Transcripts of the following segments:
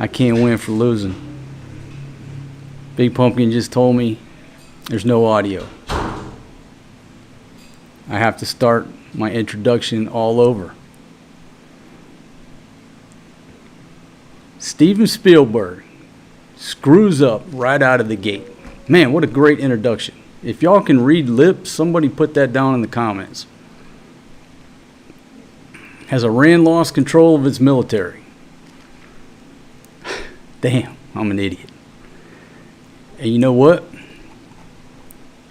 I can't win for losing. Big Pumpkin just told me there's no audio. I have to start my introduction all over. Steven Spielberg screws up right out of the gate. Man, what a great introduction. If y'all can read lips, somebody put that down in the comments. Has Iran lost control of its military? Damn, I'm an idiot. And you know what?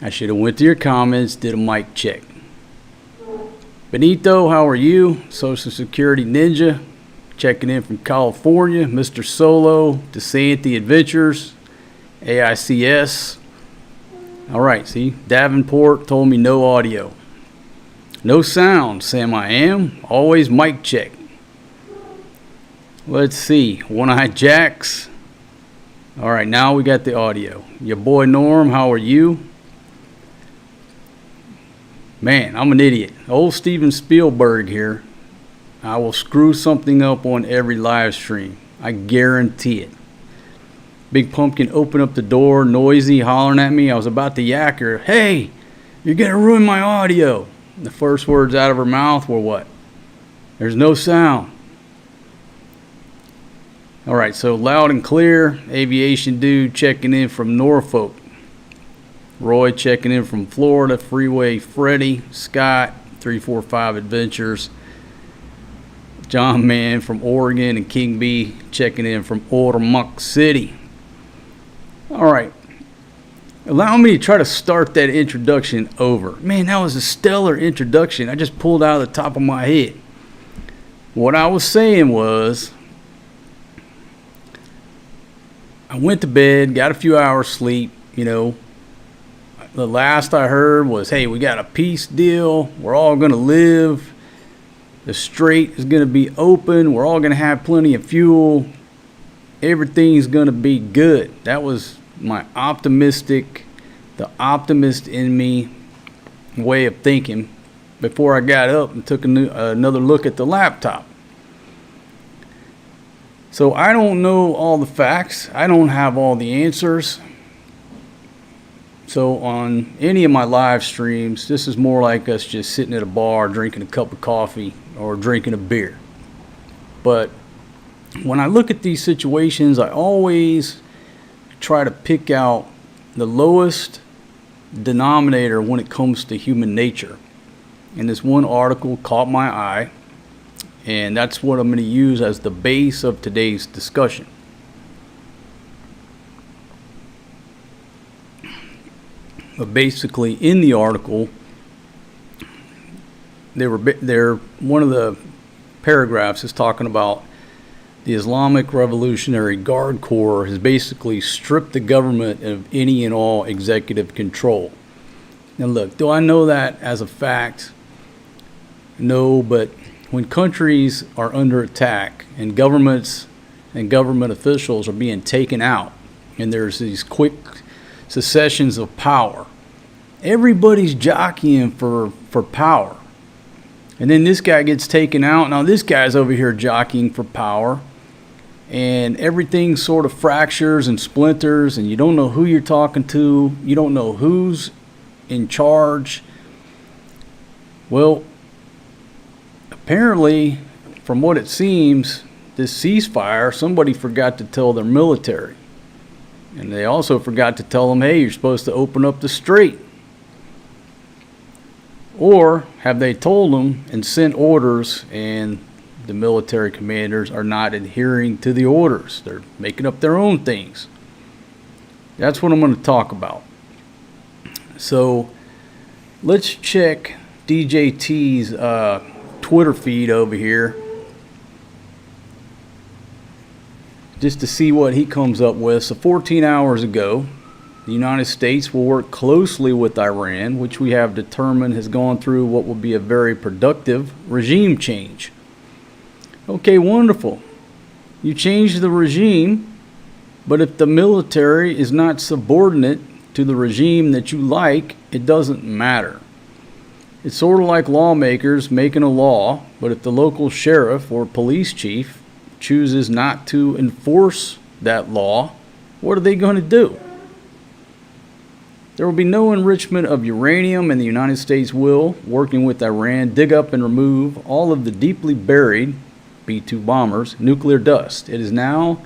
I should have went to your comments, did a mic check. Benito, how are you? Social Security Ninja, checking in from California. Mr. Solo, DeSanti Adventures, AICS. All right, see, Davenport told me no audio. No sound, Sam I am. Always mic check. Let's see, One-Eyed Jacks. All right, now we got the audio. Your boy Norm, how are you? Man, I'm an idiot. Old Steven Spielberg here. I will screw something up on every live stream. I guarantee it. Big Pumpkin opened up the door, noisy, hollering at me. I was about to yak her. Hey, you're going to ruin my audio. The first words out of her mouth were what? There's no sound. All right, so loud and clear. Aviation dude checking in from Norfolk. Roy checking in from Florida. Freeway Freddy. Scott, 345 Adventures. John Man from Oregon. And King B checking in from Ormoc City. All right. Allow me to try to start that introduction over. Man, that was a stellar introduction. I just pulled out of the top of my head. What I was saying was, I went to bed, got a few hours sleep, you know. The last I heard was, hey, we got a peace deal. We're all going to live. The strait is going to be open. We're all going to have plenty of fuel. Everything's going to be good. That was my the optimist in me way of thinking before I got up and took another look at the laptop. So I don't know all the facts. I don't have all the answers. So on any of my live streams, this is more like us just sitting at a bar drinking a cup of coffee or drinking a beer. But when I look at these situations, I always try to pick out the lowest denominator when it comes to human nature. And this one article caught my eye, and that's what I'm going to use as the base of today's discussion. But basically, in the article, one of the paragraphs is talking about the Islamic Revolutionary Guard Corps has basically stripped the government of any and all executive control. Now look, do I know that as a fact? No, but when countries are under attack and governments and government officials are being taken out, and there's these quick successions of power, everybody's jockeying for power. And then this guy gets taken out. Now this guy's over here jockeying for power. And everything sort of fractures and splinters, and you don't know who you're talking to. You don't know who's in charge. Well, apparently, from what it seems, this ceasefire, somebody forgot to tell their military. And they also forgot to tell them, hey, you're supposed to open up the strait. Or have they told them and sent orders, and the military commanders are not adhering to the orders? They're making up their own things. That's what I'm going to talk about. So let's check DJT's Twitter feed over here just to see what he comes up with. So 14 hours ago, the United States will work closely with Iran, which we have determined has gone through what will be a very productive regime change. Okay, wonderful. You change the regime, but if the military is not subordinate to the regime that you like, it doesn't matter. It's sort of like lawmakers making a law, but if the local sheriff or police chief chooses not to enforce that law, what are they going to do? There will be no enrichment of uranium, and the United States will, working with Iran, dig up and remove all of the deeply buried B-2 bombers' nuclear dust. It is now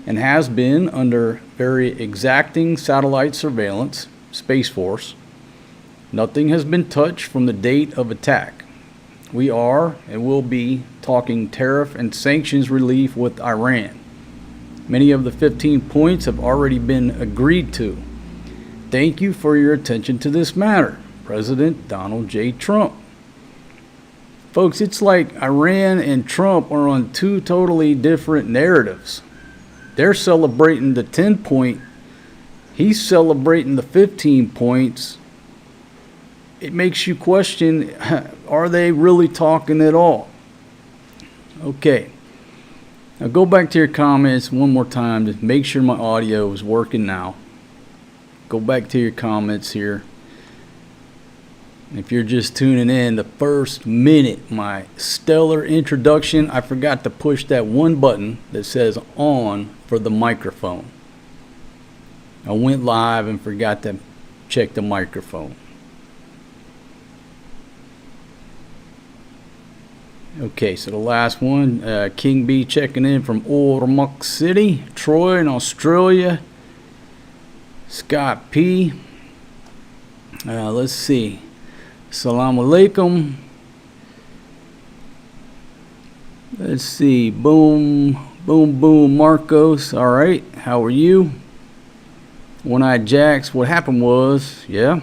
and has been under very exacting satellite surveillance, Space Force. Nothing has been touched from the date of attack. We are and will be talking tariff and sanctions relief with Iran. Many of the 15 points have already been agreed to. Thank you for your attention to this matter. President Donald J. Trump. Folks, it's like Iran and Trump are on two totally different narratives. They're celebrating the 10-point. He's celebrating the 15 points. It makes you question, are they really talking at all? Okay. Now go back to your comments one more time to make sure my audio is working now. Go back to your comments here. If you're just tuning in, the first minute, my stellar introduction, I forgot to push that one button that says on for the microphone. I went live and forgot to check the microphone. Okay, so the last one, King B checking in from Ormuk City, Troy in Australia. Scott P. Let's see. Assalamu alaikum. Let's see. Boom, boom, boom. Marcos. All right. How are you? One-Eyed Jacks. What happened was, yeah.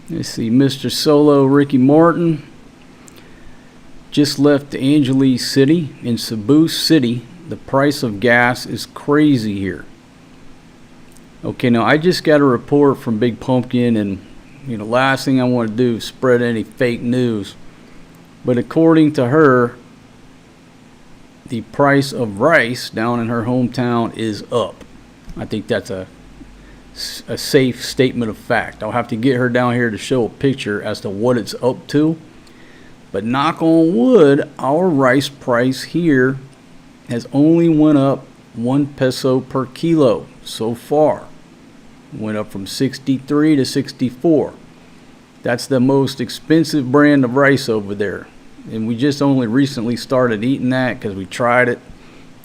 Let's see. Mr. Solo, Ricky Martin. Just left Angeles City in Cebu City. The price of gas is crazy here. Okay, now I just got a report from Big Pumpkin, and last thing I want to do is spread any fake news. But according to her, the price of rice down in her hometown is up. I think that's a safe statement of fact. I'll have to get her down here to show a picture as to what it's up to. But knock on wood, our rice price here has only went up 1 peso per kilo so far. Went up from 63 to 64. That's the most expensive brand of rice over there. And we just only recently started eating that because we tried it.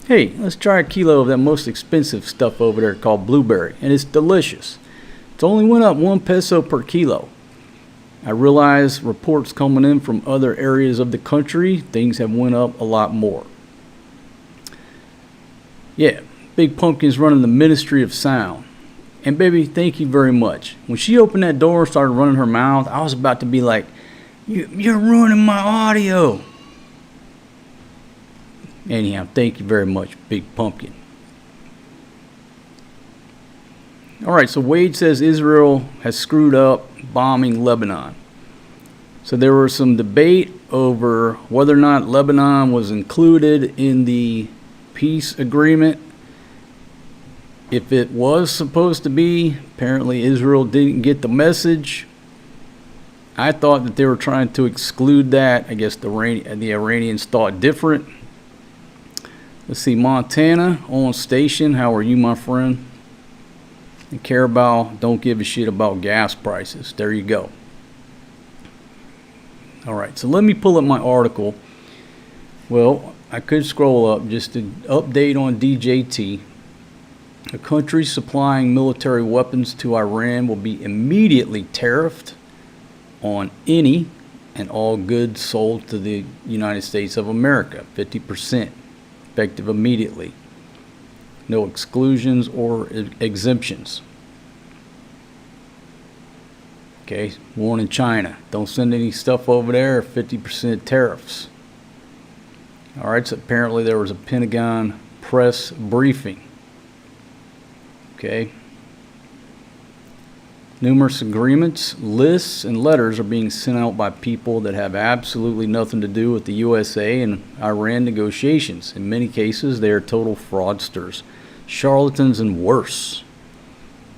Hey, let's try a kilo of that most expensive stuff over there called blueberry. And it's delicious. It's only went up 1 peso per kilo. I realize reports coming in from other areas of the country, things have went up a lot more. Yeah, Big Pumpkin's running the Ministry of Sound. And baby, thank you very much. When she opened that door and started running her mouth, I was about to be like, you're ruining my audio. Anyhow, thank you very much, Big Pumpkin. All right, so Wade says Israel has screwed up bombing Lebanon. So there was some debate over whether or not Lebanon was included in the peace agreement. If it was supposed to be, apparently Israel didn't get the message. I thought that they were trying to exclude that. I guess the Iranians thought different. Let's see, Montana on station. How are you, my friend? And Carabao, don't give a shit about gas prices. There you go. All right, so let me pull up my article. Well, I could scroll up just to update on DJT. A country supplying military weapons to Iran will be immediately tariffed on any and all goods sold to the United States of America, 50%, effective immediately. No exclusions or exemptions. Okay, warning China. Don't send any stuff over there, 50% tariffs. All right, so apparently there was a Pentagon press briefing. Okay. Numerous agreements, lists, and letters are being sent out by people that have absolutely nothing to do with the USA and Iran negotiations. In many cases, they are total fraudsters, charlatans, and worse.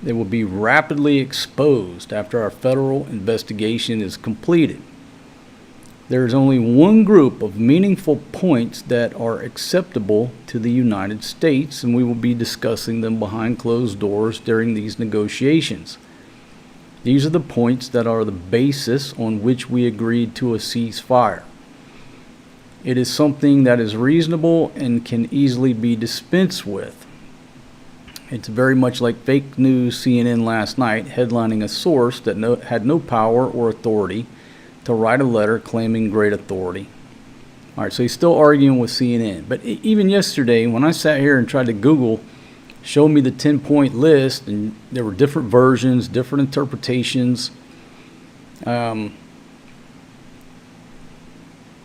They will be rapidly exposed after our federal investigation is completed. There is only one group of meaningful points that are acceptable to the United States, and we will be discussing them behind closed doors during these negotiations. These are the points that are the basis on which we agreed to a ceasefire. It is something that is reasonable and can easily be dispensed with. It's very much like fake news CNN last night headlining a source that had no power or authority to write a letter claiming great authority. All right, so he's still arguing with CNN. But even yesterday, when I sat here and tried to Google, show me the 10-point list, and there were different versions, different interpretations. The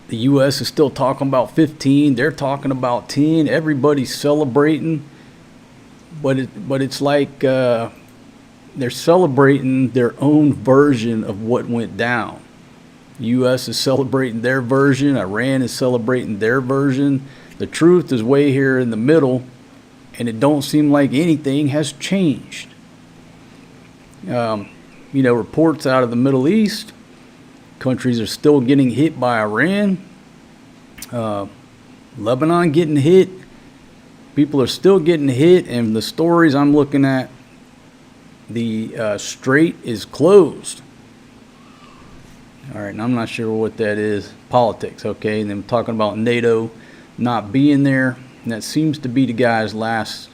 U.S. is still talking about 15. They're talking about 10. Everybody's celebrating. But it's like they're celebrating their own version of what went down. U.S. is celebrating their version. Iran is celebrating their version. The truth is way here in the middle, and it don't seem like anything has changed. Reports out of the Middle East, countries are still getting hit by Iran. Lebanon getting hit. People are still getting hit, and the stories I'm looking at, the strait is closed. All right, and I'm not sure what that is. Politics, okay? And then we're talking about NATO not being there. And that seems to be the guy's last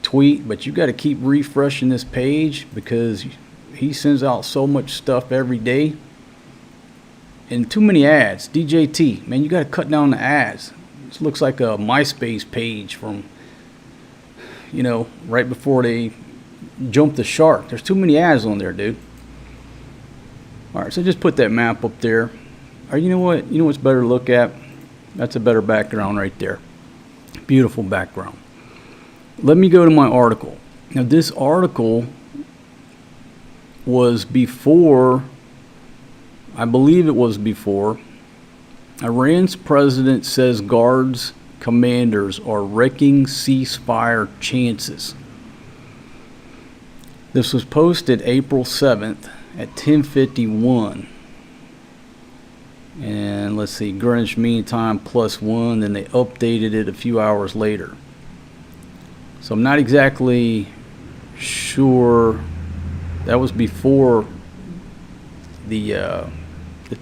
tweet, but you got to keep refreshing this page because he sends out so much stuff every day. And too many ads. DJT, man, you got to cut down the ads. This looks like a MySpace page from, right before they jumped the shark. There's too many ads on there, dude. All right, so just put that map up there. Or you know what? You know what's better to look at? That's a better background right there. Beautiful background. Let me go to my article. Now, this article was before, I believe it was before, Iran's president says guards commanders are wrecking ceasefire chances. This was posted April 7th at 10:51. And let's see, Greenwich Mean Time +1, then they updated it a few hours later. So I'm not exactly sure. That was before the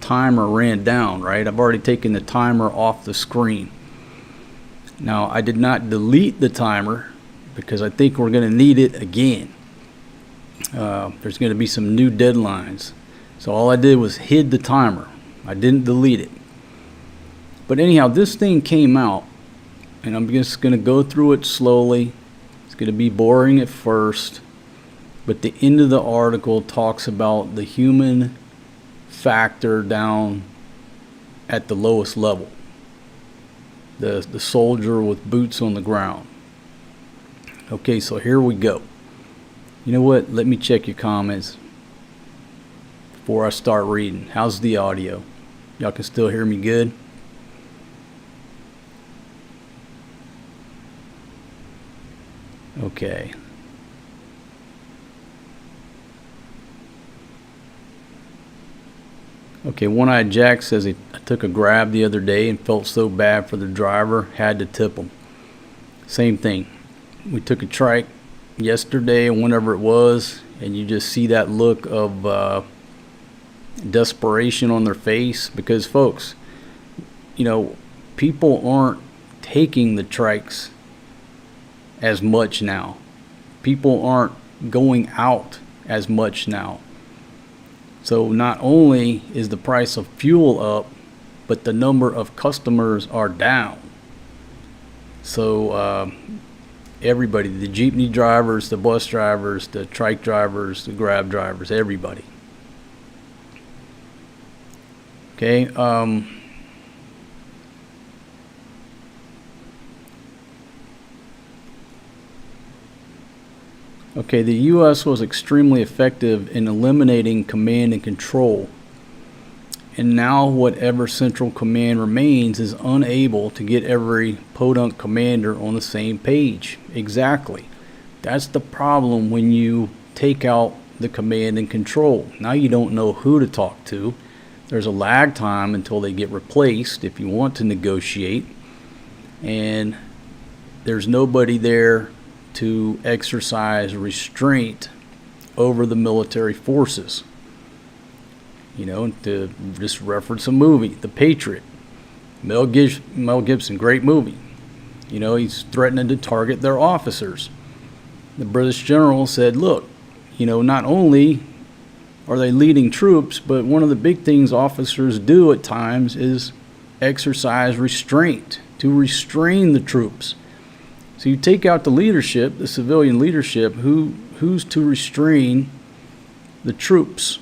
timer ran down, right? I've already taken the timer off the screen. Now, I did not delete the timer because I think we're going to need it again. There's going to be some new deadlines. So all I did was hid the timer. I didn't delete it. But anyhow, this thing came out, and I'm just going to go through it slowly. It's going to be boring at first, but the end of the article talks about the human factor down at the lowest level. The soldier with boots on the ground. Okay, so here we go. You know what? Let me check your comments before I start reading. How's the audio? Y'all can still hear me good? Okay. Okay, One-Eyed Jack says I took a grab the other day and felt so bad for the driver, had to tip him. Same thing. We took a trike yesterday or whenever it was, and you just see that look of desperation on their face because, folks, people aren't taking the trikes as much now. People aren't going out as much now. So not only is the price of fuel up, but the number of customers are down. So everybody, the jeepney drivers, the bus drivers, the trike drivers, the grab drivers, everybody. Okay. Okay, the U.S. was extremely effective in eliminating command and control. And now whatever central command remains is unable to get every podunk commander on the same page. Exactly. That's the problem when you take out the command and control. Now you don't know who to talk to. There's a lag time until they get replaced if you want to negotiate, and there's nobody there to exercise restraint over the military forces. You know, to just reference a movie, The Patriot. Mel Gibson, great movie. You know, he's threatening to target their officers. The British general said, look, you know, not only are they leading troops, but one of the big things officers do at times is exercise restraint, to restrain the troops. So you take out the leadership, the civilian leadership, who's to restrain the troops?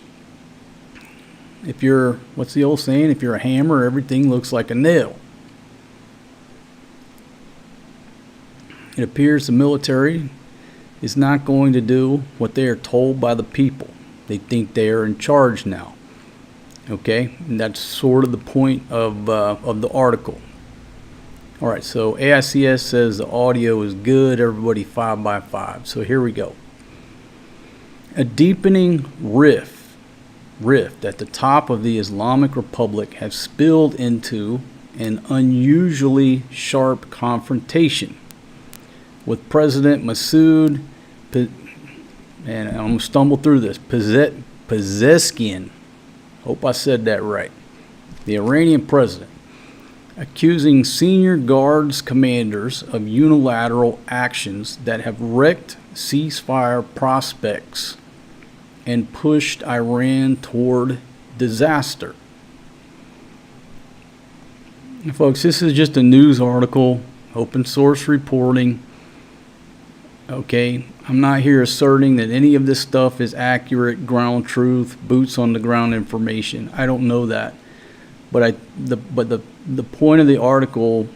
If you're, what's the old saying? If you're a hammer, everything looks like a nail. It appears the military is not going to do what they are told by the people. They think they are in charge now. Okay, and that's sort of the point of the article. All right, so AICS says the audio is good. Everybody 5 by 5. So here we go. A deepening rift at the top of the Islamic Republic has spilled into an unusually sharp confrontation with President Masoud, and I'm going to stumble through this, Pezeshkian, hope I said that right, the Iranian president, accusing senior guards commanders of unilateral actions that have wrecked ceasefire prospects and pushed Iran toward disaster. And folks, this is just a news article, open source reporting. Okay, I'm not here asserting that any of this stuff is accurate, ground truth, boots on the ground information. I don't know that, but the point of the article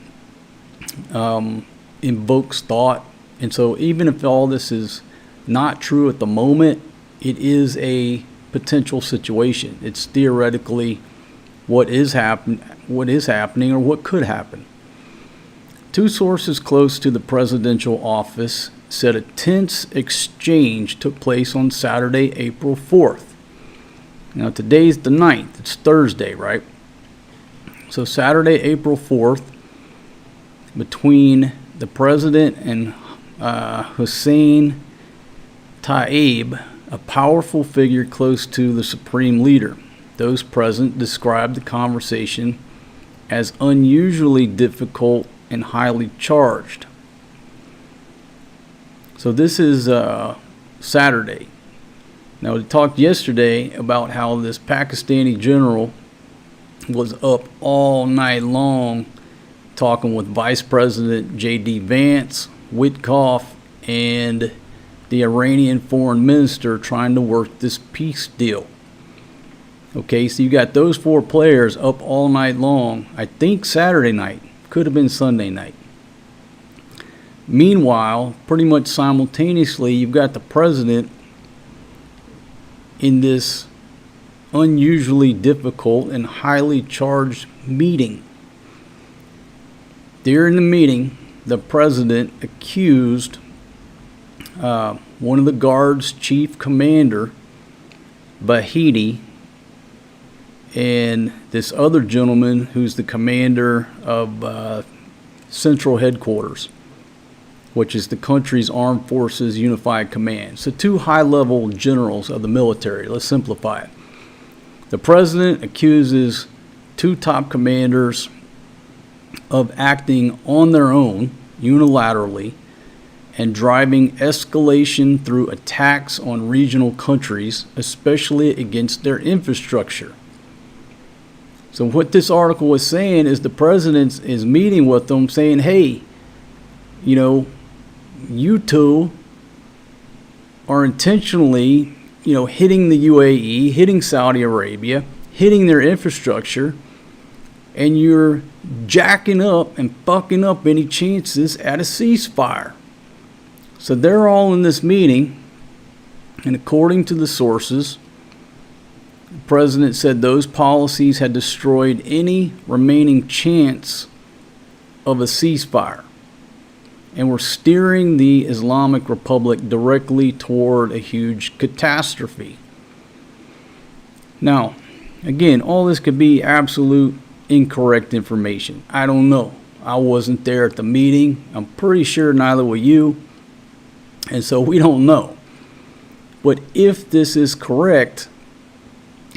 invokes thought, and so even if all this is not true at the moment, it is a potential situation. It's theoretically what is happening or what could happen. Two sources close to the presidential office said a tense exchange took place on Saturday, April 4th. Now today's the 9th. It's Thursday, right? So Saturday, April 4th, between the president and Hussein Taib, a powerful figure close to the supreme leader. Those present described the conversation as unusually difficult and highly charged. So this is Saturday. Now we talked yesterday about how this Pakistani general was up all night long talking with Vice President J.D. Vance, Witkoff, and the Iranian foreign minister trying to work this peace deal. Okay, so you got those four players up all night long. I think Saturday night, could have been Sunday night. Meanwhile, pretty much simultaneously, you've got the president in this unusually difficult and highly charged meeting. During the meeting, the president accused one of the guard's chief commander, Bahidi, and this other gentleman who's the commander of Central Headquarters, which is the country's Armed Forces Unified Command. So two high-level generals of the military. Let's simplify it. The president accuses two top commanders of acting on their own, unilaterally, and driving escalation through attacks on regional countries, especially against their infrastructure. So what this article is saying is the president is meeting with them saying, hey, you know, you two are intentionally, you know, hitting the UAE, hitting Saudi Arabia, hitting their infrastructure, and you're jacking up and fucking up any chances at a ceasefire. So they're all in this meeting, and according to the sources, the president said those policies had destroyed any remaining chance of a ceasefire and were steering the Islamic Republic directly toward a huge catastrophe. Now, Again, all this could be absolute incorrect information. I don't know. I wasn't there at the meeting. I'm pretty sure neither were you. And so we don't know. But if this is correct,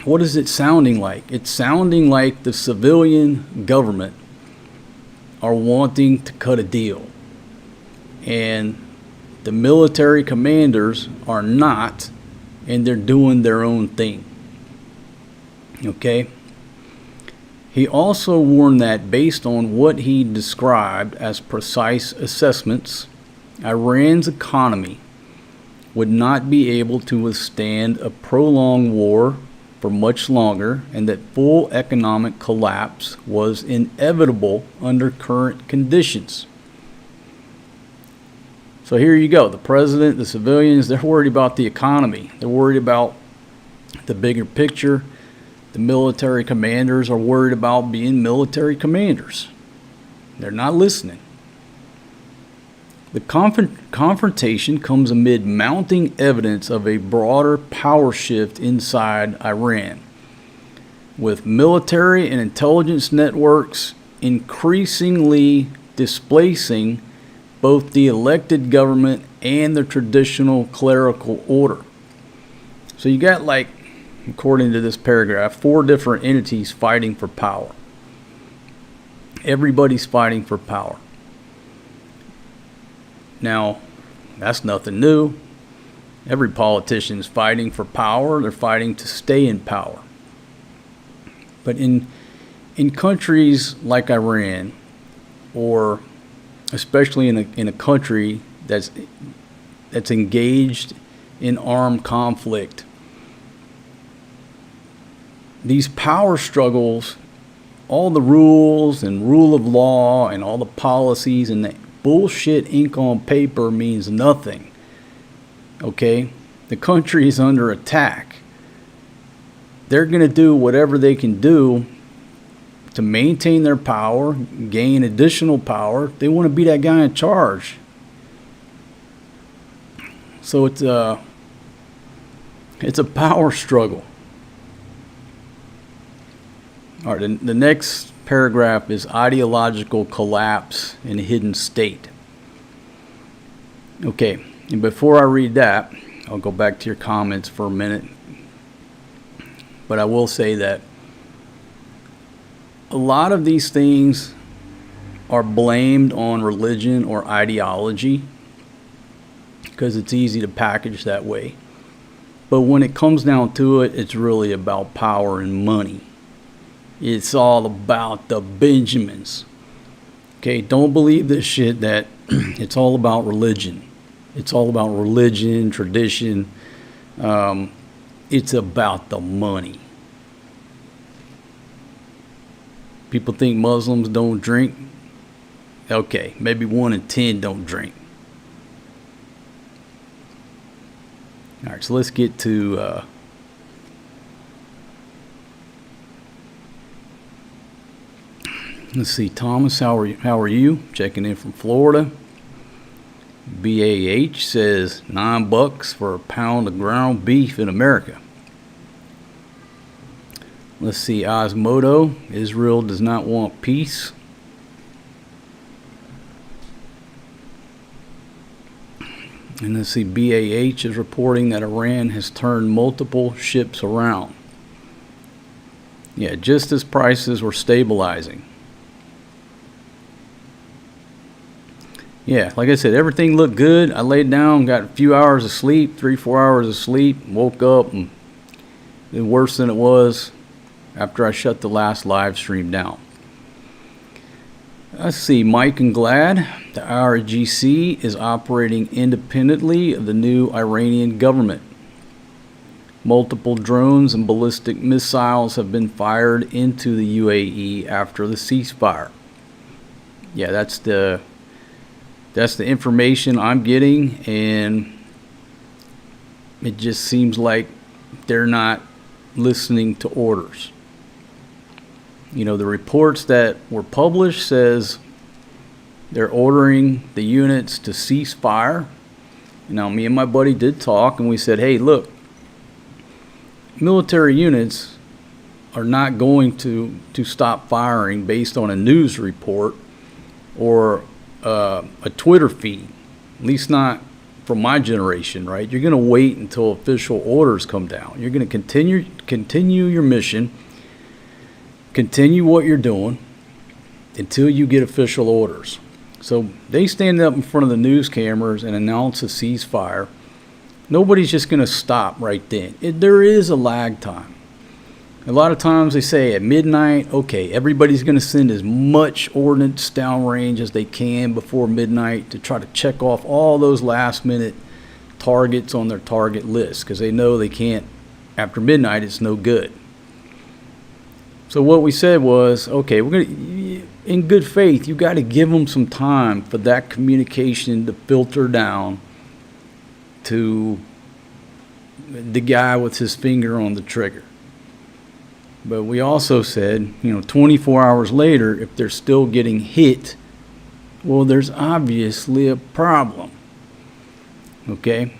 what is it sounding like? It's sounding like the civilian government are wanting to cut a deal. And the military commanders are not, and they're doing their own thing. Okay? He also warned that based on what he described as precise assessments, Iran's economy would not be able to withstand a prolonged war for much longer, and that full economic collapse was inevitable under current conditions. So here you go. The president, the civilians, they're worried about the economy. They're worried about the bigger picture. The military commanders are worried about being military commanders. They're not listening. The confrontation comes amid mounting evidence of a broader power shift inside Iran, with military and intelligence networks increasingly displacing both the elected government and the traditional clerical order. So you got, like, according to this paragraph, 4 different entities fighting for power. Everybody's fighting for power. Now, that's nothing new. Every politician is fighting for power. They're fighting to stay in power. But in countries like Iran, or especially in a country that's engaged in armed conflict, these power struggles, all the rules and rule of law and all the policies and the bullshit ink on paper means nothing. Okay? The country is under attack. They're going to do whatever they can do to maintain their power, gain additional power. They want to be that guy in charge. So it's a power struggle. All right, the next paragraph is ideological collapse in a hidden state. Okay, and before I read that, I'll go back to your comments for a minute. But I will say that a lot of these things are blamed on religion or ideology because it's easy to package that way. But when it comes down to it, it's really about power and money. It's all about the Benjamins. Okay, don't believe this shit that it's all about religion. It's all about religion, tradition. It's about the money. People think Muslims don't drink. Okay, maybe 1 in 10 don't drink. All right, so let's get to let's see, Thomas, how are you? Checking in from Florida. BAH says $9 for a pound of ground beef in America. Let's see, Osmodo, Israel does not want peace. And let's see, BAH is reporting that Iran has turned multiple ships around. Yeah, just as prices were stabilizing. Yeah, like I said, everything looked good. I laid down, got a few hours of sleep, 3-4 hours of sleep, woke up, and it was worse than it was after I shut the last live stream down. Let's see, Mike and Glad, the IRGC is operating independently of the new Iranian government. Multiple drones and ballistic missiles have been fired into the UAE after the ceasefire. Yeah, that's the information I'm getting, and it just seems like they're not listening to orders. You know, the reports that were published says they're ordering the units to cease fire. Now, me and my buddy did talk, and we said, hey, look, military units are not going to stop firing based on a news report or a Twitter feed, at least not from my generation, right? You're going to wait until official orders come down. You're going to continue your mission, continue what you're doing until you get official orders. So they stand up in front of the news cameras and announce a ceasefire. Nobody's just going to stop right then. There is a lag time. A lot of times they say at midnight, okay, everybody's going to send as much ordnance downrange as they can before midnight to try to check off all those last minute targets on their target list, because they know they can't, after midnight, it's no good. So what we said was, okay, we're going to, in good faith, you got to give them some time for that communication to filter down to the guy with his finger on the trigger. But we also said, 24 hours later, if they're still getting hit, well, there's obviously a problem. Okay?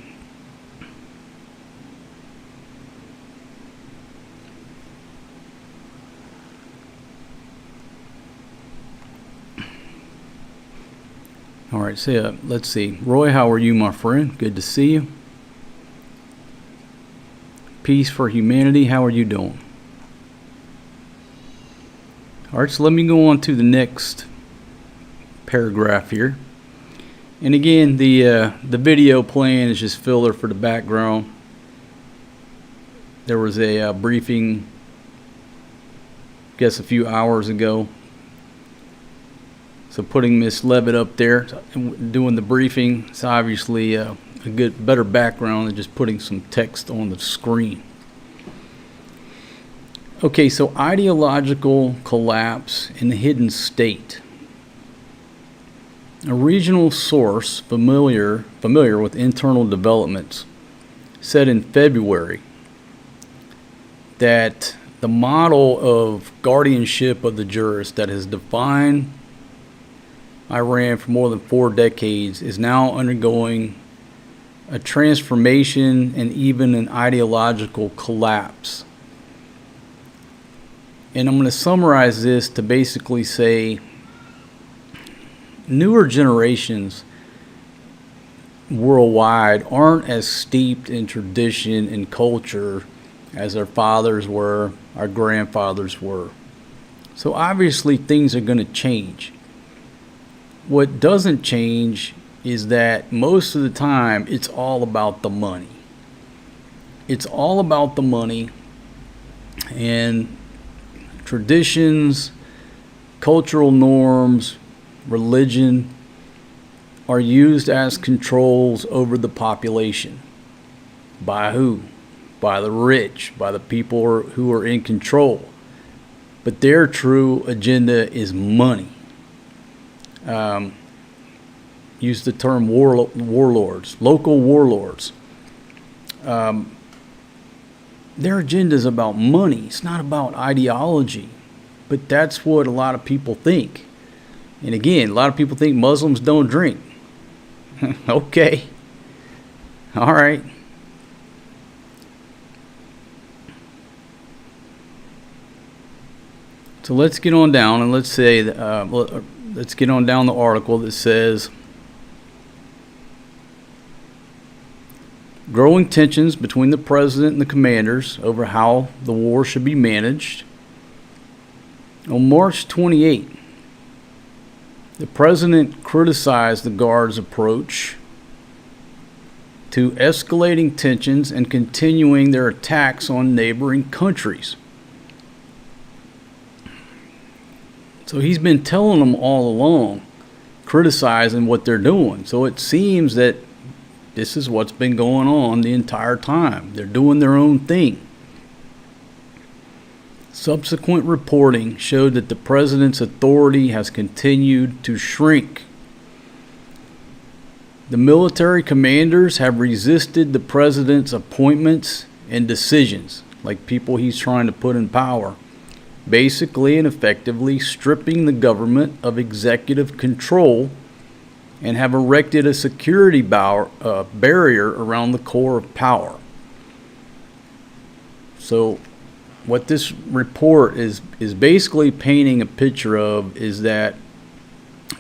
All right, so let's see. Roy, how are you, my friend? Good to see you. Peace for Humanity, how are you doing? All right, so let me go on to the next paragraph here. And again, the video playing is just filler for the background. There was a briefing, I guess a few hours ago. So putting Miss Levitt up there and doing the briefing is obviously a better background than just putting some text on the screen. Okay, so ideological collapse in the hidden state. A regional source familiar with internal developments said in February that the model of guardianship of the jurist that has defined Iran for more than 4 decades is now undergoing a transformation and even an ideological collapse. And I'm going to summarize this to basically say newer generations worldwide aren't as steeped in tradition and culture as their fathers were, our grandfathers were. So obviously things are going to change. What doesn't change is that most of the time it's all about the money. It's all about the money, and traditions, cultural norms, religion are used as controls over the population. By who? By the rich, by the people who are in control. But their true agenda is money. Use the term warlords, local warlords. Their agenda is about money. It's not about ideology. But that's what a lot of people think. And again, a lot of people think Muslims don't drink. Okay. All right. So let's get on down and let's say, let's get on down the article that says, growing tensions between the president and the commanders over how the war should be managed. On March 28, the president criticized the Guard's approach to escalating tensions and continuing their attacks on neighboring countries. So he's been telling them all along, criticizing what they're doing. So it seems that this is what's been going on the entire time. They're doing their own thing. Subsequent reporting showed that the president's authority has continued to shrink. The military commanders have resisted the president's appointments and decisions, like people he's trying to put in power, basically and effectively stripping the government of executive control, and have erected a security barrier around the core of power. So what this report is basically painting a picture of is that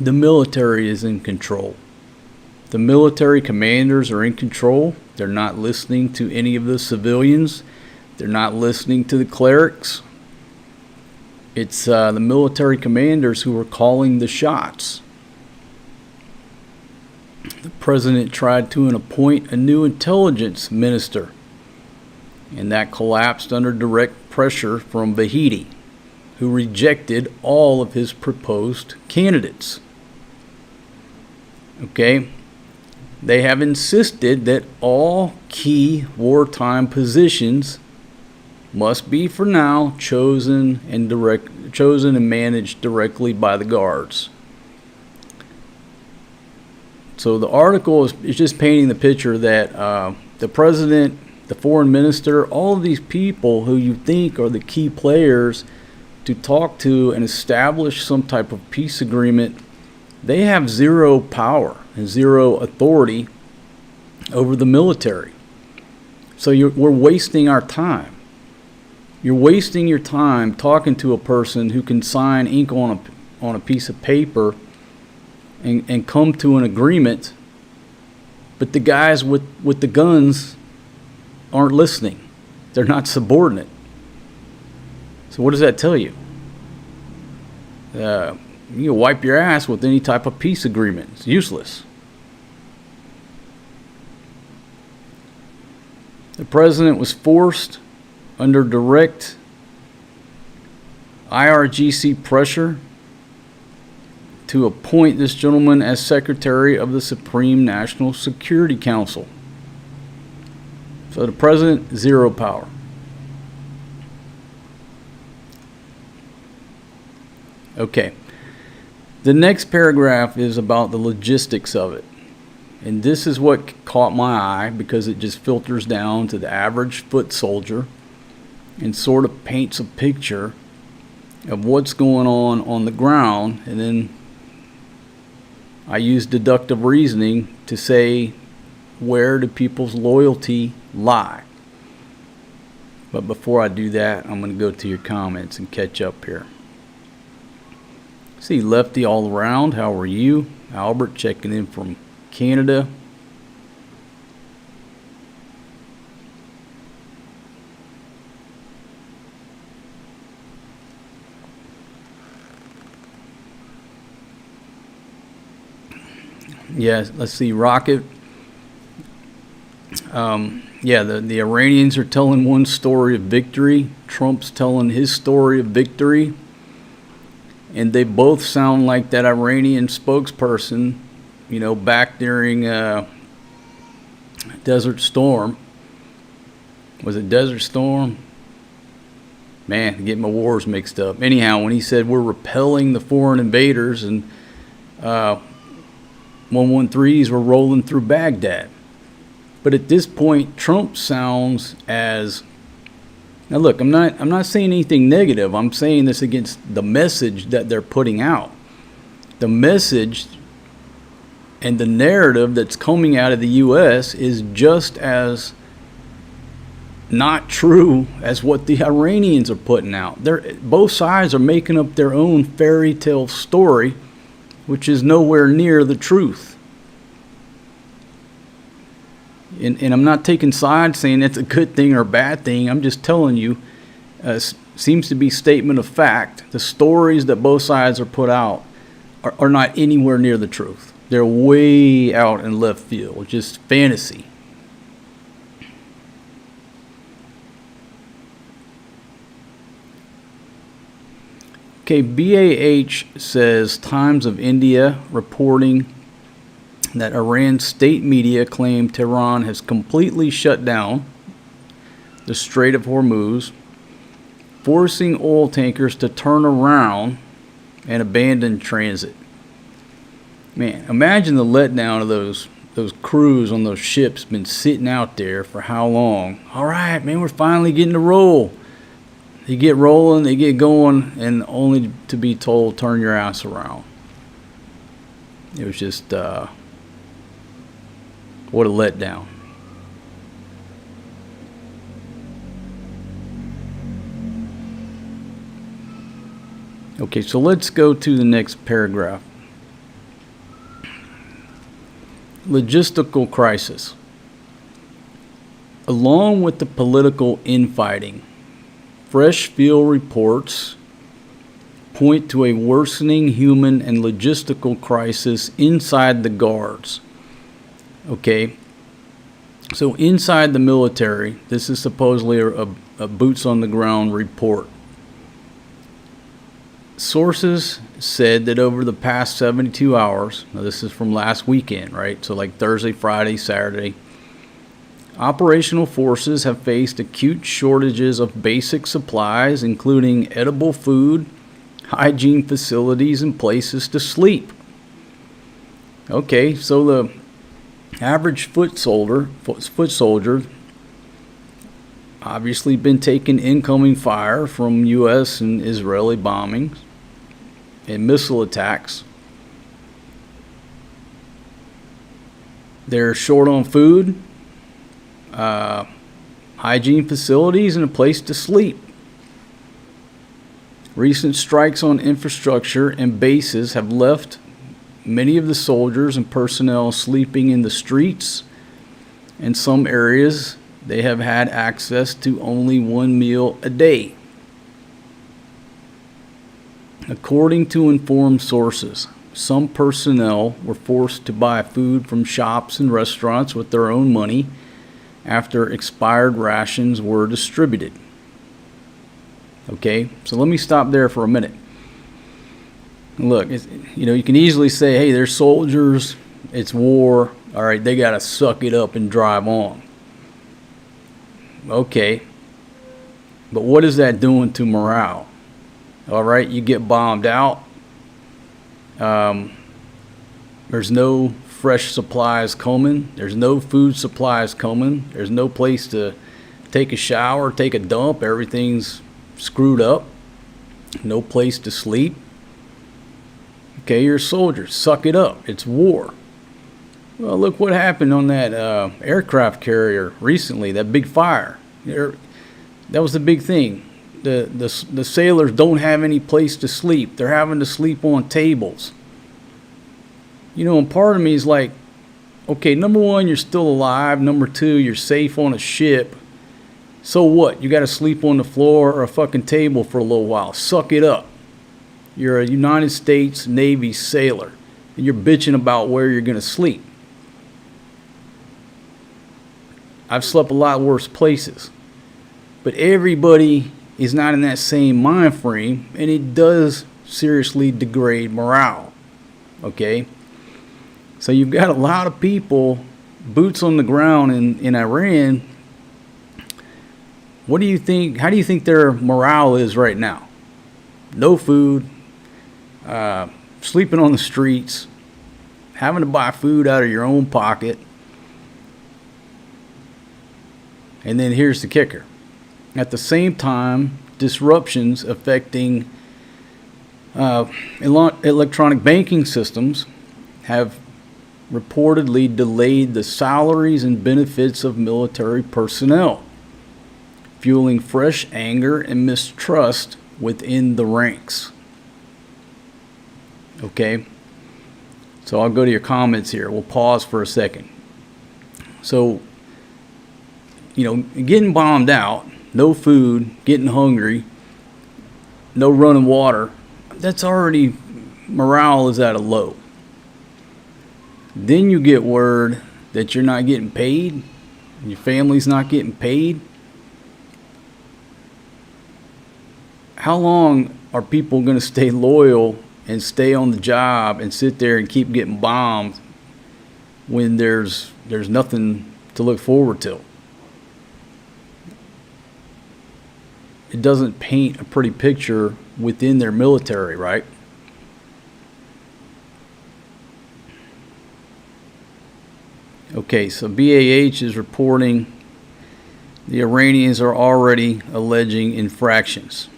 the military is in control. The military commanders are in control. They're not listening to any of the civilians. They're not listening to the clerics. It's the military commanders who are calling the shots. The president tried to appoint a new intelligence minister, and that collapsed under direct pressure from Vahidi, who rejected all of his proposed candidates. Okay? They have insisted that all key wartime positions must be, for now, chosen and managed directly by the guards. So the article is just painting the picture that the president, the foreign minister, all of these people who you think are the key players to talk to and establish some type of peace agreement, they have zero power and zero authority over the military. So we're wasting our time. You're wasting your time talking to a person who can sign ink on a piece of paper and come to an agreement, but the guys with the guns aren't listening. They're not subordinate. So what does that tell you? You can wipe your ass with any type of peace agreement. It's useless. The president was forced under direct IRGC pressure to appoint this gentleman as Secretary of the Supreme National Security Council. So the president, zero power. Okay. The next paragraph is about the logistics of it. And this is what caught my eye because it just filters down to the average foot soldier and sort of paints a picture of what's going on the ground. And then I use deductive reasoning to say, where do people's loyalty lie? But before I do that, I'm going to go to your comments and catch up here. See Lefty all around, how are you? Albert checking in from Canada. Yeah, let's see, Rocket. The Iranians are telling one story of victory. Trump's telling his story of victory. And they both sound like that Iranian spokesperson, back during Desert Storm. Was it Desert Storm? Man, I'm getting my wars mixed up. Anyhow, when he said we're repelling the foreign invaders and 113s were rolling through Baghdad. But at this point, Trump sounds as... Now look, I'm not saying anything negative. I'm saying this against the message that they're putting out. The message and the narrative that's coming out of the U.S. is just as not true as what the Iranians are putting out. Both sides are making up their own fairy tale story, which is nowhere near the truth. And I'm not taking sides saying it's a good thing or a bad thing. I'm just telling you, seems to be statement of fact. The stories that both sides are put out are not anywhere near the truth. They're way out in left field, just fantasy. Okay, BAH says Times of India reporting that Iran's state media claim Tehran has completely shut down the Strait of Hormuz, forcing oil tankers to turn around and abandon transit. Man, imagine the letdown of those crews on those ships been sitting out there for how long? All right, man, we're finally getting to roll. They get rolling, they get going, and only to be told, turn your ass around. It was just... what a letdown. Okay, so let's go to the next paragraph. Logistical crisis. Along with the political infighting, fresh field reports point to a worsening human and logistical crisis inside the guards. Okay, so inside the military, this is supposedly a boots on the ground report. Sources said that over the past 72 hours, now this is from last weekend, right? So like Thursday, Friday, Saturday, operational forces have faced acute shortages of basic supplies, including edible food, hygiene facilities, and places to sleep. Okay, so the average foot soldier obviously been taking incoming fire from U.S. and Israeli bombings and missile attacks. They're short on food, hygiene facilities, and a place to sleep. Recent strikes on infrastructure and bases have left many of the soldiers and personnel sleeping in the streets. In some areas, they have had access to only one meal a day. According to informed sources, some personnel were forced to buy food from shops and restaurants with their own money after expired rations were distributed. Okay, so let me stop there for a minute. Look, you can easily say, hey, they're soldiers, it's war, all right, they got to suck it up and drive on. Okay, but what is that doing to morale? All right, you get bombed out. There's no fresh supplies coming. There's no food supplies coming. There's no place to take a shower, take a dump. Everything's screwed up. No place to sleep. Okay, you're a soldier. Suck it up. It's war. Well, look what happened on that aircraft carrier recently, that big fire. That was the big thing. The sailors don't have any place to sleep. They're having to sleep on tables. And part of me is like, okay, number one, you're still alive. Number two, you're safe on a ship. So what? You got to sleep on the floor or a fucking table for a little while. Suck it up. You're a United States Navy sailor, and you're bitching about where you're going to sleep. I've slept a lot worse places. But everybody is not in that same mind frame, and it does seriously degrade morale. Okay? So you've got a lot of people, boots on the ground in Iran. What do you think? How do you think their morale is right now? No food, sleeping on the streets, having to buy food out of your own pocket. And then here's the kicker. At the same time, disruptions affecting electronic banking systems have reportedly delayed the salaries and benefits of military personnel, fueling fresh anger and mistrust within the ranks. Okay, so I'll go to your comments here. We'll pause for a second. So, getting bombed out, no food, getting hungry, no running water, that's already, morale is at a low. Then you get word that you're not getting paid, and your family's not getting paid. How long are people going to stay loyal and stay on the job and sit there and keep getting bombed when there's nothing to look forward to? It doesn't paint a pretty picture within their military, right? Okay, so BAH is reporting the Iranians are already alleging infractions.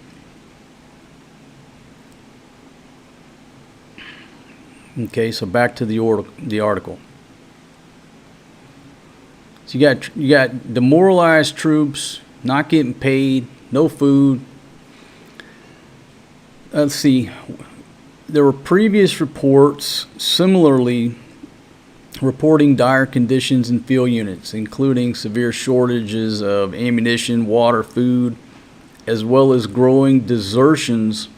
Okay, so back to the article. So you got demoralized troops, not getting paid, no food. let's see. There were previous reports similarly reporting dire conditions in field units, including severe shortages of ammunition, water, food, as well as growing desertions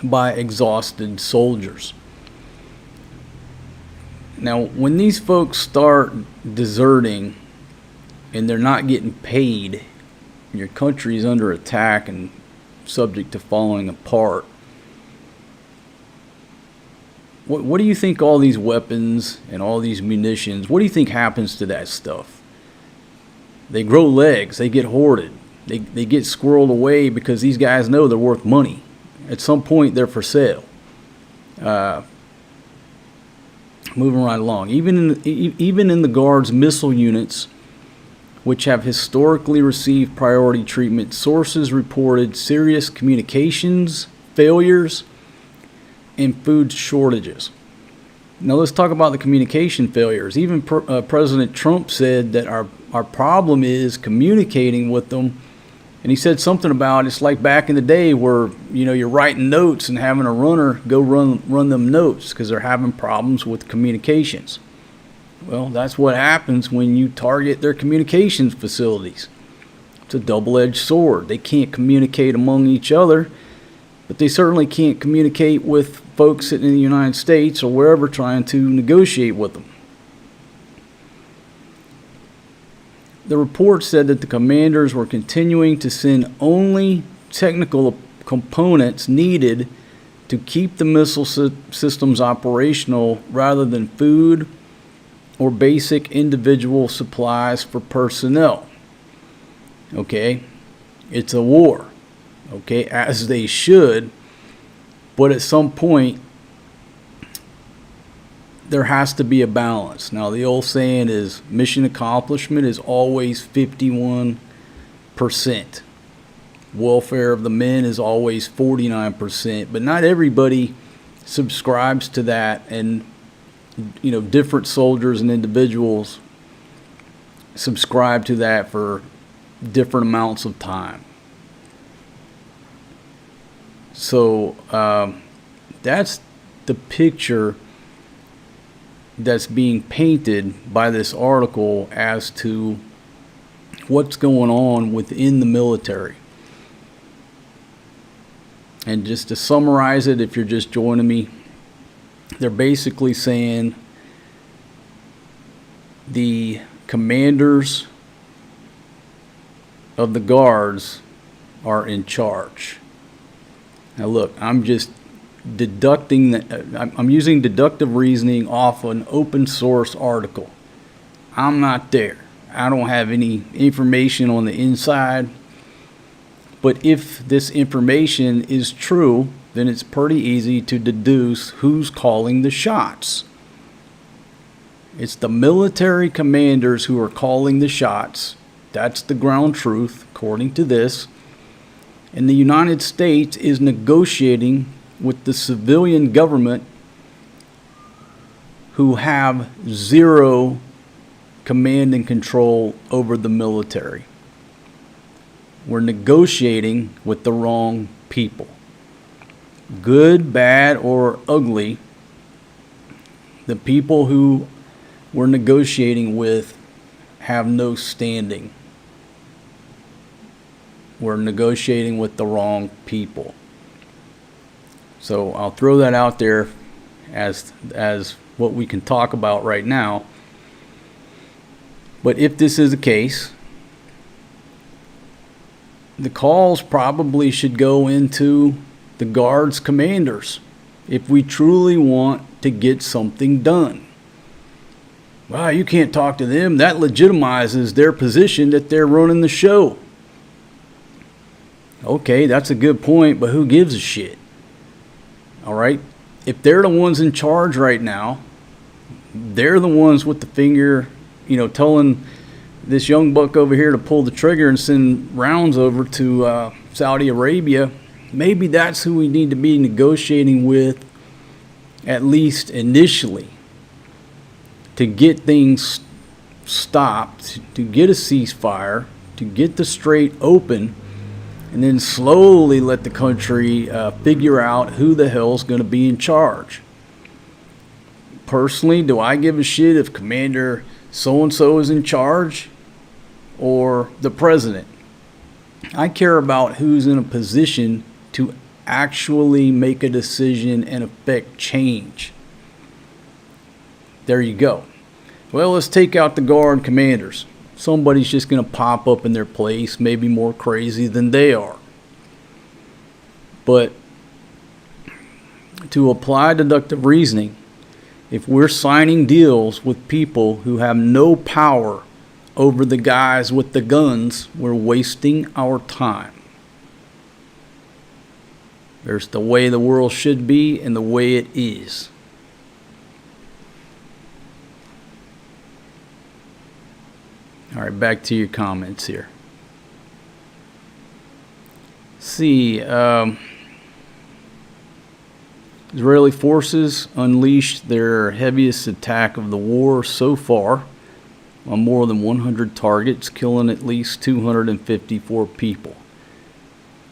by exhausted soldiers. Now, when these folks start deserting and they're not getting paid, your country is under attack and subject to falling apart. What do you think all these weapons and all these munitions, what do you think happens to that stuff? They grow legs, they get hoarded, they get squirreled away because these guys know they're worth money. At some point, they're for sale. Moving right along. Even in the Guard's missile units, which have historically received priority treatment, sources reported serious communications failures and food shortages. Now let's talk about the communication failures. Even President Trump said that our problem is communicating with them. And he said something about it's like back in the day where, you're writing notes and having a runner go run them notes because they're having problems with communications. Well, that's what happens when you target their communications facilities. It's a double-edged sword. They can't communicate among each other, but they certainly can't communicate with folks in the United States or wherever trying to negotiate with them. The report said that the commanders were continuing to send only technical components needed to keep the missile systems operational rather than food or basic individual supplies for personnel. Okay, it's a war. Okay, as they should, but at some point there has to be a balance. Now, the old saying is mission accomplishment is always 51%. Welfare of the men is always 49%, but not everybody subscribes to that, and different soldiers and individuals subscribe to that for different amounts of time. So that's the picture that's being painted by this article as to what's going on within the military. And just to summarize it, if you're just joining me, they're basically saying the commanders of the guards are in charge. Now look, I'm just deducting I'm using deductive reasoning off an open source article. I'm not there. I don't have any information on the inside. But if this information is true, then it's pretty easy to deduce who's calling the shots. It's the military commanders who are calling the shots. That's the ground truth, according to this. And the United States is negotiating with the civilian government who have zero command and control over the military. We're negotiating with the wrong people. Good, bad, or ugly, the people who we're negotiating with have no standing. We're negotiating with the wrong people. So I'll throw that out there as what we can talk about right now. But if this is the case, the calls probably should go into the Guard's commanders if we truly want to get something done. Well, you can't talk to them. That legitimizes their position that they're running the show. Okay, that's a good point, but who gives a shit? All right? If they're the ones in charge right now, they're the ones with the finger, telling this young buck over here to pull the trigger and send rounds over to Saudi Arabia. Maybe that's who we need to be negotiating with, at least initially, to get things stopped, to get a ceasefire, to get the strait open, and then slowly let the country figure out who the hell's going to be in charge. Personally, do I give a shit if Commander so-and-so is in charge or the president? I care about who's in a position to actually make a decision and affect change. There you go. Well, let's take out the guard commanders. Somebody's just going to pop up in their place, maybe more crazy than they are. But to apply deductive reasoning, if we're signing deals with people who have no power over the guys with the guns, we're wasting our time. There's the way the world should be and the way it is. All right, back to your comments here. See, Israeli forces unleashed their heaviest attack of the war so far on more than 100 targets, killing at least 254 people.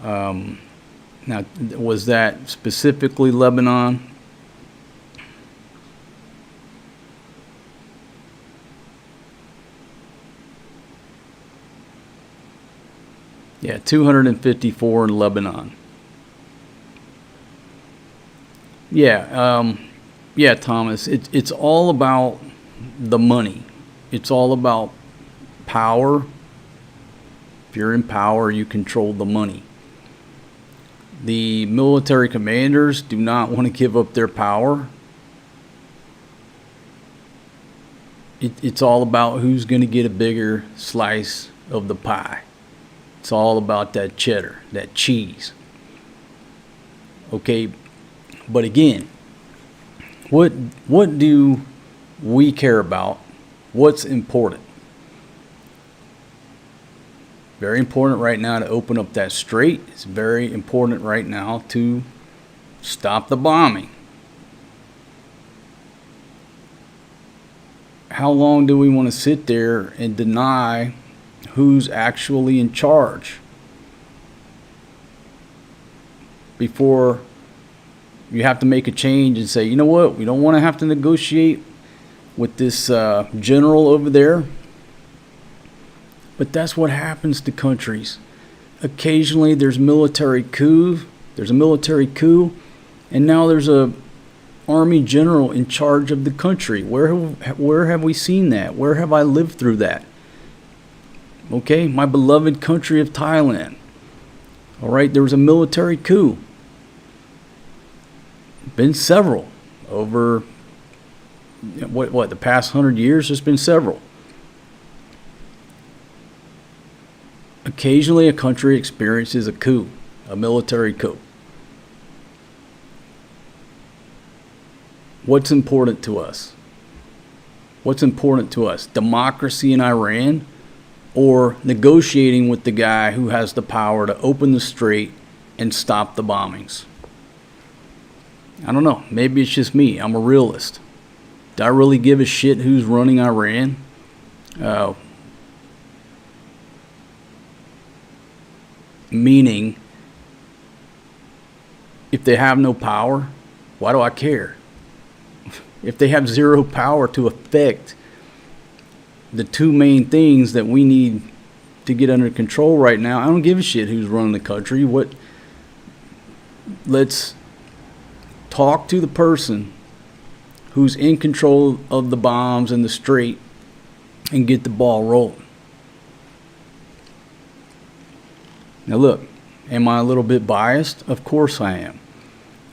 Now, was that specifically Lebanon? Yeah, 254 in Lebanon. Yeah, Thomas, it's all about the money. It's all about power. If you're in power, you control the money. The military commanders do not want to give up their power. It's all about who's going to get a bigger slice of the pie. It's all about that cheddar, that cheese. Okay, but again, what do we care about? What's important? Very important right now to open up that strait. It's very important right now to stop the bombing. How long do we want to sit there and deny who's actually in charge before you have to make a change and say, you know what, we don't want to have to negotiate with this general over there? But that's what happens to countries. Occasionally there's a military coup, and now there's a army general in charge of the country. Where have we seen that? Where have I lived through that? Okay, my beloved country of Thailand. All right, there was a military coup. Been several over what the past 100 years. There's been several. Occasionally, a country experiences a coup, a military coup. What's important to us? What's important to us? Democracy in Iran, or negotiating with the guy who has the power to open the strait and stop the bombings? I don't know. Maybe it's just me. I'm a realist. Do I really give a shit who's running Iran? Meaning, if they have no power, why do I care? If they have zero power to affect the two main things that we need to get under control right now, I don't give a shit who's running the country. Let's talk to the person who's in control of the bombs and the strait and get the ball rolling. Now look, am I a little bit biased? Of course I am.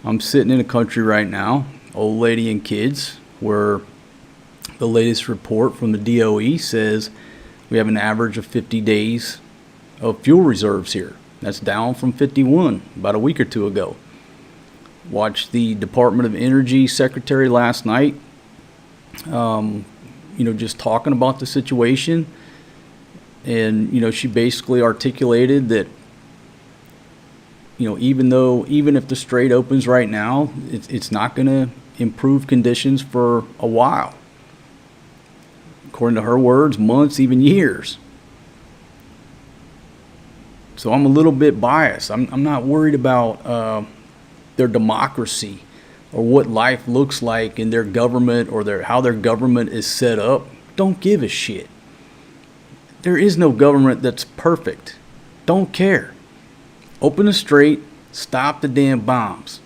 I'm sitting in a country right now, old lady and kids, where the latest report from the DOE says we have an average of 50 days of fuel reserves here. That's down from 51 about a week or two ago. Watched the Department of Energy secretary last night, just talking about the situation. And, she basically articulated that, even if the strait opens right now, it's not going to improve conditions for a while. According to her words, months, even years. So I'm a little bit biased. I'm not worried about their democracy or what life looks like in their government or how their government is set up. Don't give a shit. There is no government that's perfect. Don't care. Open the strait. Stop the damn bombs.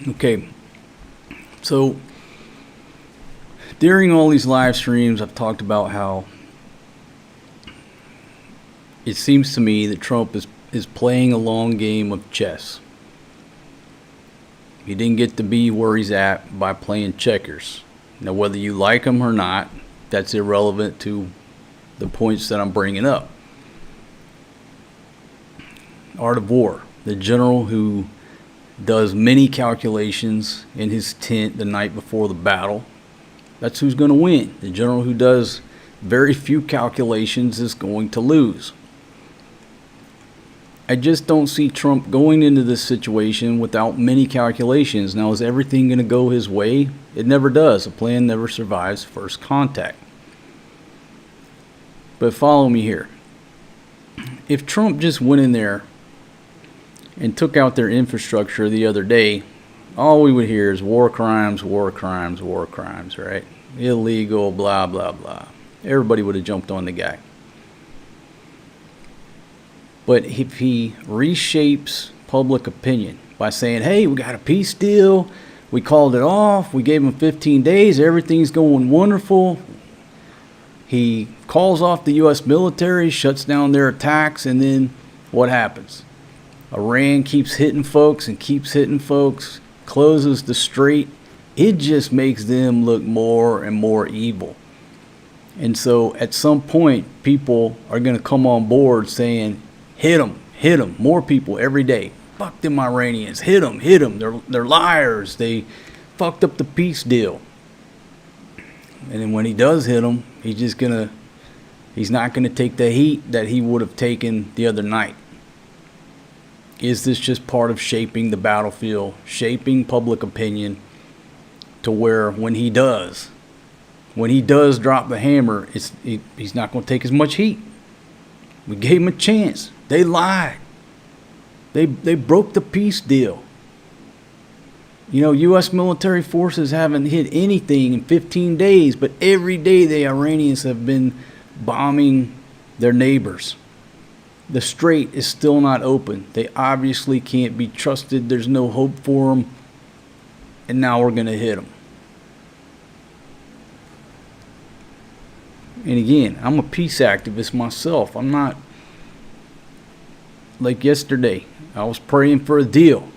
Okay. So during all these live streams, I've talked about how it seems to me that Trump is playing a long game of chess. He didn't get to be where he's at by playing checkers. Now, whether you like him or not, that's irrelevant to the points that I'm bringing up. Art of War, the general who does many calculations in his tent the night before the battle, that's who's going to win. The general who does very few calculations is going to lose. I just don't see Trump going into this situation without many calculations. Now, is everything going to go his way? It never does. A plan never survives first contact. But follow me here. If Trump just went in there and took out their infrastructure the other day, all we would hear is war crimes, war crimes, war crimes, right? Illegal, blah, blah, blah. Everybody would have jumped on the guy. But if he reshapes public opinion by saying, hey, we got a peace deal, we called it off, we gave him 15 days, everything's going wonderful. He calls off the U.S. military, shuts down their attacks, and then what happens? Iran keeps hitting folks and keeps hitting folks, closes the strait. It just makes them look more and more evil. And so at some point, people are going to come on board saying, hit them, more people every day. Fuck them Iranians, hit them, they're liars, they fucked up the peace deal. And then when he does hit them, he's not gonna take the heat that he would have taken the other night. Is this just part of shaping the battlefield, shaping public opinion to where when he does drop the hammer, he's not gonna take as much heat? We gave him a chance. They lied. They broke the peace deal. You know, U.S. military forces haven't hit anything in 15 days, but every day the Iranians have been bombing their neighbors. The strait is still not open. They obviously can't be trusted. There's no hope for them. And now we're going to hit them. And again, I'm a peace activist myself. I'm not like yesterday. I was praying for a deal.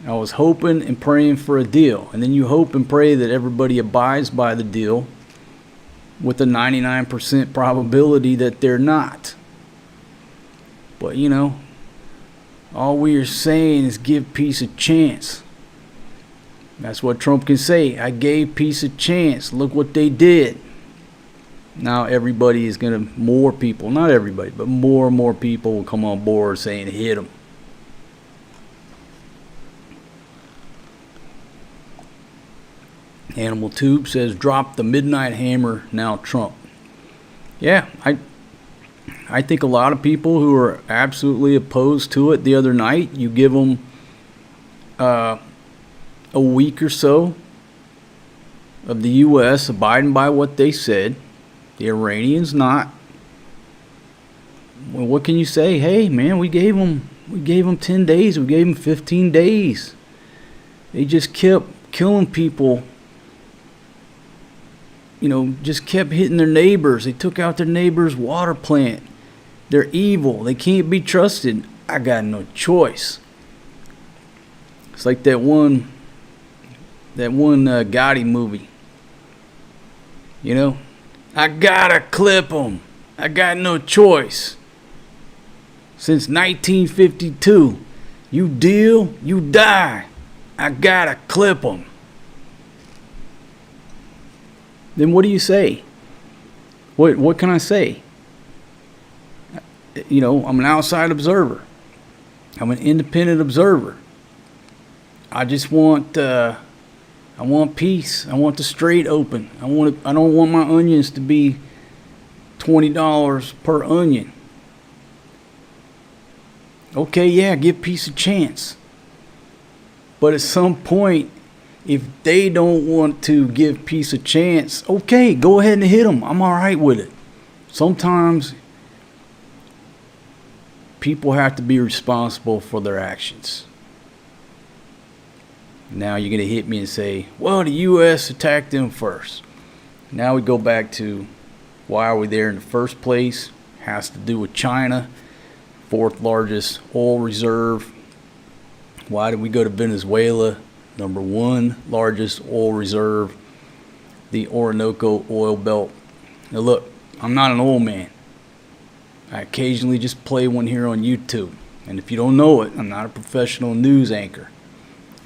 I was hoping and praying for a deal. And then you hope and pray that everybody abides by the deal with a 99% probability that they're not. But, you know, all we are saying is give peace a chance. That's what Trump can say. I gave peace a chance. Look what they did. Now everybody is going to, more people, not everybody, but more and more people will come on board saying hit them. Animal Tube says drop the midnight hammer now Trump. Yeah, I think a lot of people who are absolutely opposed to it the other night, you give them a week or so of the U.S. abiding by what they said. The Iranians not. Well, what can you say? Hey, man, we gave them 10 days. We gave them 15 days. They just kept killing people. You know, just kept hitting their neighbors. They took out their neighbor's water plant. They're evil. They can't be trusted. I got no choice. It's like that one Gotti movie. You know? I gotta clip them. I got no choice. Since 1952, you deal, you die. I gotta clip them. Then what do you say? What can I say? You know, I'm an outside observer. I'm an independent observer. I just want I want peace. I want the Strait open. I don't want my onions to be $20 per onion. Okay, yeah, give peace a chance. But at some point, if they don't want to give peace a chance, okay, go ahead and hit them. I'm all right with it. Sometimes people have to be responsible for their actions. Now you're going to hit me and say, well, the U.S. attacked them first. Now we go back to why are we there in the first place? Has to do with China, fourth largest oil reserve. Why did we go to Venezuela? Number one largest oil reserve, the Orinoco oil belt. Now look, I'm not an oil man. I occasionally just play one here on YouTube. And if you don't know it, I'm not a professional news anchor.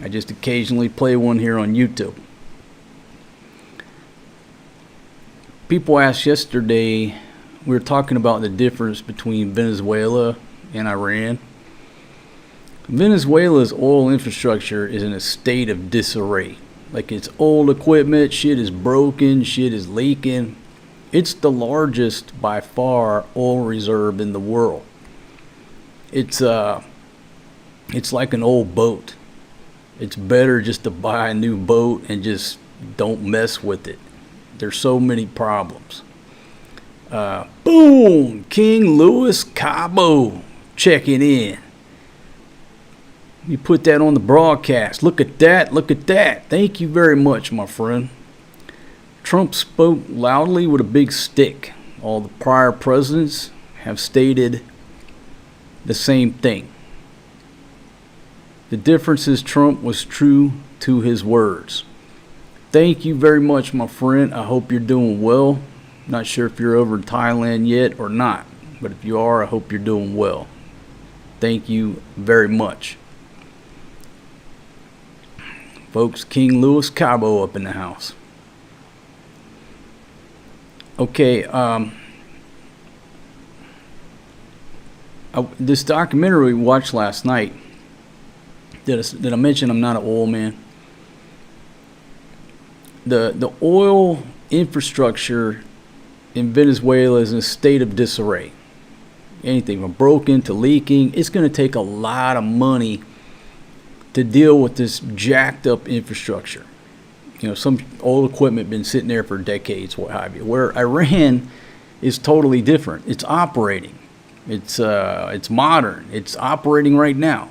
I just occasionally play one here on YouTube. People asked yesterday, we were talking about the difference between Venezuela and Iran. Venezuela's oil infrastructure is in a state of disarray. Like, it's old equipment, shit is broken, shit is leaking. It's the largest by far oil reserve in the world. It's like an old boat. It's better just to buy a new boat and just don't mess with it. There's so many problems. Boom! King Louis Cabo checking in. You put that on the broadcast. Look at that. Look at that. Thank you very much, my friend. Trump spoke loudly with a big stick. All the prior presidents have stated the same thing. The difference is Trump was true to his words. Thank you very much, my friend. I hope you're doing well. Not sure if you're over in Thailand yet or not, but if you are, I hope you're doing well. Thank you very much. Folks, King Louis Cabo up in the house. Okay, this documentary we watched last night, did I mention I'm not an oil man? The oil infrastructure in Venezuela is in a state of disarray. Anything from broken to leaking. It's going to take a lot of money to deal with this jacked up infrastructure. You know, some old equipment been sitting there for decades, what have you. Where Iran is totally different. It's operating. It's modern. It's operating right now.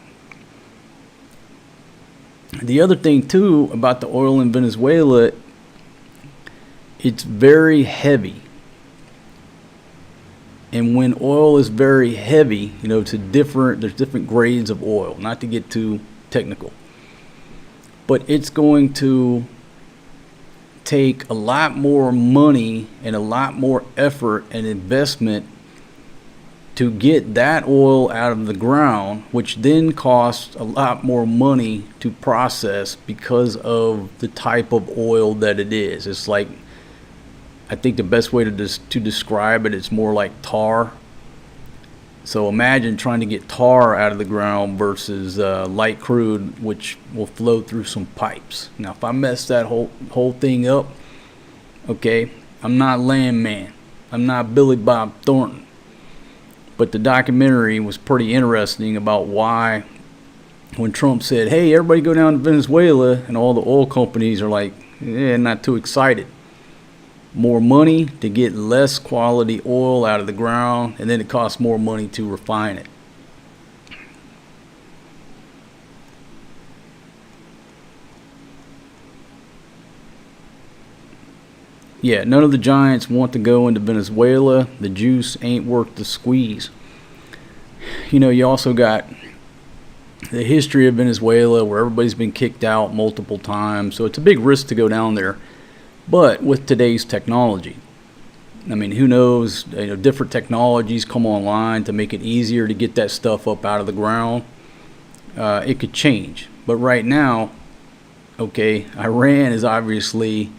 The other thing too about the oil in Venezuela, it's very heavy. And when oil is very heavy, you know, there's different grades of oil, not to get too technical. But it's going to take a lot more money and a lot more effort and investment to get that oil out of the ground, which then costs a lot more money to process because of the type of oil that it is. It's like, I think the best way to describe it, it's more like tar. So imagine trying to get tar out of the ground versus light crude, which will flow through some pipes. Now, if I mess that whole thing up, okay, I'm not Landman. I'm not Billy Bob Thornton. But the documentary was pretty interesting about why, when Trump said, hey, everybody go down to Venezuela, and all the oil companies are like, not too excited. More money to get less quality oil out of the ground, and then it costs more money to refine it. Yeah, none of the giants want to go into Venezuela. The juice ain't worth the squeeze. You know, you also got the history of Venezuela where everybody's been kicked out multiple times. So it's a big risk to go down there. But with today's technology, I mean, who knows, you know, different technologies come online to make it easier to get that stuff up out of the ground. It could change. But right now, okay, Iran is obviously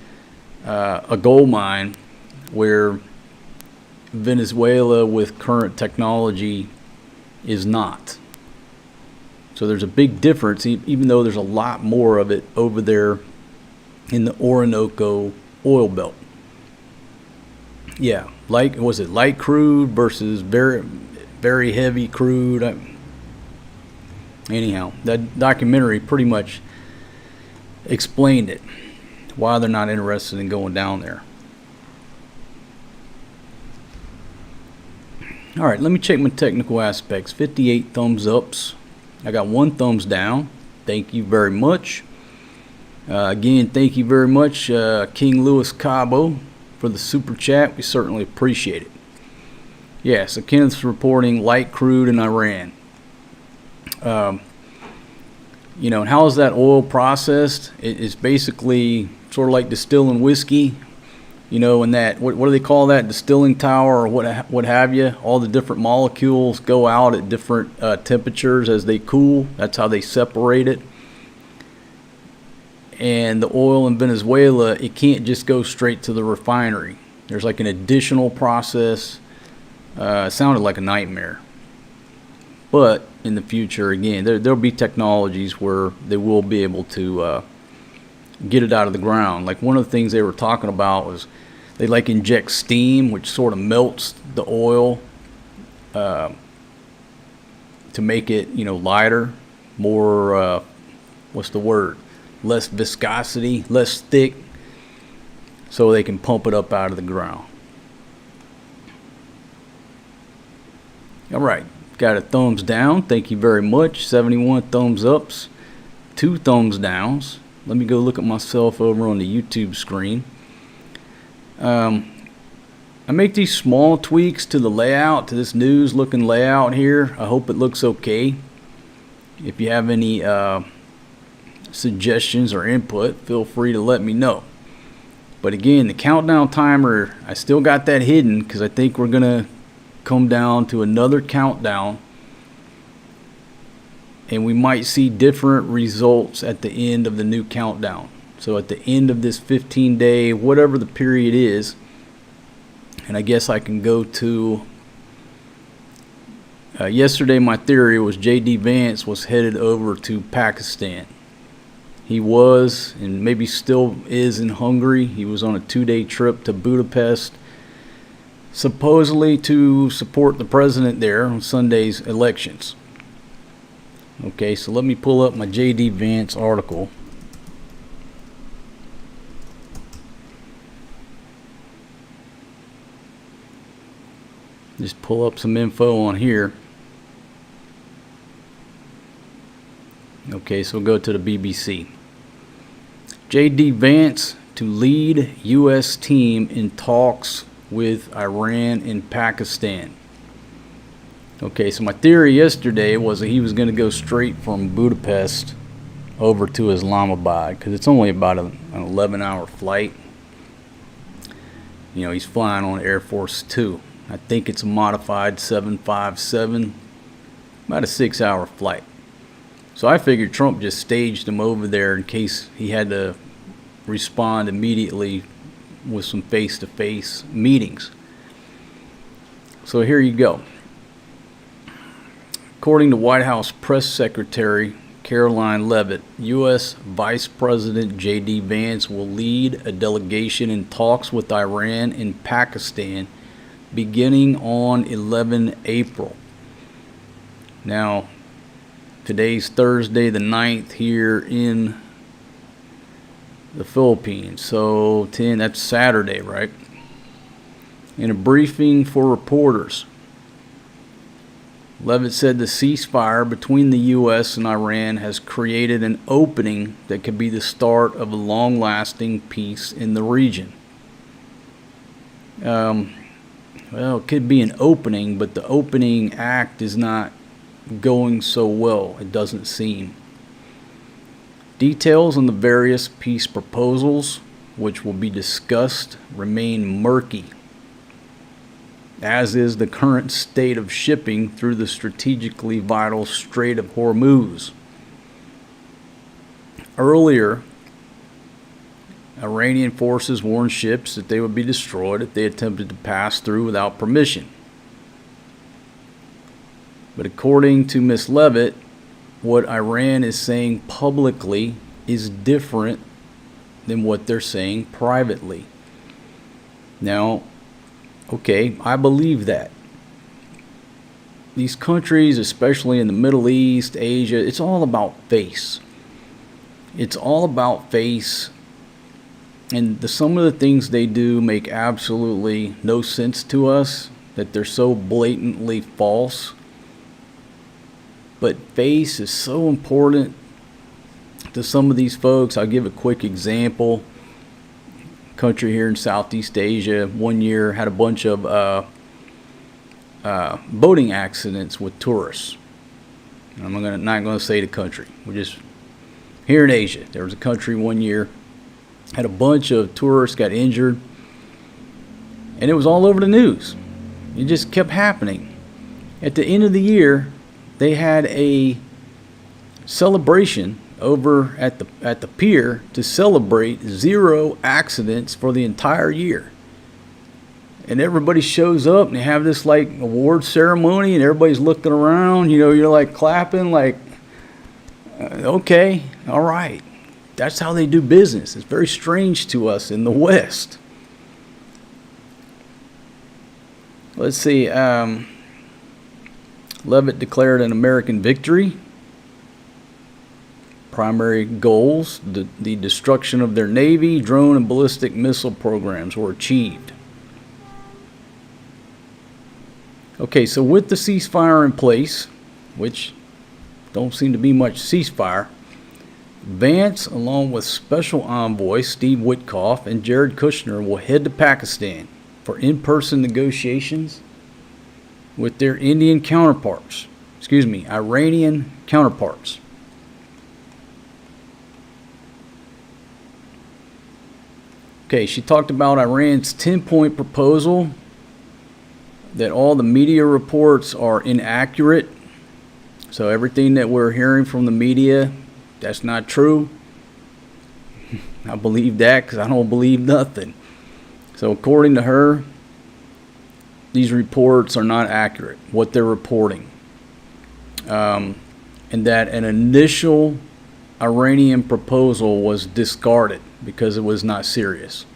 a gold mine where Venezuela with current technology is not. So there's a big difference, even though there's a lot more of it over there in the Orinoco oil belt. Yeah, was it light crude versus very, very heavy crude? Anyhow, that documentary pretty much explained it, why they're not interested in going down there. All right, let me check my technical aspects. 58 thumbs ups. I got 1 thumbs down. Thank you very much. Again, thank you very much, King Louis Cabo, for the super chat. We certainly appreciate it. Yeah, so Kenneth's reporting light crude in Iran. You know, and how is that oil processed? It's basically sort of like distilling whiskey. You know, in that, what do they call that? Distilling tower, or what have you? All the different molecules go out at different temperatures as they cool. That's how they separate it. And the oil in Venezuela, it can't just go straight to the refinery. There's like an additional process. It sounded like a nightmare. But in the future, again, there'll be technologies where they will be able to get it out of the ground. Like one of the things they were talking about was they like inject steam, which sort of melts the oil to make it, you know, lighter, more, what's the word? Less viscosity, less thick, so they can pump it up out of the ground. All right, got a thumbs down. Thank you very much. 71 thumbs ups, 2 thumbs downs. Let me go look at myself over on the YouTube screen. I make these small tweaks to the layout, to this news looking layout here. I hope it looks okay. If you have any suggestions or input, feel free to let me know. But again, the countdown timer, I still got that hidden because I think we're gonna come down to another countdown, and we might see different results at the end of the new countdown. So at the end of this 15-day, whatever the period is, and I guess I can go to yesterday. My theory was J.D. Vance was headed over to Pakistan. He was, and maybe still is, in Hungary. He was on a 2-day trip to Budapest, supposedly to support the president there on Sunday's elections. Okay, so let me pull up my J.D. Vance article. Just pull up some info on here. Okay, so we'll go to the BBC. J.D. Vance to lead U.S. team in talks with Iran and Pakistan. Okay, so my theory yesterday was that he was going to go straight from Budapest over to Islamabad because it's only about an 11-hour flight. You know, he's flying on Air Force 2. I think it's a modified 757, about a 6-hour flight. So I figured Trump just staged him over there in case he had to respond immediately with some face-to-face meetings. So here you go. According to White House Press Secretary Caroline Leavitt, U.S. Vice President J.D. Vance will lead a delegation in talks with Iran and Pakistan beginning on 11 April. Now, today's Thursday the 9th here in the Philippines. So 10, that's Saturday, right? In a briefing for reporters, Leavitt said the ceasefire between the U.S. and Iran has created an opening that could be the start of a long-lasting peace in the region. Well, it could be an opening, but the opening act is not going so well, it doesn't seem. Details on the various peace proposals, which will be discussed, remain murky, as is the current state of shipping through the strategically vital Strait of Hormuz. Earlier, Iranian forces warned ships that they would be destroyed if they attempted to pass through without permission. But according to Ms. Leavitt, what Iran is saying publicly is different than what they're saying privately. Now, okay, I believe that. These countries, especially in the Middle East, Asia, it's all about face. It's all about face. And some of the things they do make absolutely no sense to us, that they're so blatantly false. But face is so important to some of these folks. I'll give a quick example. Country here in Southeast Asia, one year had a bunch of boating accidents with tourists. And I'm not going to say the country. We're just here in Asia. There was a country one year had a bunch of tourists got injured, and it was all over the news. It just kept happening. At the end of the year, they had a celebration over at the pier to celebrate 0 accidents for the entire year. And everybody shows up and they have this like award ceremony, and everybody's looking around, you're like clapping like, okay, all right. That's how they do business. It's very strange to us in the West. Let's see. Leavitt declared an American victory. Primary goals, the destruction of their Navy, drone, and ballistic missile programs were achieved. Okay, so with the ceasefire in place, which don't seem to be much ceasefire, Vance, along with Special Envoy Steve Witkoff and Jared Kushner, will head to Pakistan for in-person negotiations with their Iranian counterparts. Okay, she talked about Iran's 10-point proposal, that all the media reports are inaccurate. So everything that we're hearing from the media, that's not true. I believe that because I don't believe nothing. So according to her, these reports are not accurate, what they're reporting. And that an initial Iranian proposal was discarded because it was not serious.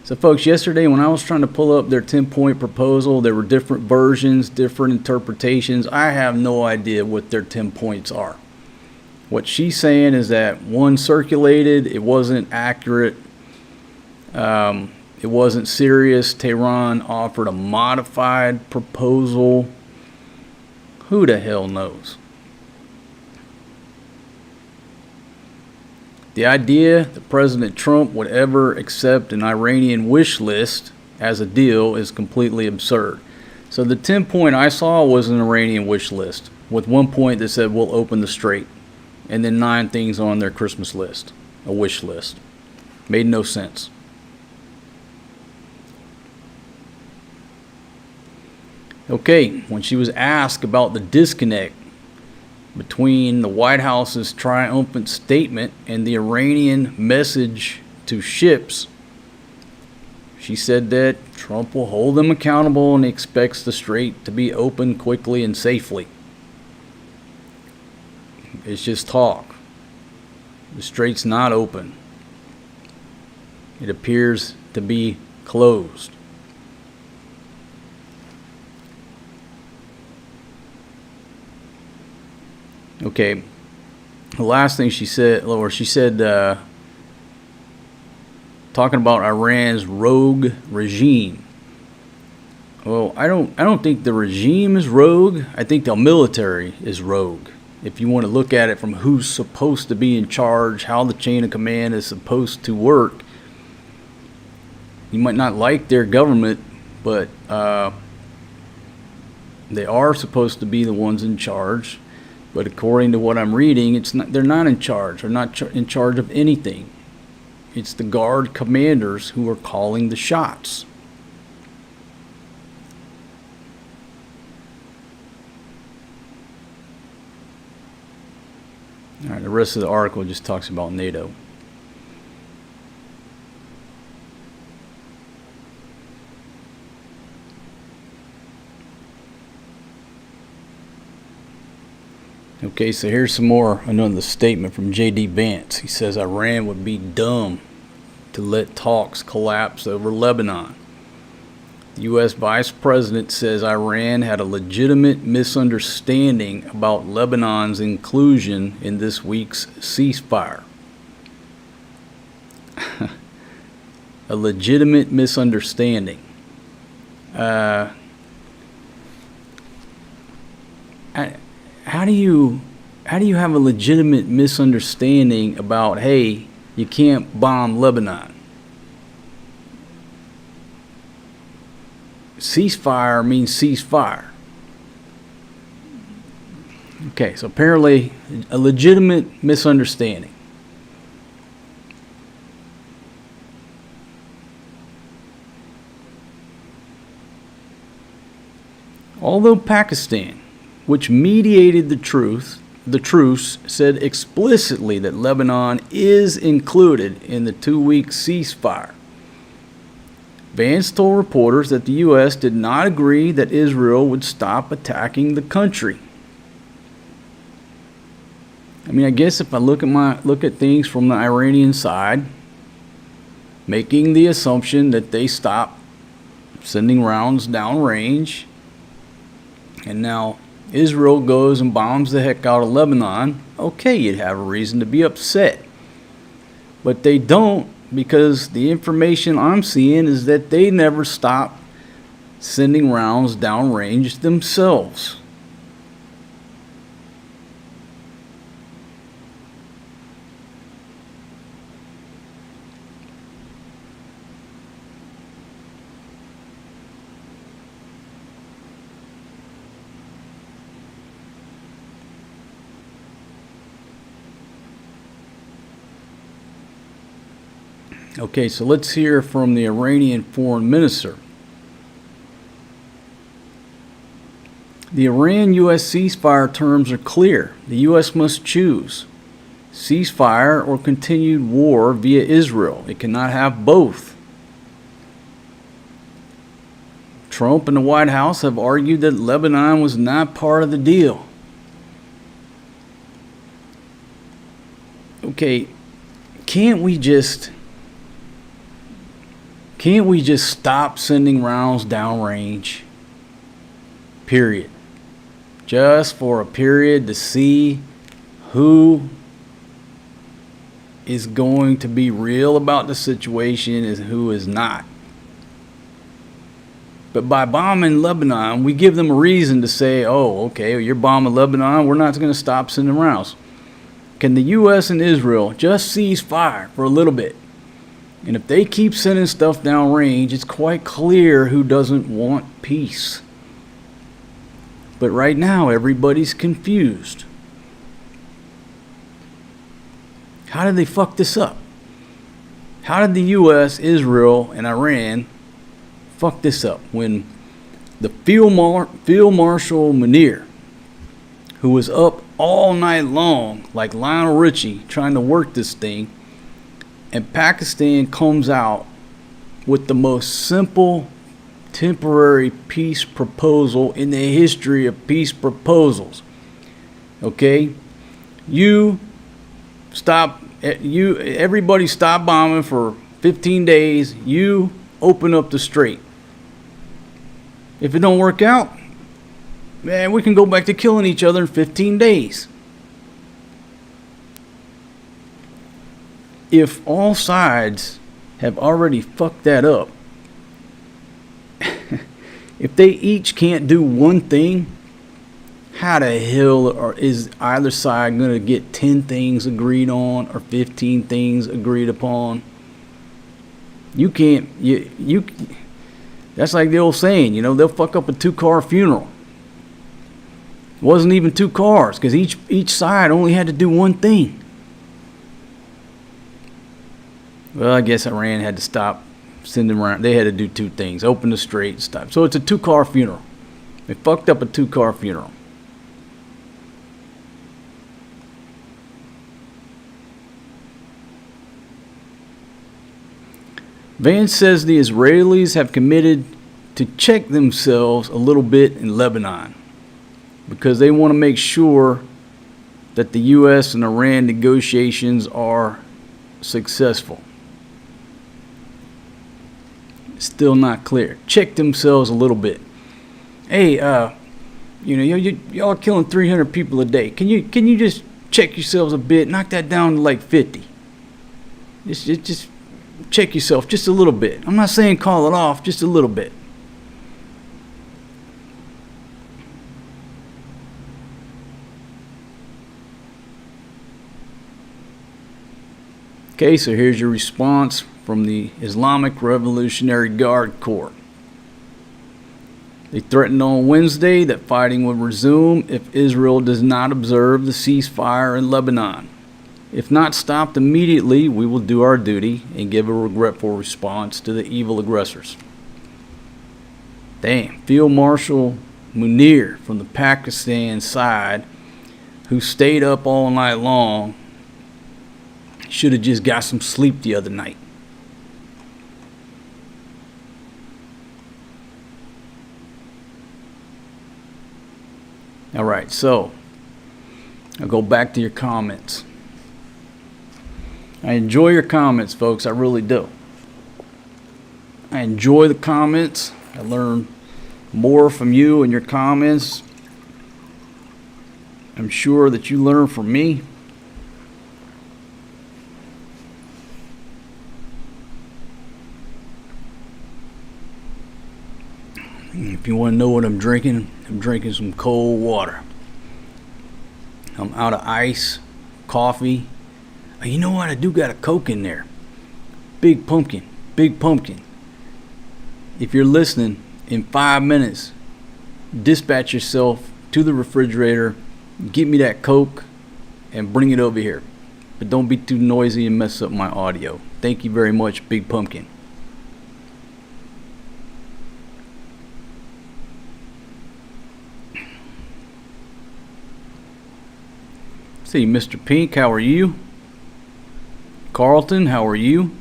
So folks, yesterday when I was trying to pull up their 10-point proposal, there were different versions, different interpretations. I have no idea what their 10 points are. What she's saying is that one circulated, it wasn't accurate, it wasn't serious. Tehran offered a modified proposal. Who the hell knows? The idea that President Trump would ever accept an Iranian wish list as a deal is completely absurd. So the 10-point I saw was an Iranian wish list with one point that said we'll open the strait, and then 9 things on their Christmas list, a wish list. Made no sense. Okay, when she was asked about the disconnect between the White House's triumphant statement and the Iranian message to ships, she said that Trump will hold them accountable and expects the strait to be open quickly and safely. It's just talk. The strait's not open. It appears to be closed. Okay, the last thing she said, talking about Iran's rogue regime. Well, I don't think the regime is rogue. I think the military is rogue. If you want to look at it from who's supposed to be in charge, how the chain of command is supposed to work, you might not like their government, but they are supposed to be the ones in charge. But according to what I'm reading, they're not in charge. They're not in charge of anything. It's the guard commanders who are calling the shots. All right, the rest of the article just talks about NATO. Okay, so here's another statement from J.D. Vance. He says Iran would be dumb to let talks collapse over Lebanon. The U.S. Vice President says Iran had a legitimate misunderstanding about Lebanon's inclusion in this week's ceasefire. A legitimate misunderstanding. How do you have a legitimate misunderstanding about, hey, you can't bomb Lebanon? Ceasefire means ceasefire. Okay, so apparently a legitimate misunderstanding. Although Pakistan, which mediated the truce, said explicitly that Lebanon is included in the 2-week ceasefire, Vance told reporters that the U.S. did not agree that Israel would stop attacking the country. I mean, I guess if I look at things from the Iranian side, making the assumption that they stop sending rounds downrange, and now Israel goes and bombs the heck out of Lebanon, okay, you'd have a reason to be upset. But they don't, because the information I'm seeing is that they never stop sending rounds downrange themselves. Okay, so let's hear from the Iranian foreign minister. The Iran-U.S. ceasefire terms are clear. The U.S. must choose ceasefire or continued war via Israel. It cannot have both. Trump and the White House have argued that Lebanon was not part of the deal. Okay, can't we just stop sending rounds downrange? Period. Just for a period to see who is going to be real about the situation and who is not. But by bombing Lebanon, we give them a reason to say, oh, okay, you're bombing Lebanon, we're not going to stop sending rounds. Can the U.S. and Israel just cease fire for a little bit? And if they keep sending stuff downrange, it's quite clear who doesn't want peace. But right now, everybody's confused. How did they fuck this up? How did the U.S., Israel, and Iran fuck this up when the Field Marshal Munir, who was up all night long like Lionel Richie trying to work this thing, and Pakistan comes out with the most simple temporary peace proposal in the history of peace proposals. Okay? Everybody stop bombing for 15 days. You open up the strait. If it don't work out, man, we can go back to killing each other in 15 days. If all sides have already fucked that up, if they each can't do one thing, how the hell is either side going to get 10 things agreed on or 15 things agreed upon? You can't, that's like the old saying, they'll fuck up a 2-car funeral. It wasn't even 2 cars because each side only had to do one thing. Well, I guess Iran had to stop sending around. They had to do 2 things: open the strait and stop. So it's a 2-car funeral. They fucked up a 2-car funeral. Vance says the Israelis have committed to check themselves a little bit in Lebanon because they want to make sure that the U.S. and Iran negotiations are successful. Still not clear. Check themselves a little bit. Hey, y'all are killing 300 people a day. Can you just check yourselves a bit? Knock that down to like 50. Just check yourself just a little bit. I'm not saying call it off, just a little bit. Okay, so here's your response from the Islamic Revolutionary Guard Corps. They threatened on Wednesday that fighting would resume if Israel does not observe the ceasefire in Lebanon. If not stopped immediately, we will do our duty and give a regretful response to the evil aggressors. Damn, Field Marshal Munir from the Pakistan side, who stayed up all night long, should have just got some sleep the other night. All right, so I'll go back to your comments. I enjoy your comments, folks. I really do. I enjoy the comments. I learn more from you and your comments. I'm sure that you learn from me. If you want to know what I'm drinking some cold water. I'm out of ice, coffee. You know what? I do got a Coke in there. Big pumpkin. If you're listening, in 5 minutes, dispatch yourself to the refrigerator, get me that Coke, and bring it over here. But don't be too noisy and mess up my audio. Thank you very much, Big Pumpkin. See, Mr. Pink, how are you? Carlton, how are you?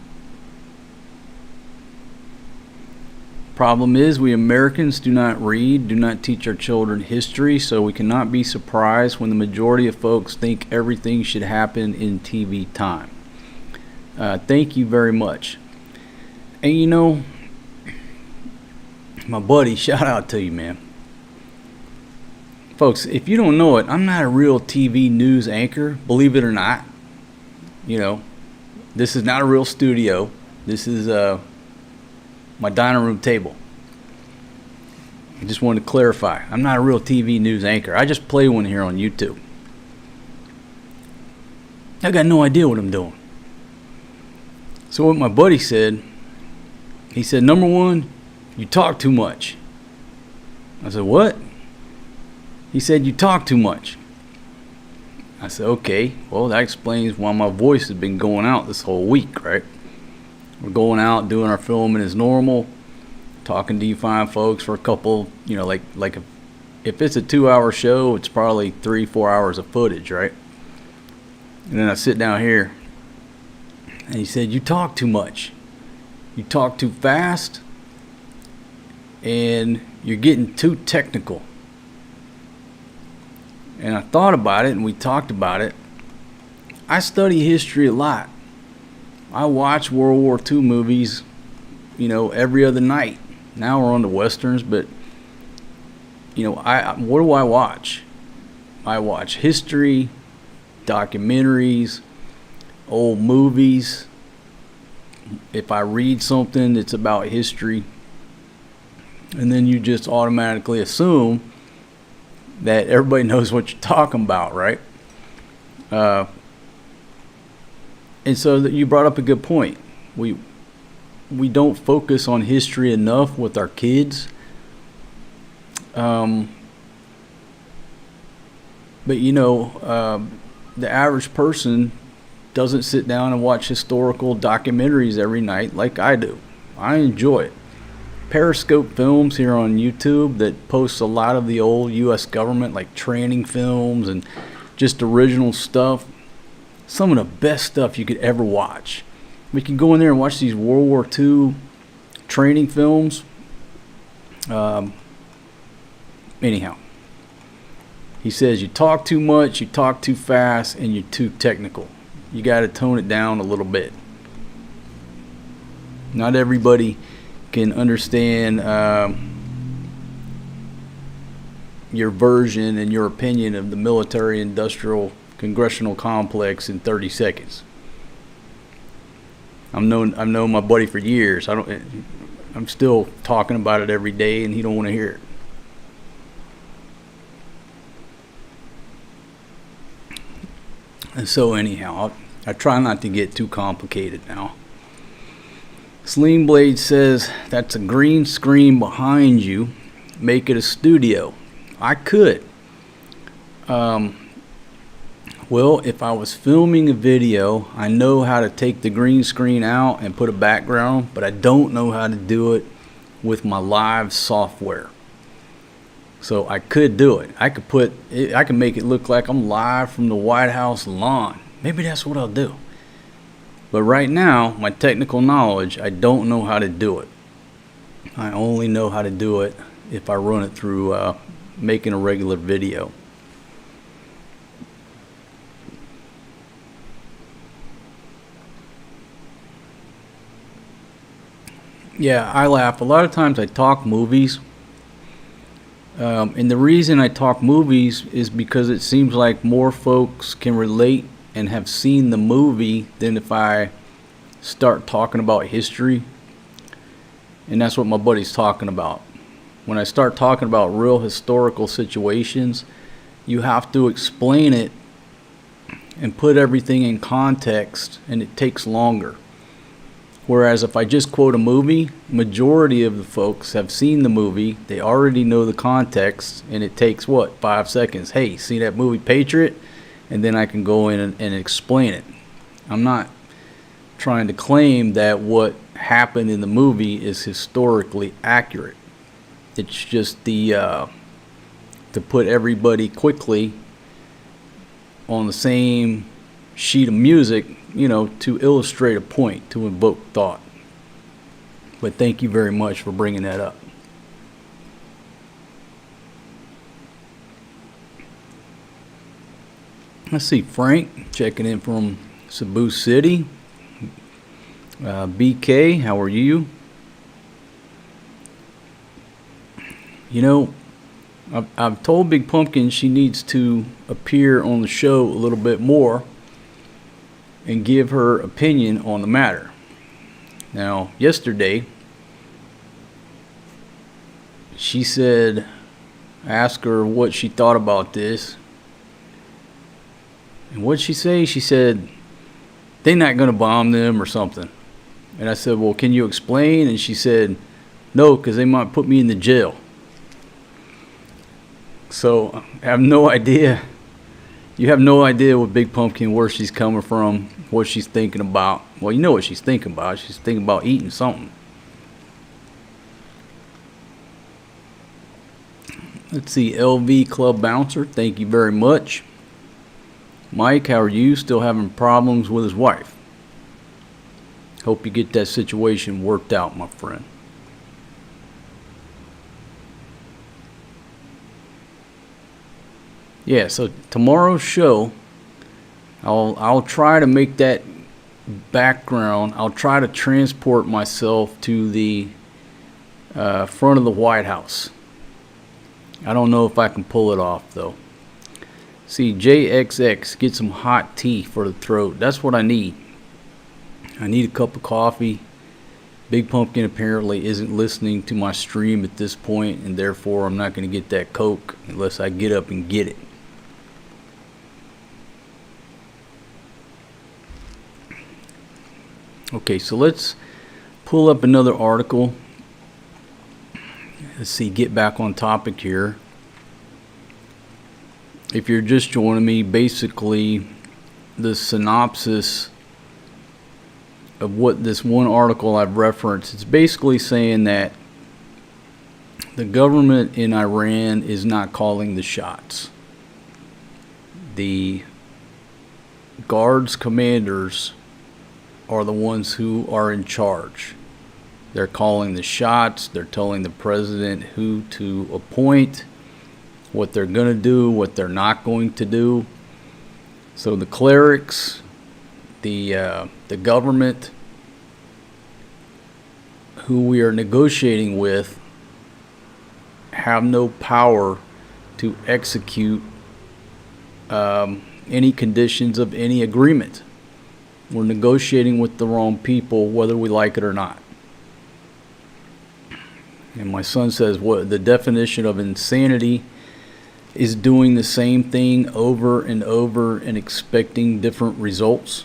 Problem is, we Americans do not read, do not teach our children history, so we cannot be surprised when the majority of folks think everything should happen in TV time. Thank you very much. And you know, my buddy, shout out to you, man. Folks, if you don't know it, I'm not a real TV news anchor, believe it or not. You know, this is not a real studio. This is my dining room table. I just wanted to clarify. I'm not a real TV news anchor. I just play one here on YouTube. I got no idea what I'm doing. So what my buddy said, he said, number one, you talk too much. I said, what? He said, you talk too much. I said, okay, well, that explains why my voice has been going out this whole week, right? We're going out, doing our filming as normal, talking to you fine folks for a couple, you know, like if it's a 2-hour show, it's probably 3-4 hours of footage, right? And then I sit down here, and he said, you talk too much. You talk too fast, and you're getting too technical. And I thought about it, and we talked about it. I study history a lot. I watch World War II movies, you know, every other night. Now we're on the Westerns, but, you know, what do I watch? I watch history, documentaries, old movies. If I read something that's about history, and then you just automatically assume that everybody knows what you're talking about, right? And so you brought up a good point. We don't focus on history enough with our kids. But you know, the average person doesn't sit down and watch historical documentaries every night like I do. I enjoy it. Periscope Films here on YouTube that posts a lot of the old U.S. government, like training films and just original stuff. Some of the best stuff you could ever watch. We can go in there and watch these World War II training films. Anyhow, he says you talk too much, you talk too fast, and you're too technical. You got to tone it down a little bit. Not everybody can understand your version and your opinion of the military-industrial congressional complex in 30 seconds. I've known my buddy for years. I'm still talking about it every day, and he don't want to hear it. And so anyhow, I try not to get too complicated now. Sling Blade says, that's a green screen behind you. Make it a studio. I could. Well, if I was filming a video, I know how to take the green screen out and put a background, but I don't know how to do it with my live software. So I could do it. I could make it look like I'm live from the White House lawn. Maybe that's what I'll do. But right now, my technical knowledge, I don't know how to do it. I only know how to do it if I run it through making a regular video. Yeah, I laugh. A lot of times I talk movies. And the reason I talk movies is because it seems like more folks can relate and have seen the movie than if I start talking about history. And that's what my buddy's talking about. When I start talking about real historical situations, you have to explain it and put everything in context, and it takes longer. Whereas if I just quote a movie, majority of the folks have seen the movie, they already know the context, and it takes 5 seconds. Hey, see that movie Patriot? And then I can go in and explain it. I'm not trying to claim that what happened in the movie is historically accurate. It's just to put everybody quickly on the same sheet of music, to illustrate a point, to invoke thought. But thank you very much for bringing that up. Let's see, Frank checking in from Cebu City. BK, how are you? I've told Big Pumpkin she needs to appear on the show a little bit more and give her opinion on the matter. Now, yesterday, she said, ask her what she thought about this. And what'd she say? She said, they're not going to bomb them or something. And I said, well, can you explain? And she said, no, because they might put me in the jail. So I have no idea. You have no idea what Big Pumpkin, where she's coming from, what she's thinking about. Well, you know what she's thinking about. She's thinking about eating something. Let's see, LV Club Bouncer, thank you very much. Mike, how are you? Still having problems with his wife. Hope you get that situation worked out, my friend. Yeah, so tomorrow's show, I'll try to make that background. I'll try to transport myself to the front of the White House. I don't know if I can pull it off, though. See, JXX, get some hot tea for the throat. That's what I need. I need a cup of coffee. Big Pumpkin apparently isn't listening to my stream at this point, and therefore I'm not going to get that Coke unless I get up and get it. Okay, so let's pull up another article. Let's see, get back on topic here. If you're just joining me, basically the synopsis of what this one article I've referenced, it's basically saying that the government in Iran is not calling the shots. The guards commanders are the ones who are in charge. They're calling the shots. They're telling the president who to appoint, what they're going to do, what they're not going to do. So the clerics, the government who we are negotiating with have no power to execute any conditions of any agreement. We're negotiating with the wrong people, whether we like it or not. And my son says, what the definition of insanity is doing the same thing over and over and expecting different results.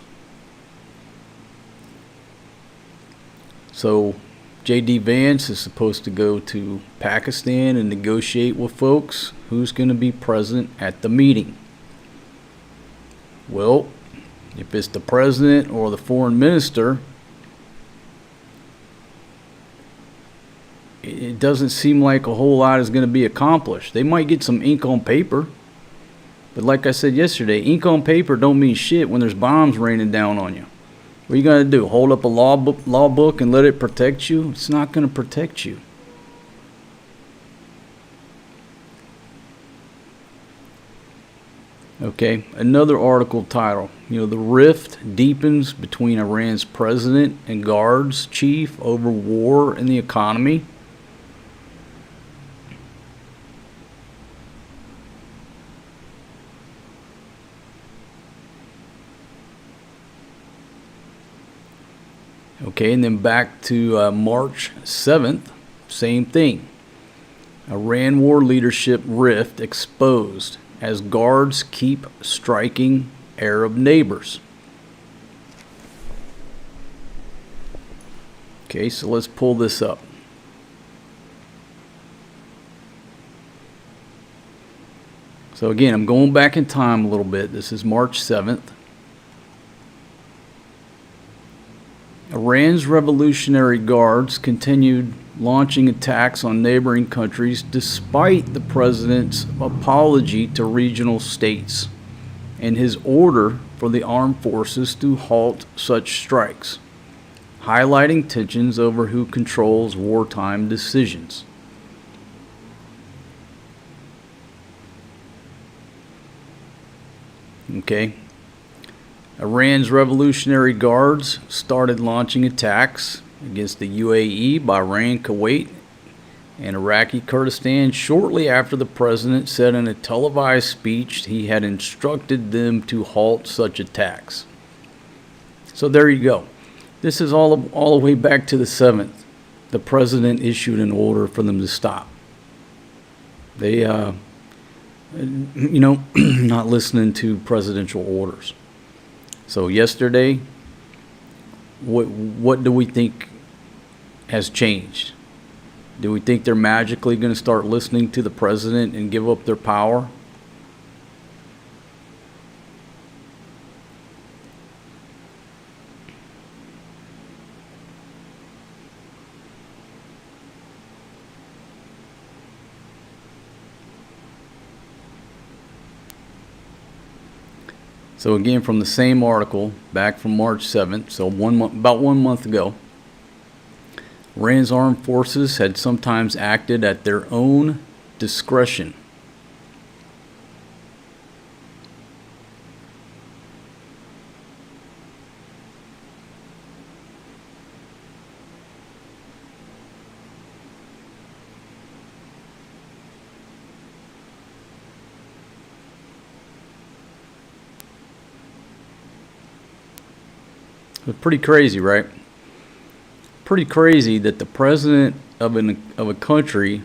So J.D. Vance is supposed to go to Pakistan and negotiate with folks. Who's going to be present at the meeting? Well, if it's the president or the foreign minister, it doesn't seem like a whole lot is going to be accomplished. They might get some ink on paper, but like I said yesterday, ink on paper don't mean shit when there's bombs raining down on you. What are you going to do? Hold up a law book and let it protect you? It's not going to protect you. Okay, another article title, the rift deepens between Iran's president and guards chief over war and the economy. Okay, and then back to March 7th, same thing. Iran war leadership rift exposed as guards keep striking Arab neighbors. Okay, so let's pull this up. So again, I'm going back in time a little bit. This is March 7th. Iran's Revolutionary Guards continued launching attacks on neighboring countries despite the president's apology to regional states and his order for the armed forces to halt such strikes, highlighting tensions over who controls wartime decisions. Okay. Iran's Revolutionary Guards started launching attacks against the UAE, Bahrain, Kuwait, and Iraqi Kurdistan shortly after the president said in a televised speech he had instructed them to halt such attacks. So there you go. This is all the way back to the 7th. The president issued an order for them to stop. They, not listening to presidential orders. So yesterday, what do we think has changed? Do we think they're magically going to start listening to the president and give up their power? So again, from the same article, back from March 7th, so about 1 month ago, Iran's armed forces had sometimes acted at their own discretion. It's pretty crazy, right? Pretty crazy that the president of a country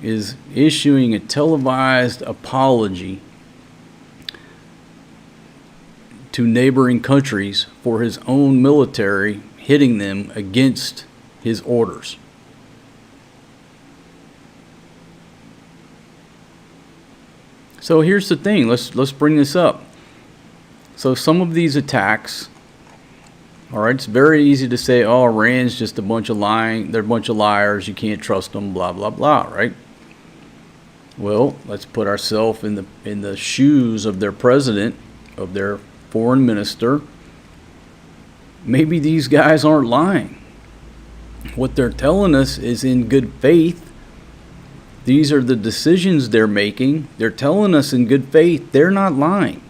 is issuing a televised apology to neighboring countries for his own military hitting them against his orders. So here's the thing. Let's bring this up. So some of these attacks. All right, it's very easy to say, oh, Iran's just a bunch of lying. They're a bunch of liars. You can't trust them, blah, blah, blah, right? Well, let's put ourselves in the shoes of their president, of their foreign minister. Maybe these guys aren't lying. What they're telling us is in good faith. These are the decisions they're making. They're telling us in good faith they're not lying.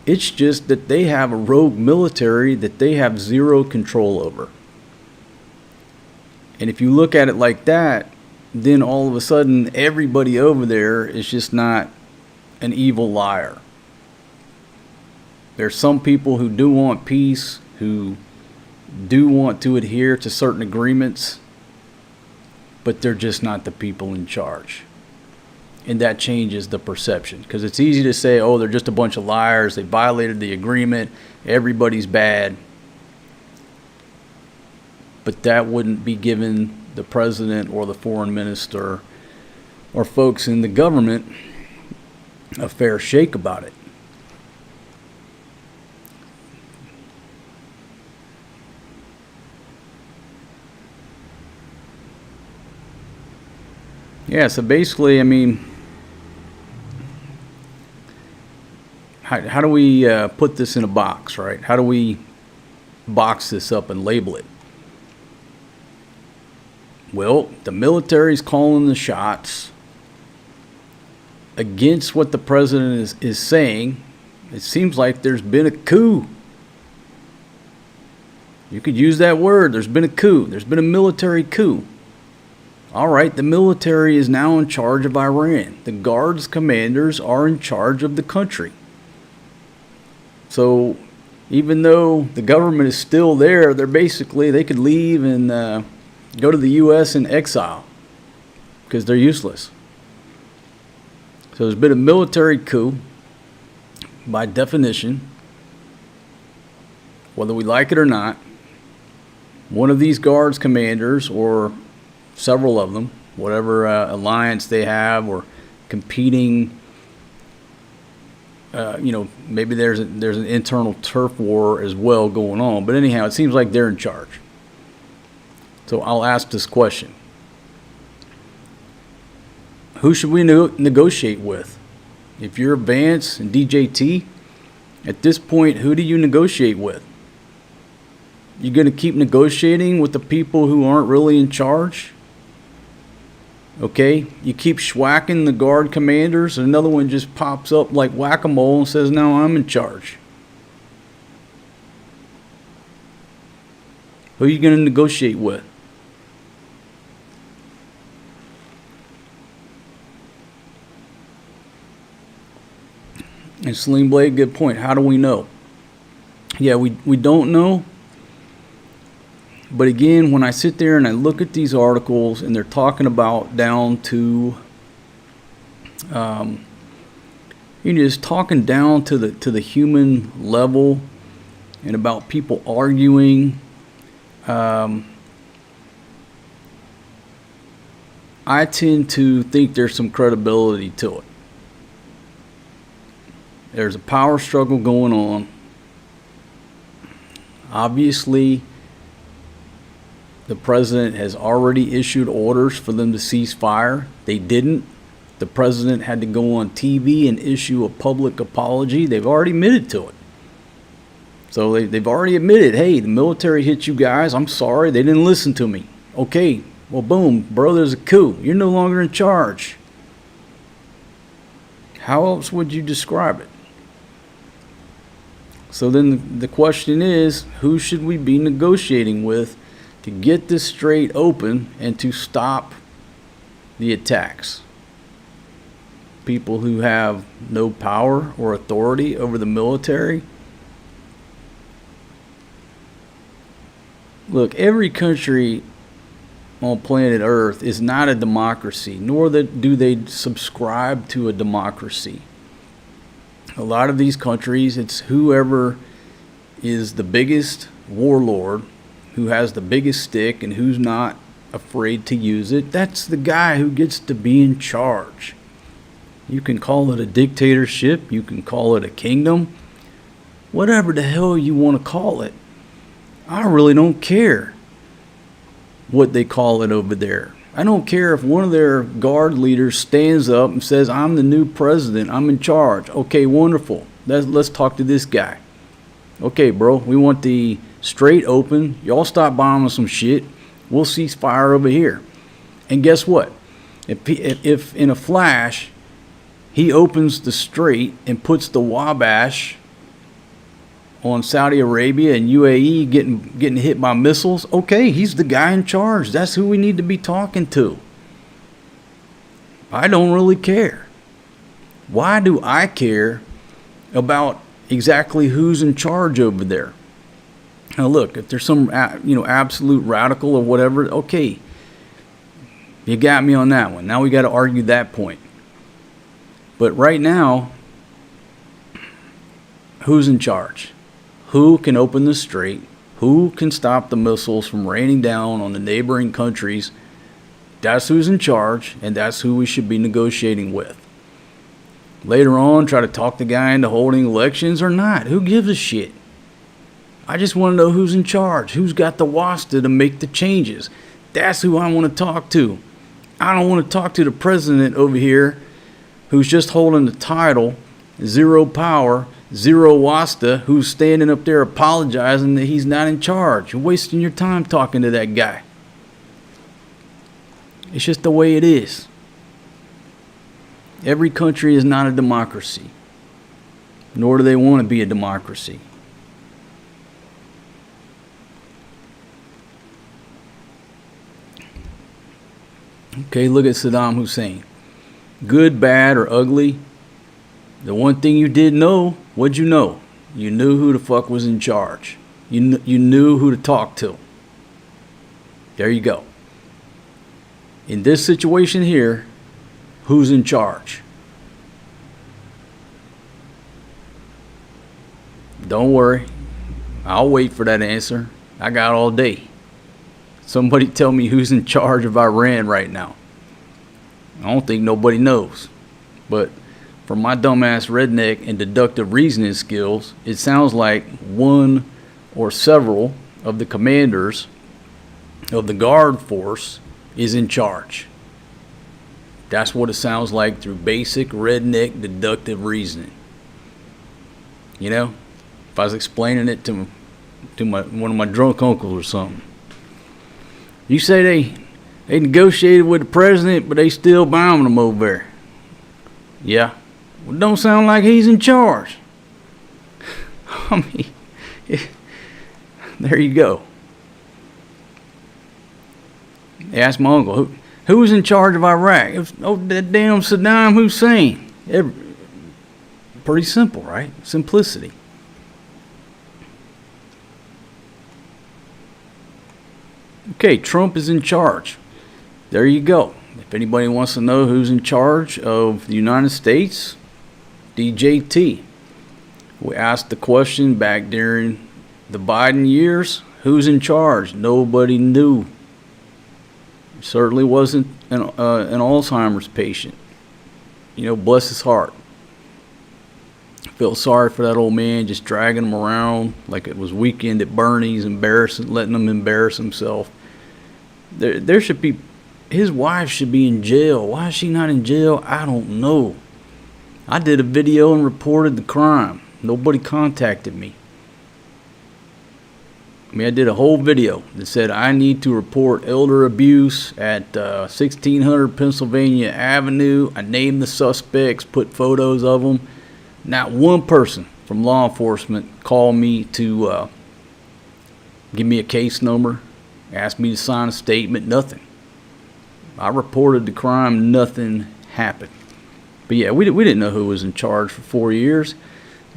It's just that they have a rogue military that they have zero control over. And if you look at it like that, then all of a sudden everybody over there is just not an evil liar. There's some people who do want peace, who do want to adhere to certain agreements, but they're just not the people in charge. And that changes the perception, because it's easy to say, oh, they're just a bunch of liars, they violated the agreement, everybody's bad. But that wouldn't be given the president or the foreign minister or folks in the government a fair shake about it. Yeah, so basically, I mean, how do we put this in a box, right? How do we box this up and label it? Well, the military's calling the shots against what the president is saying. It seems like there's been a coup. You could use that word. There's been a coup. There's been a military coup. All right, the military is now in charge of Iran. The Guards commanders are in charge of the country. So even though the government is still there, they could leave and go to the U.S. in exile because they're useless. So there's been a military coup by definition, whether we like it or not. One of these Guards commanders, or several of them, whatever alliance they have or competing, maybe there's an internal turf war as well going on. But anyhow, it seems like they're in charge. So I'll ask this question. Who should we negotiate with? If you're Vance and DJT, at this point, who do you negotiate with? You going to keep negotiating with the people who aren't really in charge? Okay, you keep schwacking the Guard commanders, and another one just pops up like whack-a-mole and says, now I'm in charge. Who are you going to negotiate with? And Sling Blade, good point. How do we know? Yeah, we don't know. But again, when I sit there and I look at these articles and they're talking about down to, just talking down to the human level and about people arguing, I tend to think there's some credibility to it. There's a power struggle going on. Obviously, the president has already issued orders for them to cease fire. They didn't. The president had to go on TV and issue a public apology. They've already admitted to it. So they've already admitted, hey, the military hit you guys. I'm sorry. They didn't listen to me. Okay, well, boom, bro, there's a coup. You're no longer in charge. How else would you describe it? So then the question is, who should we be negotiating with to get this straight open and to stop the attacks? People who have no power or authority over the military? Look, every country on planet Earth is not a democracy, nor do they subscribe to a democracy. A lot of these countries, it's whoever is the biggest warlord, who has the biggest stick and who's not afraid to use it. That's the guy who gets to be in charge. You can call it a dictatorship, you can call it a kingdom, whatever the hell you want to call it. I really don't care what they call it over there. I don't care if one of their Guard leaders stands up and says, I'm the new president, I'm in charge. Okay, wonderful. Let's talk to this guy. Okay, bro, we want the straight open. Y'all stop bombing some shit. We'll cease fire over here. And guess what? If in a flash, he opens the strait and puts the Wabash on Saudi Arabia and UAE getting hit by missiles, okay, he's the guy in charge. That's who we need to be talking to. I don't really care. Why do I care about exactly who's in charge over there? Now look, if there's some absolute radical or whatever, okay, you got me on that one. Now we got to argue that point. But right now, who's in charge? Who can open the strait? Who can stop the missiles from raining down on the neighboring countries? That's who's in charge, and that's who we should be negotiating with. Later on, try to talk the guy into holding elections or not. Who gives a shit? I just want to know who's in charge, who's got the wasta to make the changes. That's who I want to talk to. I don't want to talk to the president over here who's just holding the title, zero power, zero wasta, who's standing up there apologizing that he's not in charge. You're wasting your time talking to that guy. It's just the way it is. Every country is not a democracy, nor do they want to be a democracy. Okay, look at Saddam Hussein. Good, bad, or ugly, the one thing you did know, what'd you know? You knew who the fuck was in charge. You knew who to talk to. There you go. In this situation here, who's in charge? Don't worry. I'll wait for that answer. I got all day. Somebody tell me who's in charge of Iran right now. I don't think nobody knows. But from my dumbass redneck and deductive reasoning skills, it sounds like one or several of the commanders of the guard force is in charge. That's what it sounds like through basic redneck deductive reasoning. You know, if I was explaining it to one of my drunk uncles or something. You say they negotiated with the president, but they still bombing him over there. Yeah. Well, don't sound like he's in charge. I mean, there you go. They asked my uncle, who was in charge of Iraq? It was that damn Saddam Hussein. Pretty simple, right? Simplicity. Okay, Trump is in charge. There you go. If anybody wants to know who's in charge of the United States, DJT. We asked the question back during the Biden years, who's in charge? Nobody knew. Certainly wasn't an Alzheimer's patient. You know, bless his heart. Felt sorry for that old man, just dragging him around like it was weekend at Bernie's, letting him embarrass himself. There should be, his wife should be in jail. Why is she not in jail? I don't know. I did a video and reported the crime. Nobody contacted me. I mean, I did a whole video that said I need to report elder abuse at 1600 Pennsylvania Avenue. I named the suspects, put photos of them. Not one person from law enforcement called me to give me a case number, asked me to sign a statement, nothing. I reported the crime, nothing happened. But yeah, we didn't know who was in charge for 4 years.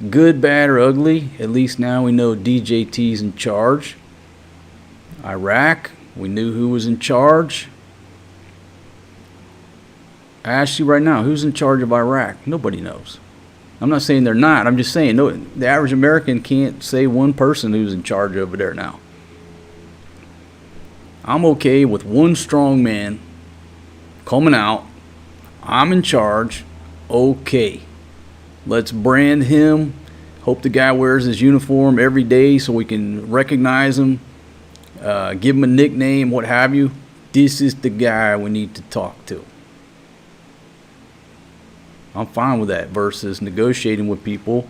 Good, bad, or ugly, at least now we know DJT's in charge. Iraq, we knew who was in charge. I ask you right now, who's in charge of Iraq? Nobody knows. I'm not saying they're not. I'm just saying no, the average American can't say one person who's in charge over there now. I'm okay with one strong man coming out. I'm in charge. Okay. Let's brand him. Hope the guy wears his uniform every day so we can recognize him. Give him a nickname, what have you. This is the guy we need to talk to. I'm fine with that versus negotiating with people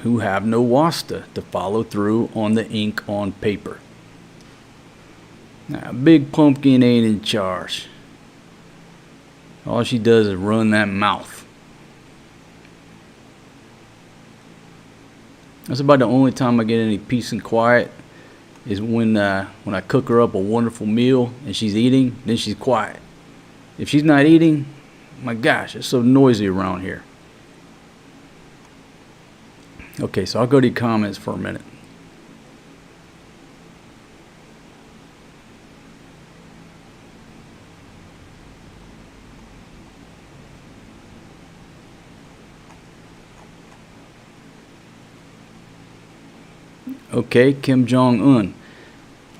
who have no wasta to follow through on the ink on paper. Now, Big Pumpkin ain't in charge. All she does is run that mouth. That's about the only time I get any peace and quiet is when I cook her up a wonderful meal and she's eating, then she's quiet. If she's not eating, my gosh, it's so noisy around here. Okay, so I'll go to your comments for a minute. Okay, Kim Jong-un.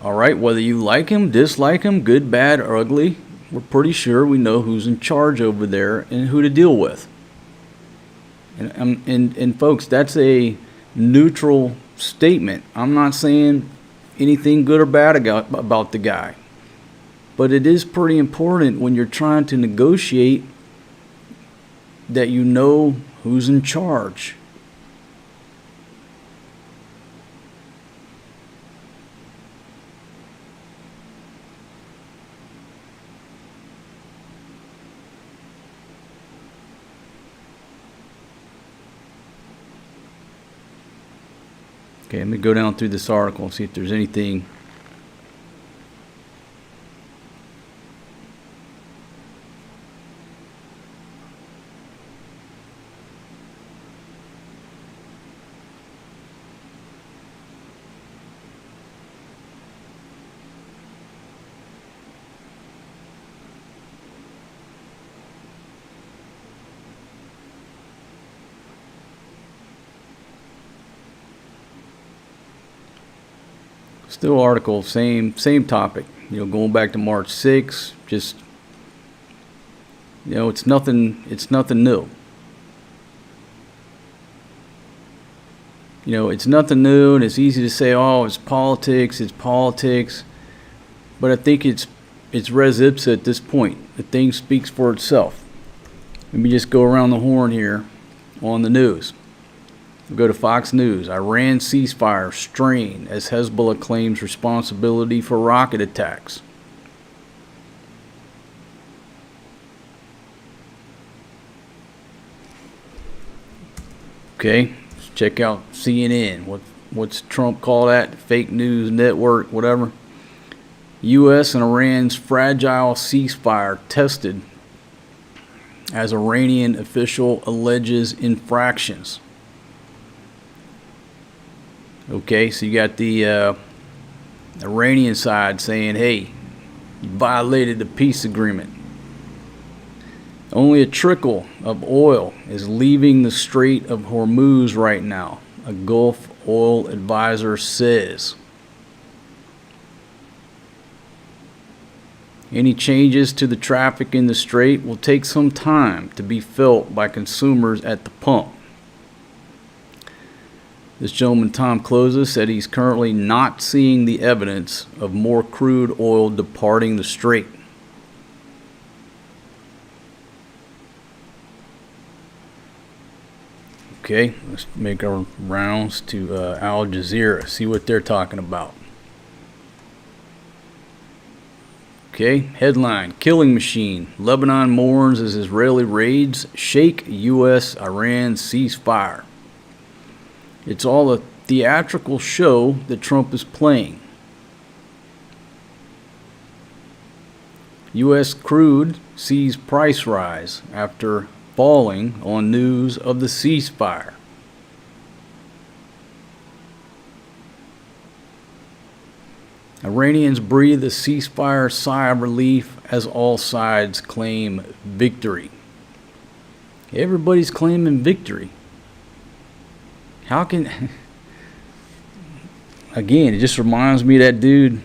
All right, whether you like him, dislike him, good, bad, or ugly, we're pretty sure we know who's in charge over there and who to deal with. And folks, that's a neutral statement. I'm not saying anything good or bad about the guy. But it is pretty important when you're trying to negotiate that you know who's in charge. Okay, let me go down through this article and see if there's anything. Still article, same topic. Going back to March 6th, just it's nothing new. It's nothing new, and it's easy to say, oh, it's politics. But I think it's res ipsa at this point. The thing speaks for itself. Let me just go around the horn here on the news. We'll go to Fox News. Iran ceasefire strained as Hezbollah claims responsibility for rocket attacks. Okay, let's check out CNN. What's Trump call that? Fake news network, whatever. U.S. and Iran's fragile ceasefire tested as Iranian official alleges infractions. Okay, so you got the Iranian side saying, hey, you violated the peace agreement. Only a trickle of oil is leaving the Strait of Hormuz right now, a Gulf oil advisor says. Any changes to the traffic in the strait will take some time to be felt by consumers at the pump. This gentleman, Tom Closa, said he's currently not seeing the evidence of more crude oil departing the strait. Okay, let's make our rounds to Al Jazeera, see what they're talking about. Okay, headline, Killing Machine. Lebanon mourns as Israeli raids shake U.S.-Iran ceasefire. It's all a theatrical show that Trump is playing. U.S. crude sees price rise after falling on news of the ceasefire. Iranians breathe a ceasefire sigh of relief as all sides claim victory. Everybody's claiming victory. How can... Again, it just reminds me of that dude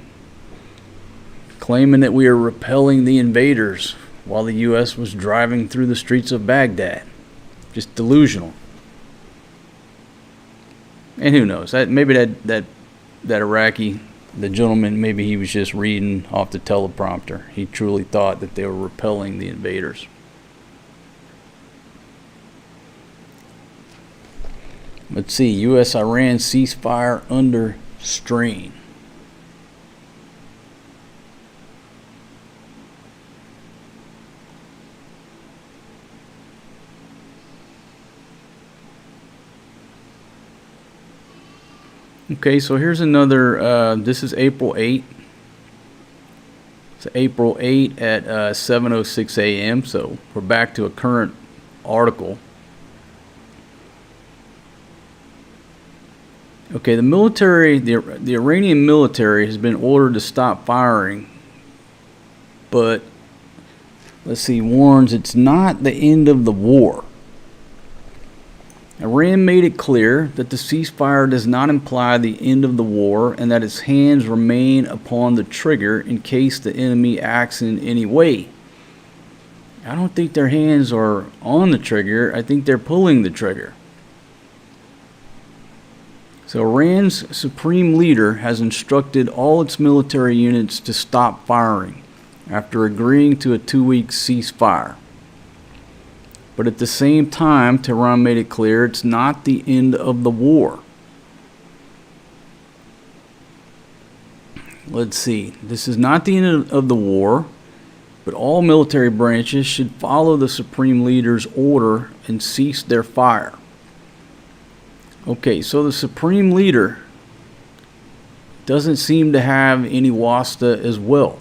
claiming that we are repelling the invaders while the U.S. was driving through the streets of Baghdad. Just delusional. And who knows? Maybe that Iraqi, the gentleman, maybe he was just reading off the teleprompter. He truly thought that they were repelling the invaders. Let's see, U.S.-Iran ceasefire under strain. Okay, so here's another, this is April 8th. It's April 8 at 7:06 a.m. So we're back to a current article. Okay, the military, the Iranian military has been ordered to stop firing, but let's see, warns it's not the end of the war. Iran made it clear that the ceasefire does not imply the end of the war and that its hands remain upon the trigger in case the enemy acts in any way. I don't think their hands are on the trigger. I think they're pulling the trigger. So Iran's supreme leader has instructed all its military units to stop firing after agreeing to a 2-week ceasefire. But at the same time, Tehran made it clear it's not the end of the war. Let's see. This is not the end of the war, but all military branches should follow the supreme leader's order and cease their fire. Okay, so the supreme leader doesn't seem to have any wasta as well.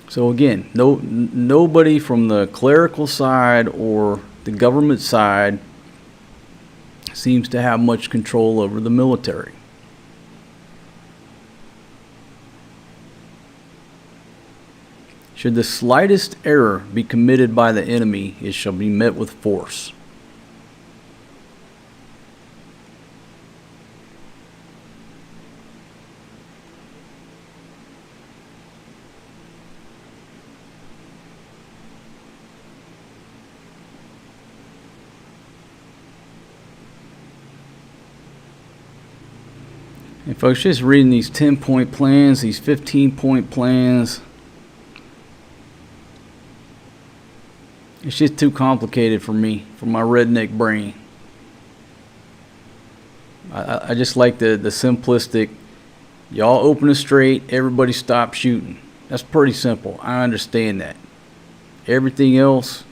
So again, nobody from the clerical side or the government side seems to have much control over the military. Should the slightest error be committed by the enemy, it shall be met with force. And folks, just reading these 10-point plans, these 15-point plans, it's just too complicated for me, for my redneck brain. I just like the simplistic, y'all open it straight, everybody stop shooting. That's pretty simple. I understand that. Everything else,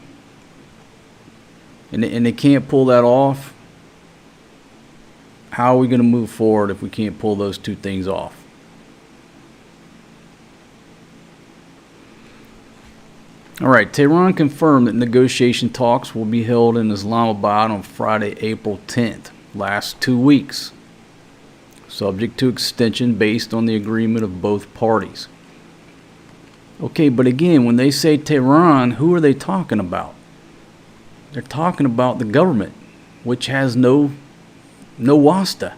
and they can't pull that off. How are we going to move forward if we can't pull those two things off? All right, Tehran confirmed that negotiation talks will be held in Islamabad on Friday, April 10th, last 2 weeks, subject to extension based on the agreement of both parties. Okay, but again, when they say Tehran, who are they talking about? They're talking about the government, which has no wasta.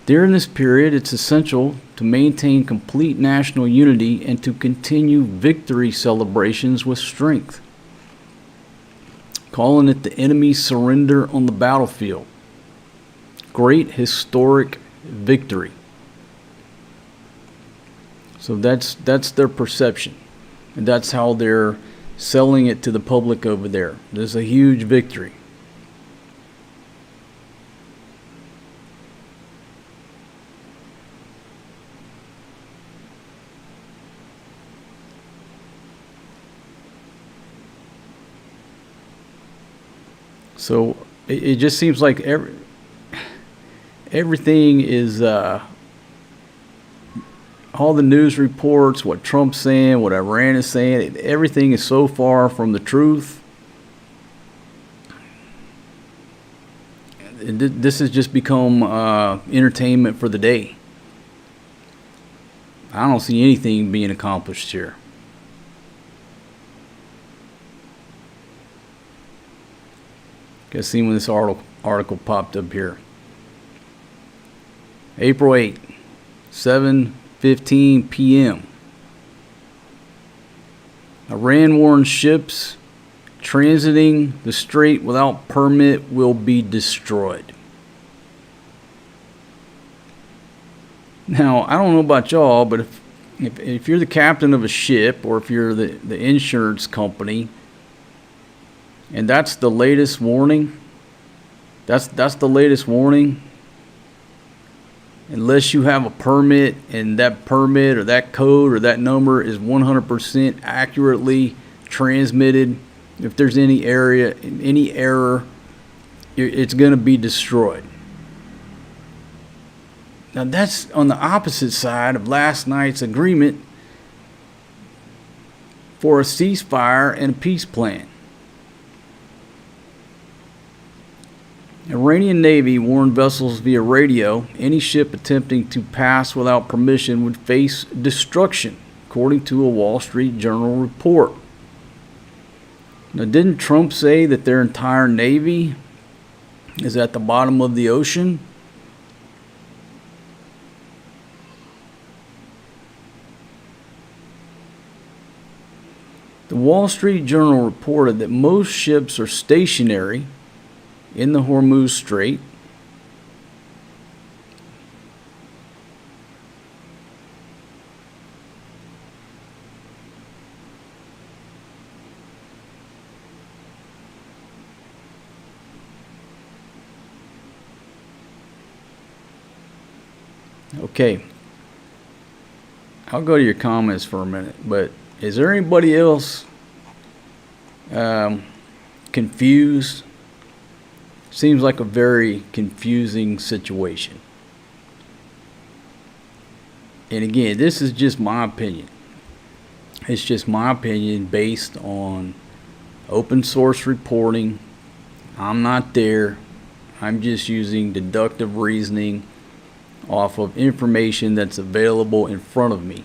During this period, it's essential to maintain complete national unity and to continue victory celebrations with strength, calling it the enemy's surrender on the battlefield. Great historic victory. So that's their perception, and that's how they're selling it to the public over there. There's a huge victory. So it just seems like everything is, all the news reports, what Trump's saying, what Iran is saying, everything is so far from the truth. This has just become entertainment for the day. I don't see anything being accomplished here. Guys, see when this article popped up here. April 8, 7:15 p.m. Iran warns ships transiting the strait without permit will be destroyed. Now, I don't know about y'all, but if you're the captain of a ship, or if you're the insurance company, and that's the latest warning, that's the latest warning, unless you have a permit and that permit or that code or that number is 100% accurately transmitted, if there's any error, it's going to be destroyed. Now that's on the opposite side of last night's agreement for a ceasefire and a peace plan. Iranian Navy warned vessels via radio any ship attempting to pass without permission would face destruction, according to a Wall Street Journal report. Now, didn't Trump say that their entire Navy is at the bottom of the ocean? The Wall Street Journal reported that most ships are stationary in the Hormuz Strait. Okay, I'll go to your comments for a minute, but is there anybody else confused? Seems like a very confusing situation. And again, this is just my opinion. It's just my opinion based on open source reporting. I'm not there. I'm just using deductive reasoning off of information that's available in front of me.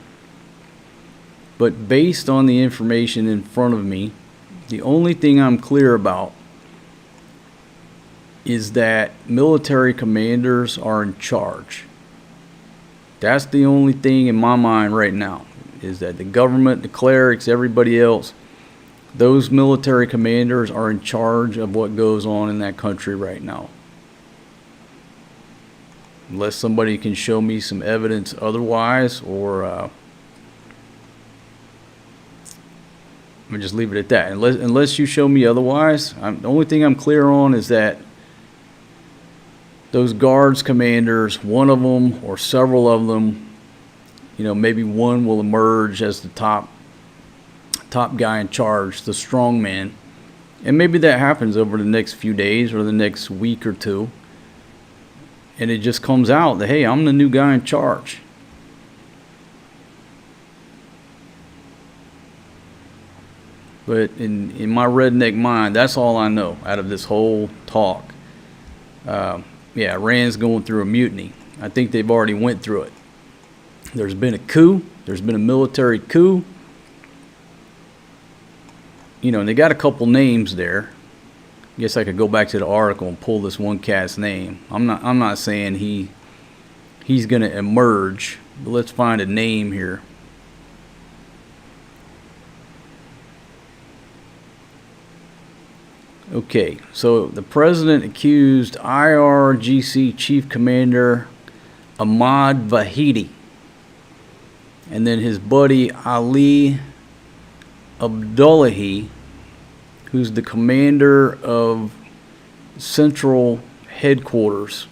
But based on the information in front of me, the only thing I'm clear about is that military commanders are in charge. That's the only thing in my mind right now, is that the government, the clerics, everybody else, those military commanders are in charge of what goes on in that country right now. Unless somebody can show me some evidence otherwise, or I'm gonna just leave it at that. Unless you show me otherwise, the only thing I'm clear on is that those guards commanders, one of them or several of them, maybe one will emerge as the top guy in charge, the strong man. And maybe that happens over the next few days or the next week or two. And it just comes out that, hey, I'm the new guy in charge. But in my redneck mind, that's all I know out of this whole talk. Yeah, Iran's going through a mutiny. I think they've already went through it. There's been a coup. There's been a military coup. And they got a couple names there. I guess I could go back to the article and pull this one cat's name. I'm not saying he's going to emerge, but let's find a name here. Okay, so the president accused IRGC Chief Commander Ahmad Vahidi and then his buddy Ali Abdullahi, who's the commander of Central Headquarters.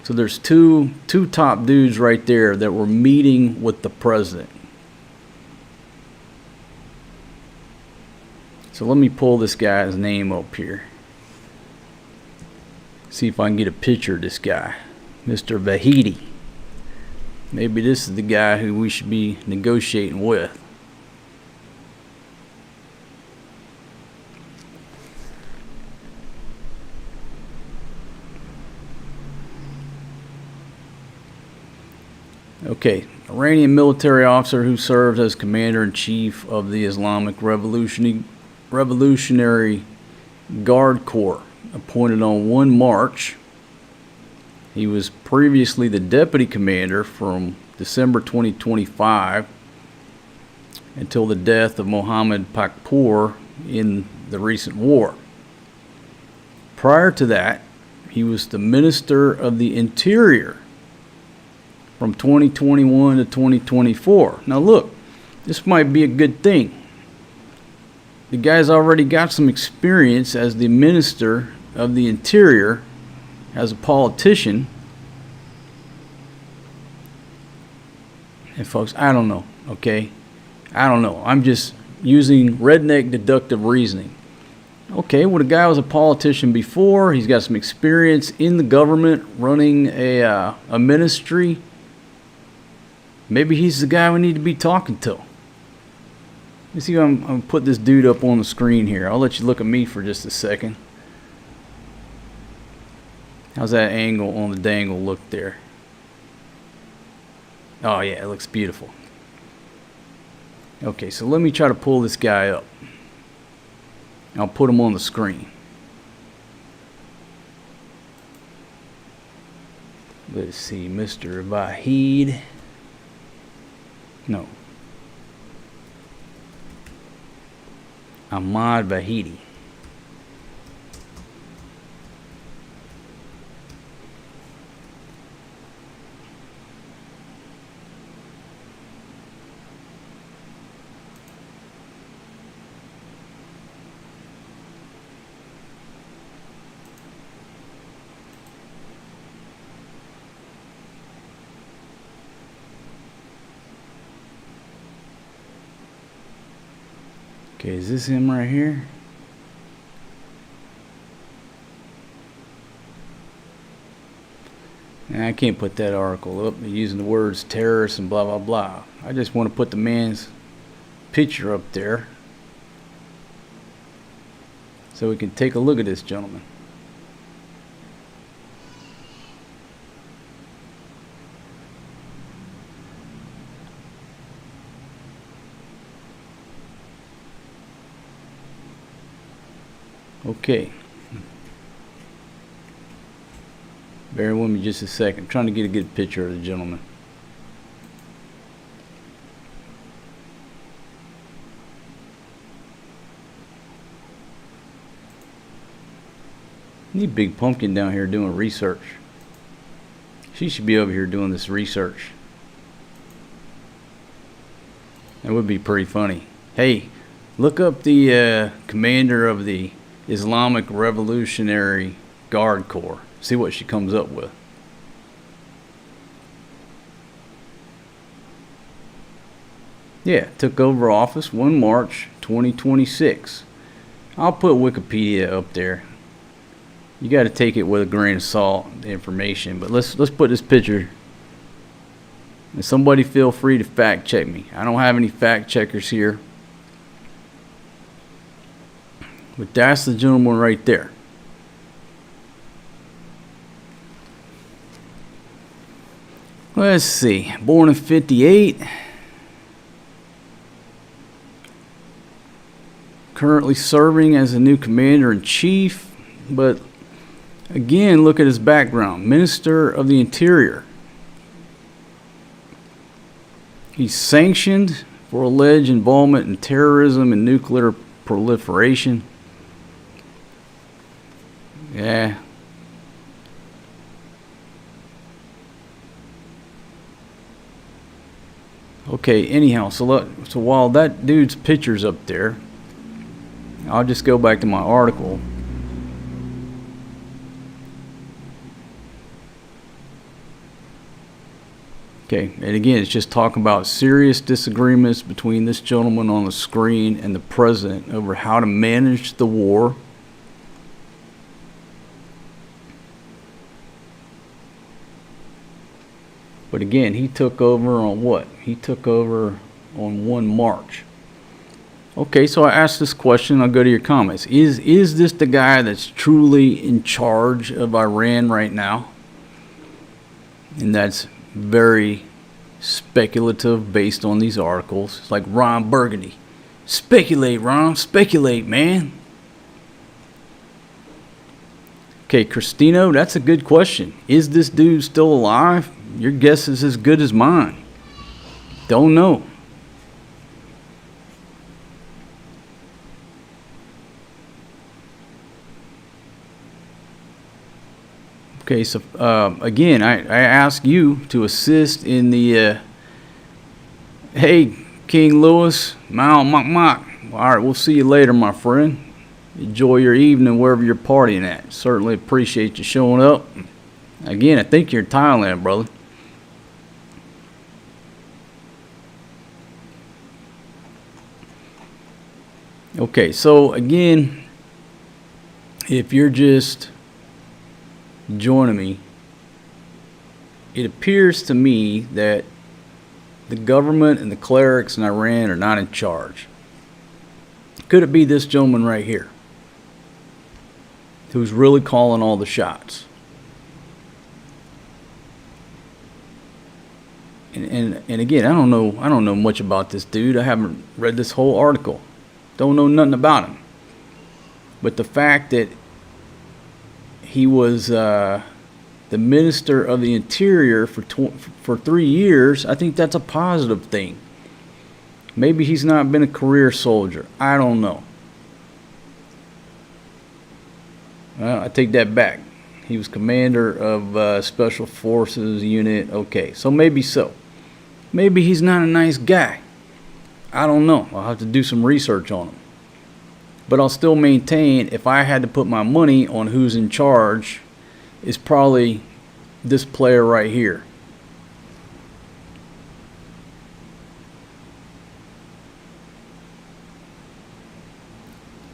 So there's two top dudes right there that were meeting with the president. So let me pull this guy's name up here. See if I can get a picture of this guy, Mr. Vahidi. Maybe this is the guy who we should be negotiating with. Okay, Iranian military officer who serves as commander-in-chief of the Islamic Revolutionary Guard Corps, appointed on 1 March. He was previously the deputy commander from December 2025 until the death of Mohammed Pakpour in the recent war. Prior to that, he was the Minister of the Interior from 2021 to 2024. Now look, this might be a good thing. The guy's already got some experience as the Minister of the Interior, as a politician. And folks, I don't know, okay? I don't know. I'm just using redneck deductive reasoning. Okay, well, the guy was a politician before. He's got some experience in the government running a ministry. Maybe he's the guy we need to be talking to. Let's see, I'm going to put this dude up on the screen here. I'll let you look at me for just a second. How's that angle on the dangle look there? Oh, yeah, it looks beautiful. Okay, so let me try to pull this guy up. I'll put him on the screen. Let's see, Mr. Vahid. No. Ahmad Vahidi. Okay, is this him right here? I can't put that article up using the words terrorists and blah blah blah. I just want to put the man's picture up there so we can take a look at this gentleman. Okay. Bear with me just a second. I'm trying to get a good picture of the gentleman. Need Big Pumpkin down here doing research. She should be over here doing this research. That would be pretty funny. Hey, look up the commander of the Islamic Revolutionary Guard Corps. See what she comes up with. Yeah, took over office 1 March 2026. I'll put Wikipedia up there. You got to take it with a grain of salt, the information. But let's put this picture. And somebody feel free to fact check me. I don't have any fact checkers here. But that's the gentleman right there. Let's see. Born in 58. Currently serving as a new commander-in-chief. But again, look at his background. Minister of the Interior. He's sanctioned for alleged involvement in terrorism and nuclear proliferation. Yeah. Okay, anyhow, so while that dude's picture's up there, I'll just go back to my article. Okay, and again, it's just talking about serious disagreements between this gentleman on the screen and the president over how to manage the war. But again, he took over on what? He took over on 1 March. Okay, so I asked this question. I'll go to your comments. Is this the guy that's truly in charge of Iran right now? And that's very speculative based on these articles. It's like Ron Burgundy. Speculate, Ron. Speculate, man. Okay, Christino, that's a good question. Is this dude still alive? Your guess is as good as mine. Don't know. Okay, so again, I ask you to assist in the, hey, King Louis, Mao Mock Mock. All right, we'll see you later, my friend. Enjoy your evening wherever you're partying at. Certainly appreciate you showing up. Again, I think you're in Thailand, brother. Okay, so again, if you're just joining me, it appears to me that the government and the clerics in Iran are not in charge. Could it be this gentleman right here, who's really calling all the shots? And again, I don't know much about this dude. I haven't read this whole article. Don't know nothing about him. But the fact that he was the Minister of the Interior for 3 years, I think that's a positive thing. Maybe he's not been a career soldier. I don't know. Well, I take that back. He was commander of Special Forces unit. Okay, so maybe so. Maybe he's not a nice guy. I don't know. I'll have to do some research on him. But I'll still maintain, if I had to put my money on who's in charge, it's probably this player right here.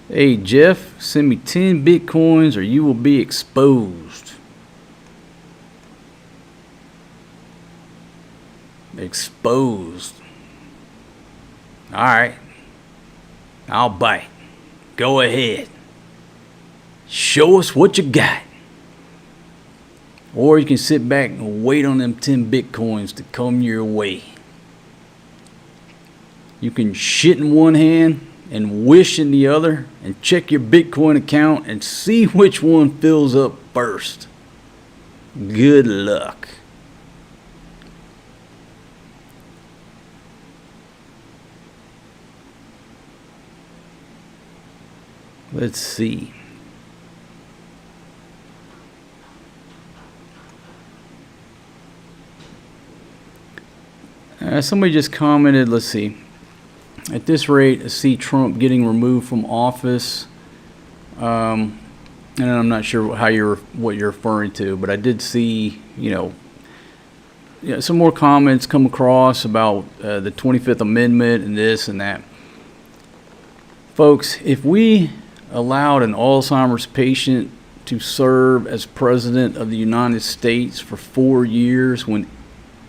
Hey Jeff, send me 10 Bitcoins or you will be exposed. Exposed. Alright. I'll bite. Go ahead. Show us what you got. Or you can sit back and wait on them 10 Bitcoins to come your way. You can shit in one hand and wish in the other, and check your Bitcoin account and see which one fills up first. Good luck. Let's see. Somebody just commented, let's see. At this rate, I see Trump getting removed from office. And I'm not sure what you're referring to, but I did see, some more comments come across about the 25th Amendment and this and that. Folks, if we allowed an Alzheimer's patient to serve as president of the United States for 4 years when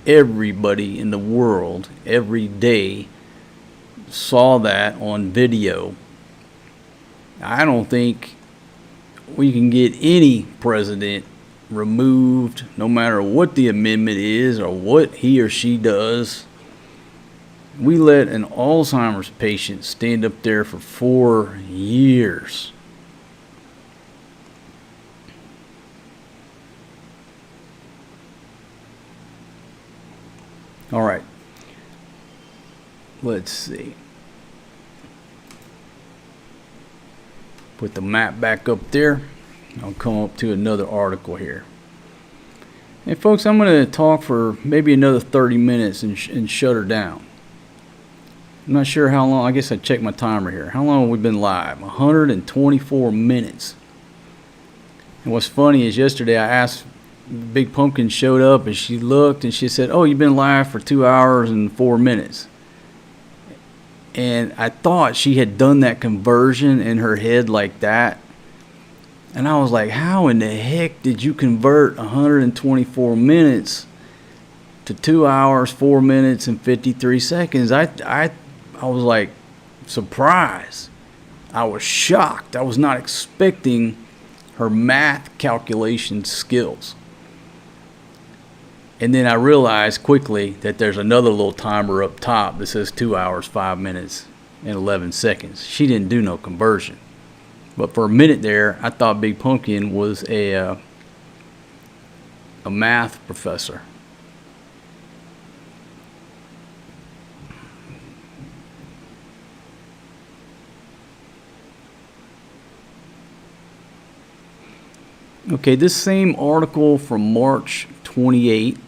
everybody in the world every day saw that on video, I don't think we can get any president removed, no matter what the amendment is or what he or she does. We let an Alzheimer's patient stand up there for 4 years. All right. Let's see. Put the map back up there. I'll come up to another article here. And folks, I'm going to talk for maybe another 30 minutes and shut her down. I'm not sure how long. I guess I checked my timer here. How long have we been live? 124 minutes. And what's funny is yesterday I asked, Big Pumpkin showed up and she looked and she said, "Oh, you've been live for 2 hours and 4 minutes." And I thought she had done that conversion in her head like that. And I was like, how in the heck did you convert 124 minutes to 2 hours, 4 minutes, and 53 seconds? I was like surprised. I was shocked. I was not expecting her math calculation skills. And then I realized quickly that there's another little timer up top that says 2 hours, 5 minutes, and 11 seconds. She didn't do no conversion. But for a minute there, I thought Big Pumpkin was a math professor. Okay, this same article from March 28.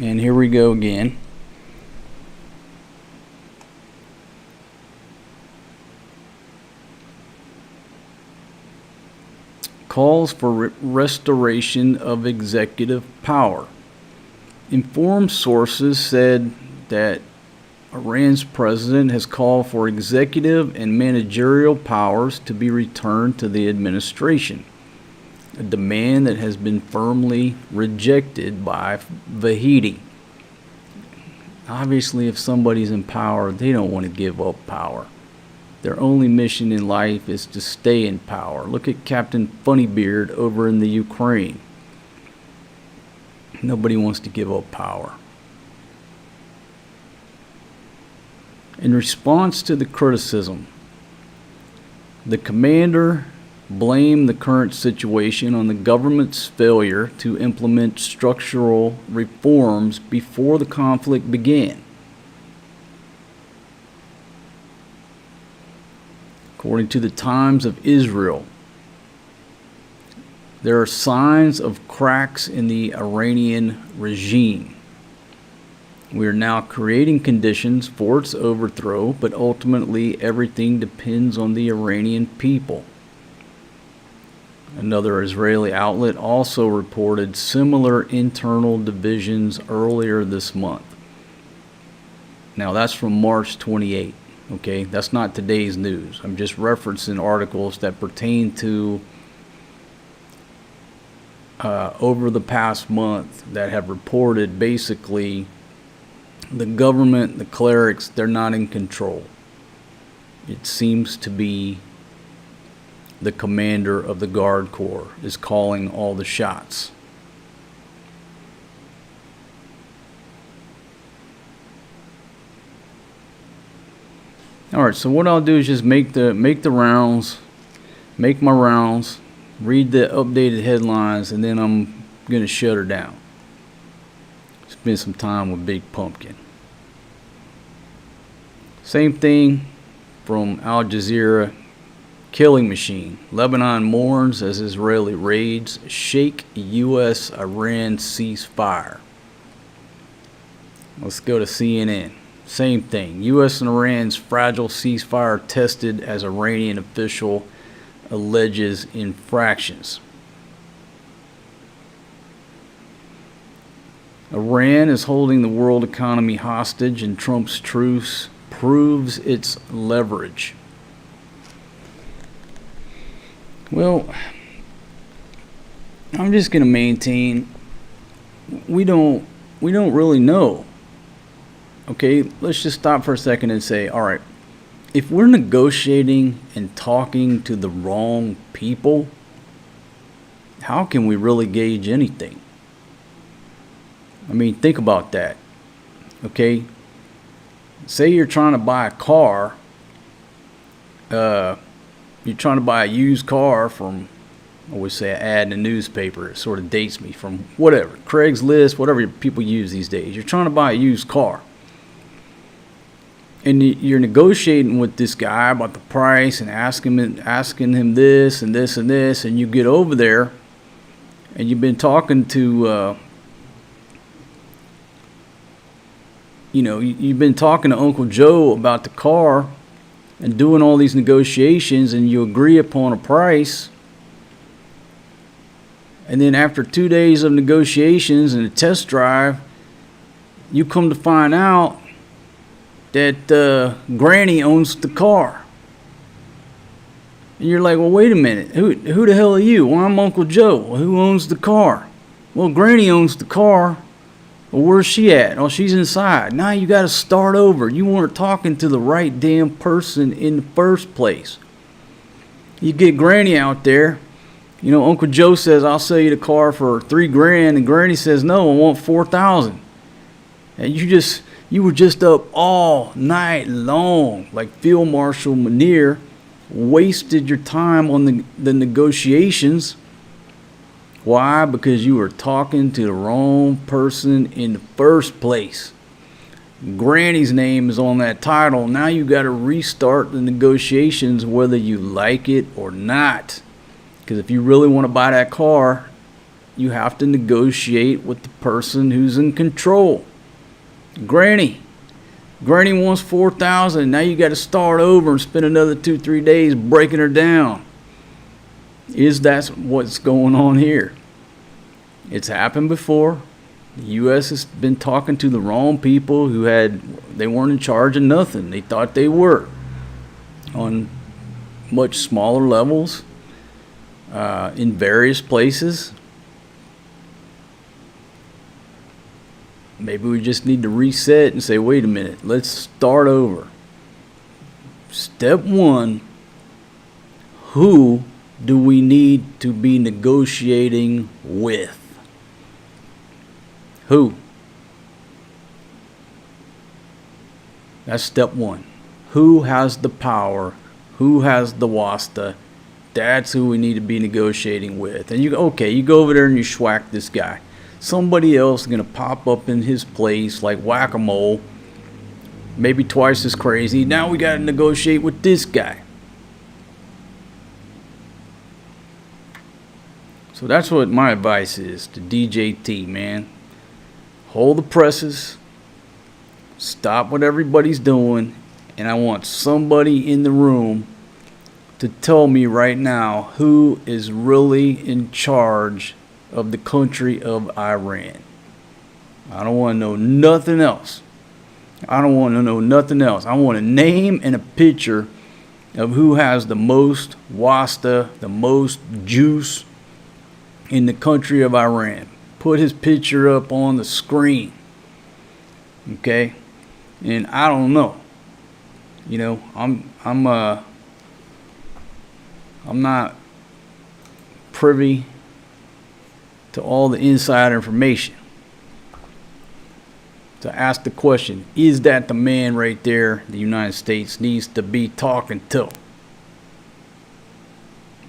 And here we go again. Calls for restoration of executive power. Informed sources said that Iran's president has called for executive and managerial powers to be returned to the administration, a demand that has been firmly rejected by Vahidi. Obviously, if somebody's in power, they don't want to give up power. Their only mission in life is to stay in power. Look at Captain Funnybeard over in the Ukraine. Nobody wants to give up power. In response to the criticism, the commander blamed the current situation on the government's failure to implement structural reforms before the conflict began. According to the Times of Israel, there are signs of cracks in the Iranian regime. We are now creating conditions for its overthrow, but ultimately everything depends on the Iranian people. Another Israeli outlet also reported similar internal divisions earlier this month. Now that's from March 28. Okay, that's not today's news. I'm just referencing articles that pertain to over the past month that have reported basically the government, the clerics, they're not in control. It seems to be the commander of the Guard Corps is calling all the shots. All right, so what I'll do is just make my rounds, read the updated headlines, and then I'm gonna shut her down. Spend some time with Big Pumpkin. Same thing from Al Jazeera. Killing machine. Lebanon mourns as Israeli raids shake U.S.-Iran ceasefire. Let's go to CNN. Same thing. U.S. and Iran's fragile ceasefire tested as Iranian official alleges infractions. Iran is holding the world economy hostage, and Trump's truce proves its leverage. Well, I'm just going to maintain we don't really know. Okay, let's just stop for a second and say, all right, if we're negotiating and talking to the wrong people, how can we really gauge anything? I mean, think about that. Okay, say you're trying to buy a car, you're trying to buy a used car from, I always say an ad in a newspaper, it sort of dates me, from whatever, Craigslist, whatever people use these days. You're trying to buy a used car. And you're negotiating with this guy about the price and asking him this and this and this, and you get over there and you've been talking to, you've been talking to Uncle Joe about the car and doing all these negotiations, and you agree upon a price. And then after 2 days of negotiations and a test drive, you come to find out that Granny owns the car. And you're like, well, wait a minute. Who the hell are you? Well, I'm Uncle Joe. Well, who owns the car? Well, Granny owns the car. Well, where's she at? Oh, she's inside. Now you got to start over. You weren't talking to the right damn person in the first place. You get Granny out there. Uncle Joe says, I'll sell you the car for $3,000. And Granny says, no, I want $4,000. And you were just up all night long, like Field Marshal Munir, wasted your time on the negotiations. Why? Because you were talking to the wrong person in the first place. Granny's name is on that title. Now you got to restart the negotiations whether you like it or not. Because if you really want to buy that car, you have to negotiate with the person who's in control. Granny wants $4,000. Now you got to start over and spend another 2-3 days breaking her down. Is that what's going on here? It's happened before. The U.S. has been talking to the wrong people they weren't in charge of nothing. They thought they were on much smaller levels in various places. Maybe we just need to reset and say, wait a minute, let's start over. Step one, who do we need to be negotiating with? Who? That's step one. Who has the power? Who has the wasta? That's who we need to be negotiating with. And you go over there and you schwack this guy. Somebody else is going to pop up in his place like whack-a-mole, maybe twice as crazy. Now we got to negotiate with this guy. So that's what my advice is to DJT, man. Hold the presses. Stop what everybody's doing. And I want somebody in the room to tell me right now who is really in charge of the country of Iran. I don't want to know nothing else. I don't want to know nothing else. I want a name and a picture of who has the most wasta, the most juice in the country of Iran. Put his picture up on the screen. Okay? And I don't know. You know, I'm not privy to all the inside information. To ask the question, is that the man right there the United States needs to be talking to?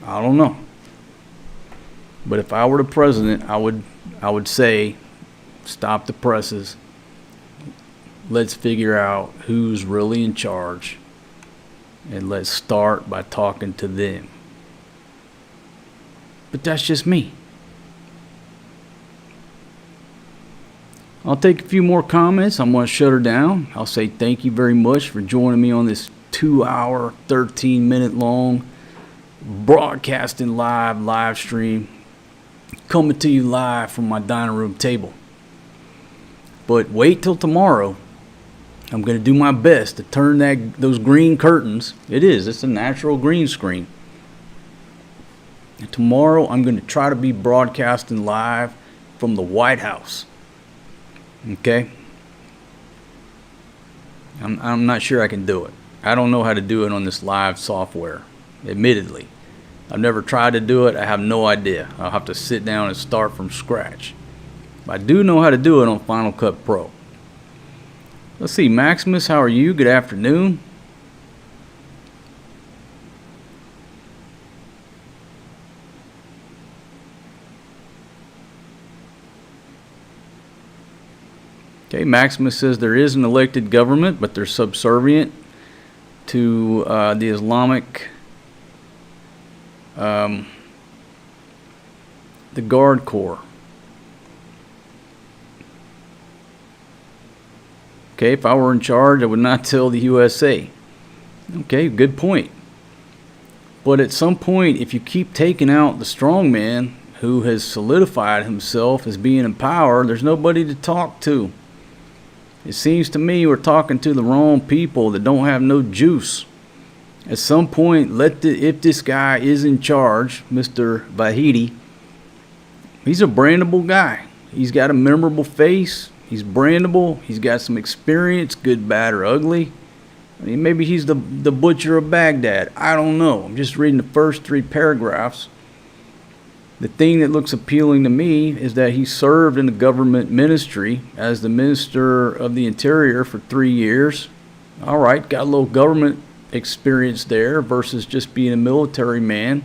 I don't know. But if I were the president, I would say, stop the presses. Let's figure out who's really in charge. And let's start by talking to them. But that's just me. I'll take a few more comments. I'm going to shut her down. I'll say thank you very much for joining me on this 2-hour, 13-minute long broadcasting live stream. Coming to you live from my dining room table. But wait till tomorrow. I'm going to do my best to turn those green curtains. It's a natural green screen. And tomorrow I'm going to try to be broadcasting live from the White House. Okay? I'm not sure I can do it. I don't know how to do it on this live software, admittedly. I've never tried to do it. I have no idea. I'll have to sit down and start from scratch. But I do know how to do it on Final Cut Pro. Let's see, Maximus, how are you? Good afternoon. Okay, Maximus says there is an elected government, but they're subservient to the Islamic, the Guard Corps. Okay, if I were in charge, I would not tell the USA. Okay, good point. But at some point, if you keep taking out the strong man who has solidified himself as being in power, there's nobody to talk to. It seems to me we're talking to the wrong people that don't have no juice. At some point, if this guy is in charge, Mr. Vahidi, he's a brandable guy. He's got a memorable face. He's brandable. He's got some experience, good, bad, or ugly. I mean, maybe he's the butcher of Baghdad. I don't know. I'm just reading the first 3 paragraphs. The thing that looks appealing to me is that he served in the government ministry as the Minister of the Interior for 3 years. All right, got a little government experience there versus just being a military man.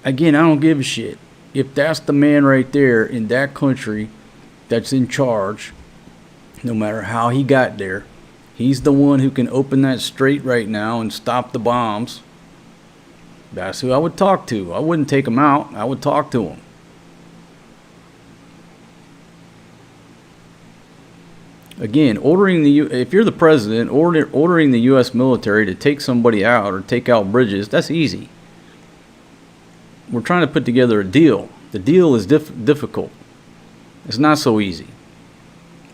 Again, I don't give a shit. If that's the man right there in that country that's in charge, no matter how he got there, he's the one who can open that strait right now and stop the bombs. That's who I would talk to. I wouldn't take him out. I would talk to him. Again, if you're the president, ordering the U.S. military to take somebody out or take out bridges, that's easy. We're trying to put together a deal. The deal is difficult. It's not so easy.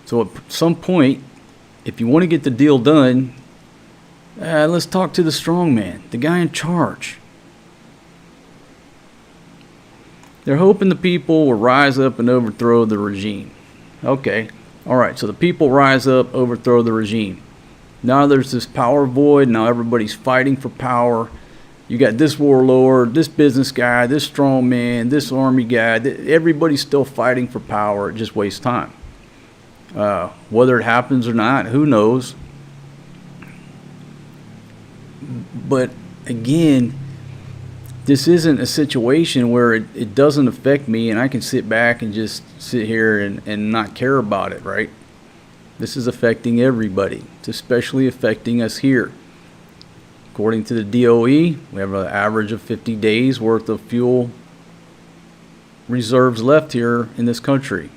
So at some point, if you want to get the deal done, let's talk to the strong man, the guy in charge. They're hoping the people will rise up and overthrow the regime. Okay, all right, so the people rise up, overthrow the regime. Now there's this power void. Now everybody's fighting for power. You got this warlord, this business guy, this strong man, this army guy. Everybody's still fighting for power. It just wastes time. Whether it happens or not, who knows? But again, this isn't a situation where it doesn't affect me and I can sit back and just sit here and not care about it, right? This is affecting everybody. It's especially affecting us here. According to the DOE, we have an average of 50 days worth of fuel reserves left here in this country.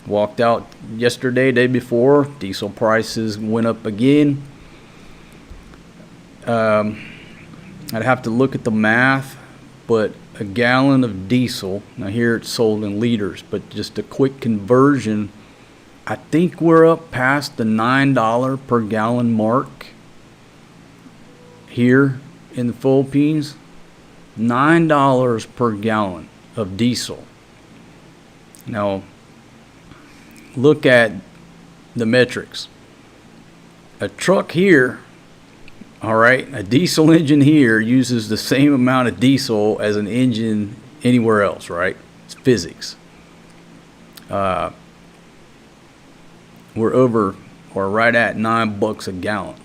Walked out yesterday, day before, diesel prices went up again. I'd have to look at the math, but a gallon of diesel, now here it's sold in liters, but just a quick conversion, I think we're up past the $9 per gallon mark here in the Philippines. $9 per gallon of diesel. Now, look at the metrics. A truck here, all right, a diesel engine here uses the same amount of diesel as an engine anywhere else, right? It's physics. We're over or right at $9 a gallon.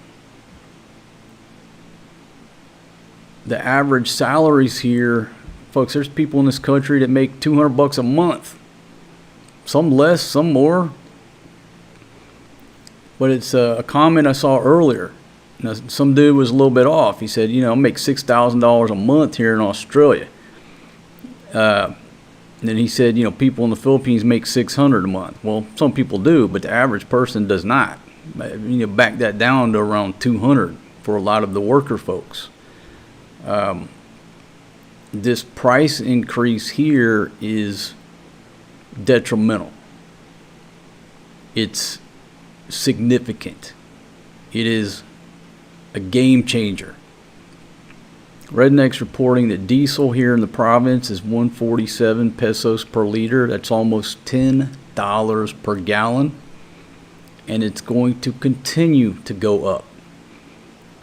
The average salaries here, folks, there's people in this country that make $200 a month. Some less, some more. But it's a comment I saw earlier. Now, some dude was a little bit off. He said, I make $6,000 a month here in Australia. And then he said, people in the Philippines make $600 a month. Well, some people do, but the average person does not. Back that down to around $200 for a lot of the worker folks. This price increase here is detrimental. It's significant. It is a game changer. Redneck's reporting that diesel here in the province is 147 pesos per liter. That's almost $10 per gallon. And it's going to continue to go up.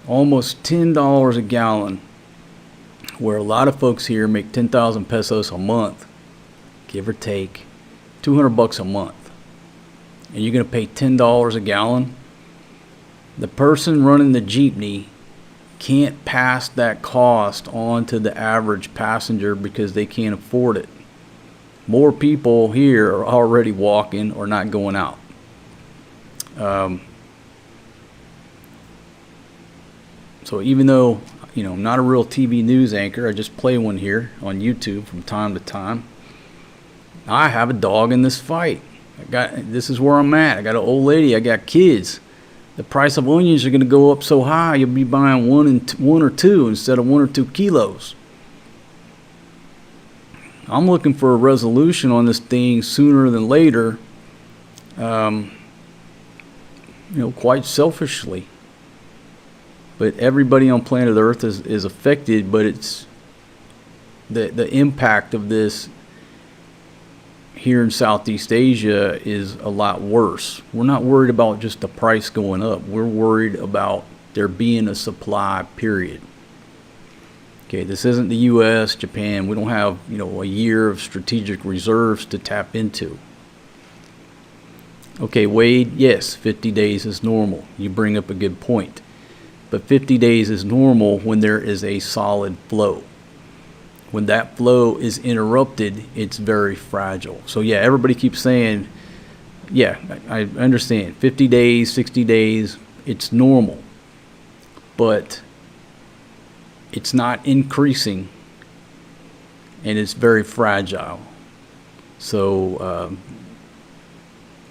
Almost $10 a gallon, where a lot of folks here make 10,000 pesos a month, give or take, $200 a month. And you're going to pay $10 a gallon. The person running the jeepney can't pass that cost on to the average passenger because they can't afford it. More people here are already walking or not going out. So even though, I'm not a real TV news anchor, I just play one here on YouTube from time to time. I have a dog in this fight. This is where I'm at. I got an old lady. I got kids. The price of onions are going to go up so high, you'll be buying one or two instead of 1 or 2 kilos. I'm looking for a resolution on this thing sooner than later. Quite selfishly. But everybody on planet Earth is affected, but it's the impact of this here in Southeast Asia is a lot worse. We're not worried about just the price going up. We're worried about there being a supply, period. Okay, this isn't the U.S., Japan. We don't have, a year of strategic reserves to tap into. Okay, Wade, yes, 50 days is normal. You bring up a good point. But 50 days is normal when there is a solid flow. When that flow is interrupted, it's very fragile. So yeah, everybody keeps saying, yeah, I understand. 50 days, 60 days, it's normal. But it's not increasing, and it's very fragile. So,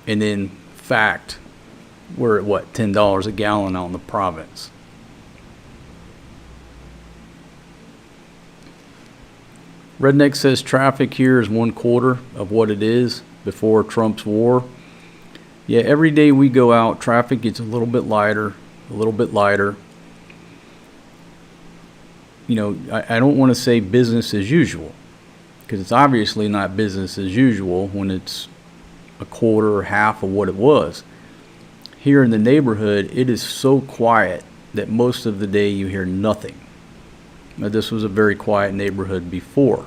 and then fact, we're at what, $10 a gallon out in the province. Redneck says traffic here is 1/4 of what it is. before Trump's war. Yeah, every day we go out, traffic gets a little bit lighter, a little bit lighter. You know, I don't want to say business as usual, because it's obviously not business as usual when it's a quarter or half of what it was. Here in the neighborhood, it is so quiet that most of the day you hear nothing. Now, this was a very quiet neighborhood before,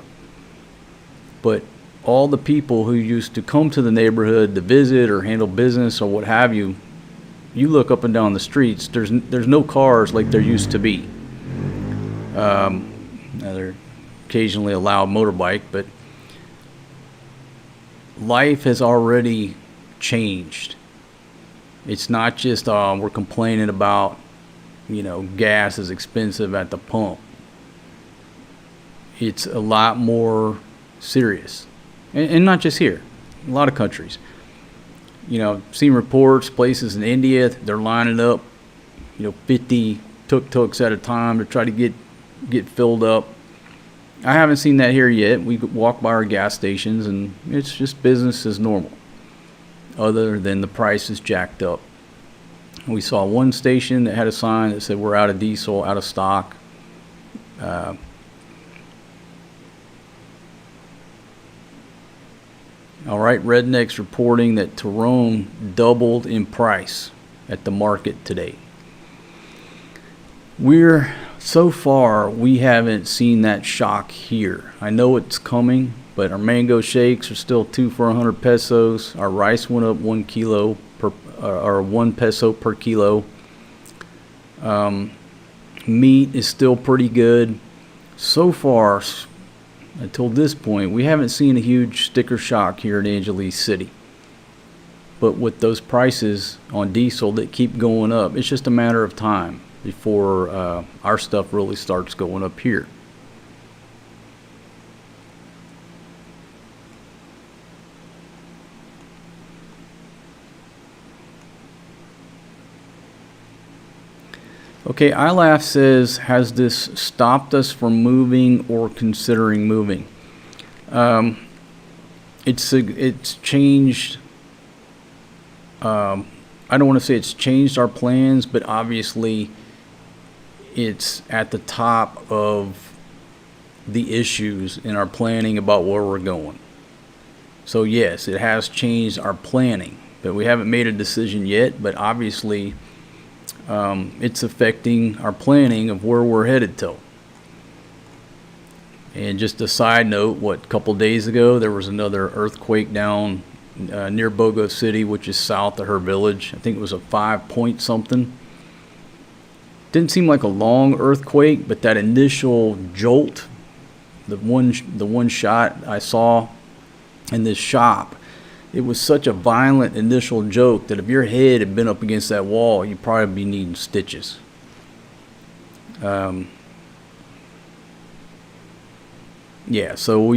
but all the people who used to come to the neighborhood to visit or handle business or what have you, you look up and down the streets, there's no cars like there used to be. Now they're occasionally a loud motorbike, but life has already changed. It's not just we're complaining about, you know, gas is expensive at the pump. It's a lot more serious, and not just here, a lot of countries. You know, seen reports, places in India, they're lining up, you know, 50 tuk-tuks at a time to try to get filled up. I haven't seen that here yet. We walk by our gas stations and it's just business as normal, other than the price is jacked up. We saw one station that had a sign that said we're out of diesel, out of stock. All right, Redneck's reporting that Tyrone doubled in price at the market today. So far, we haven't seen that shock here. I know it's coming, but our mango shakes are still 2 for 100 pesos. Our rice went up 1 kilo per, or 1 peso per kilo. Meat is still pretty good. So far, until this point, we haven't seen a huge sticker shock here in Angeles City. But with those prices on diesel that keep going up, it's just a matter of time before our stuff really starts going up here. Okay, iLaugh says, has this stopped us from moving or considering moving? It's changed. I don't want to say it's changed our plans, but obviously it's at the top of the issues in our planning about where we're going. So yes, it has changed our planning, but we haven't made a decision yet. But obviously, it's affecting our planning of where we're headed to. And just a side note, a couple days ago, there was another earthquake down near Bogo City, which is south of her village. I think it was a 5 point something. Didn't seem like a long earthquake, but that initial jolt, the one shot I saw in this shop, it was such a violent initial jolt that if your head had been up against that wall, you'd probably be needing stitches. Yeah, so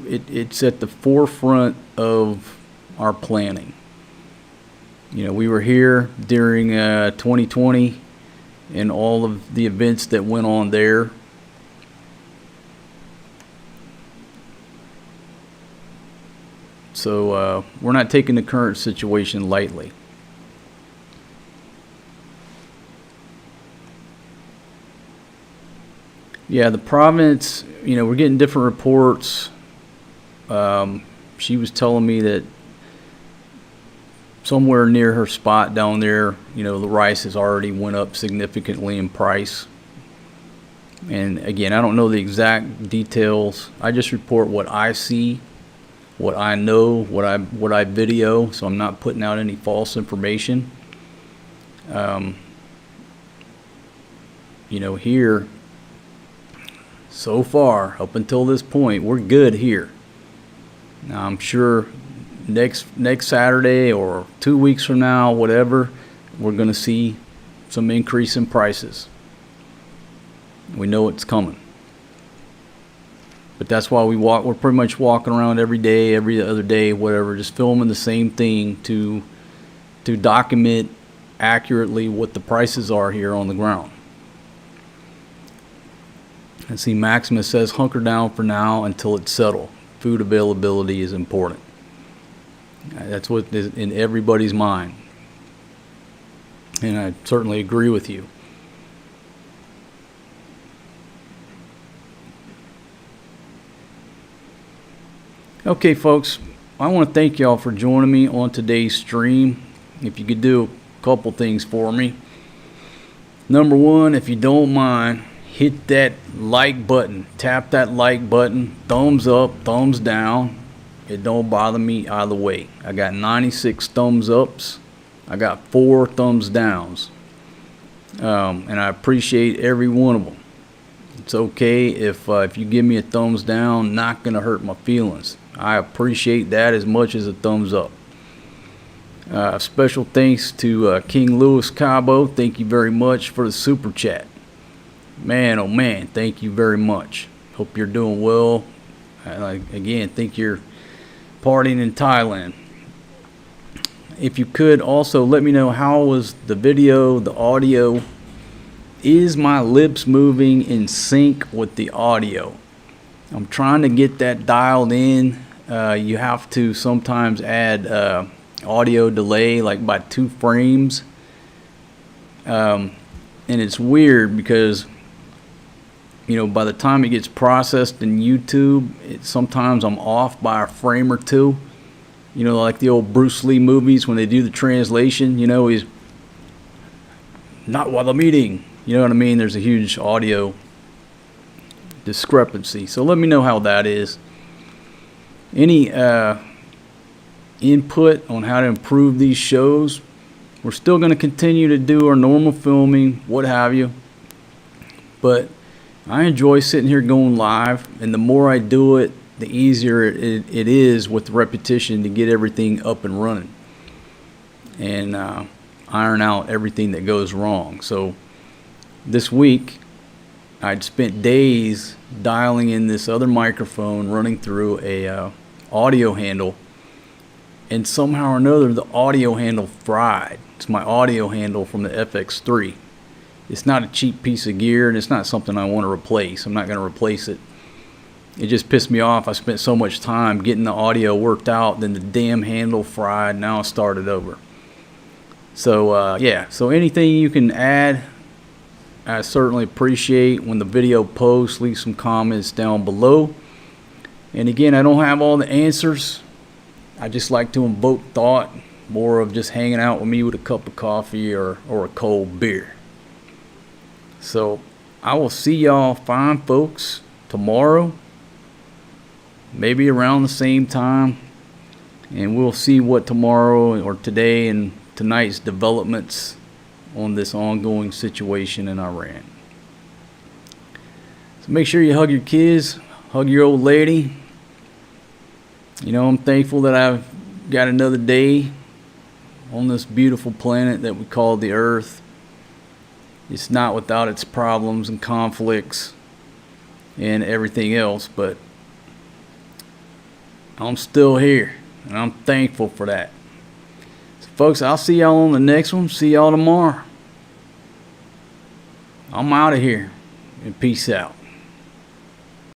it's at the forefront of our planning. You know, we were here during 2020 and all of the events that went on there. So we're not taking the current situation lightly. Yeah, the province, you know, we're getting different reports. She was telling me that somewhere near her spot down there, you know, the rice has already went up significantly in price. And again, I don't know the exact details. I just report what I see, what I know, what I video, so I'm not putting out any false information. You know, here, so far, up until this point, we're good here. Now, I'm sure next Saturday or 2 weeks from now, whatever, we're going to see some increase in prices. We know it's coming. But that's why we're pretty much walking around every day, every other day, whatever, just filming the same thing to document accurately what the prices are here on the ground. And see, Maximus says hunker down for now until it's settled. Food availability is important. That's what is in everybody's mind. And I certainly agree with you. Okay, folks, I want to thank y'all for joining me on today's stream. If you could do a couple things for me. Number one, if you don't mind, hit that like button. Tap that like button. Thumbs up, thumbs down. It don't bother me either way. I got 96 thumbs ups. I got 4 thumbs downs. And I appreciate every one of them. It's okay if you give me a thumbs down, not going to hurt my feelings. I appreciate that as much as a thumbs up. Special thanks to King Louis Cabo. Thank you very much for the super chat. Man, oh man, thank you very much. Hope you're doing well. Again, think you're partying in Thailand. If you could also let me know how was the video, the audio. Is my lips moving in sync with the audio? I'm trying to get that dialed in. You have to sometimes add audio delay, like by 2 frames. And it's weird because, you know, by the time it gets processed in YouTube, sometimes I'm off by a frame or 2. You know, like the old Bruce Lee movies when they do the translation, you know, he's not while I'm eating. You know what I mean? There's a huge audio discrepancy. So let me know how that is. Any input on how to improve these shows? We're still going to continue to do our normal filming, what have you. But I enjoy sitting here going live, and the more I do it, the easier it is with repetition to get everything up and running and iron out everything that goes wrong. So this week, I'd spent days dialing in this other microphone, running through a audio handle, and somehow or another the audio handle fried. It's my audio handle from the FX3. It's not a cheap piece of gear, and it's not something I want to replace. I'm not going to replace it. It just pissed me off. I spent so much time getting the audio worked out, then the damn handle fried. Now I started over. So yeah, so anything you can add, I certainly appreciate. When the video posts, leave some comments down below. And again, I don't have all the answers. I just like to invoke thought, more of just hanging out with me with a cup of coffee or a cold beer. So I will see y'all fine folks tomorrow, maybe around the same time, and we'll see what tomorrow or today and tonight's developments on this ongoing situation in Iran. So make sure you hug your kids, hug your old lady. You know, I'm thankful that I've got another day on this beautiful planet that we call the Earth. It's not without its problems and conflicts and everything else, but I'm still here, and I'm thankful for that. So folks, I'll see y'all on the next one. See y'all tomorrow. I'm out of here, and peace out.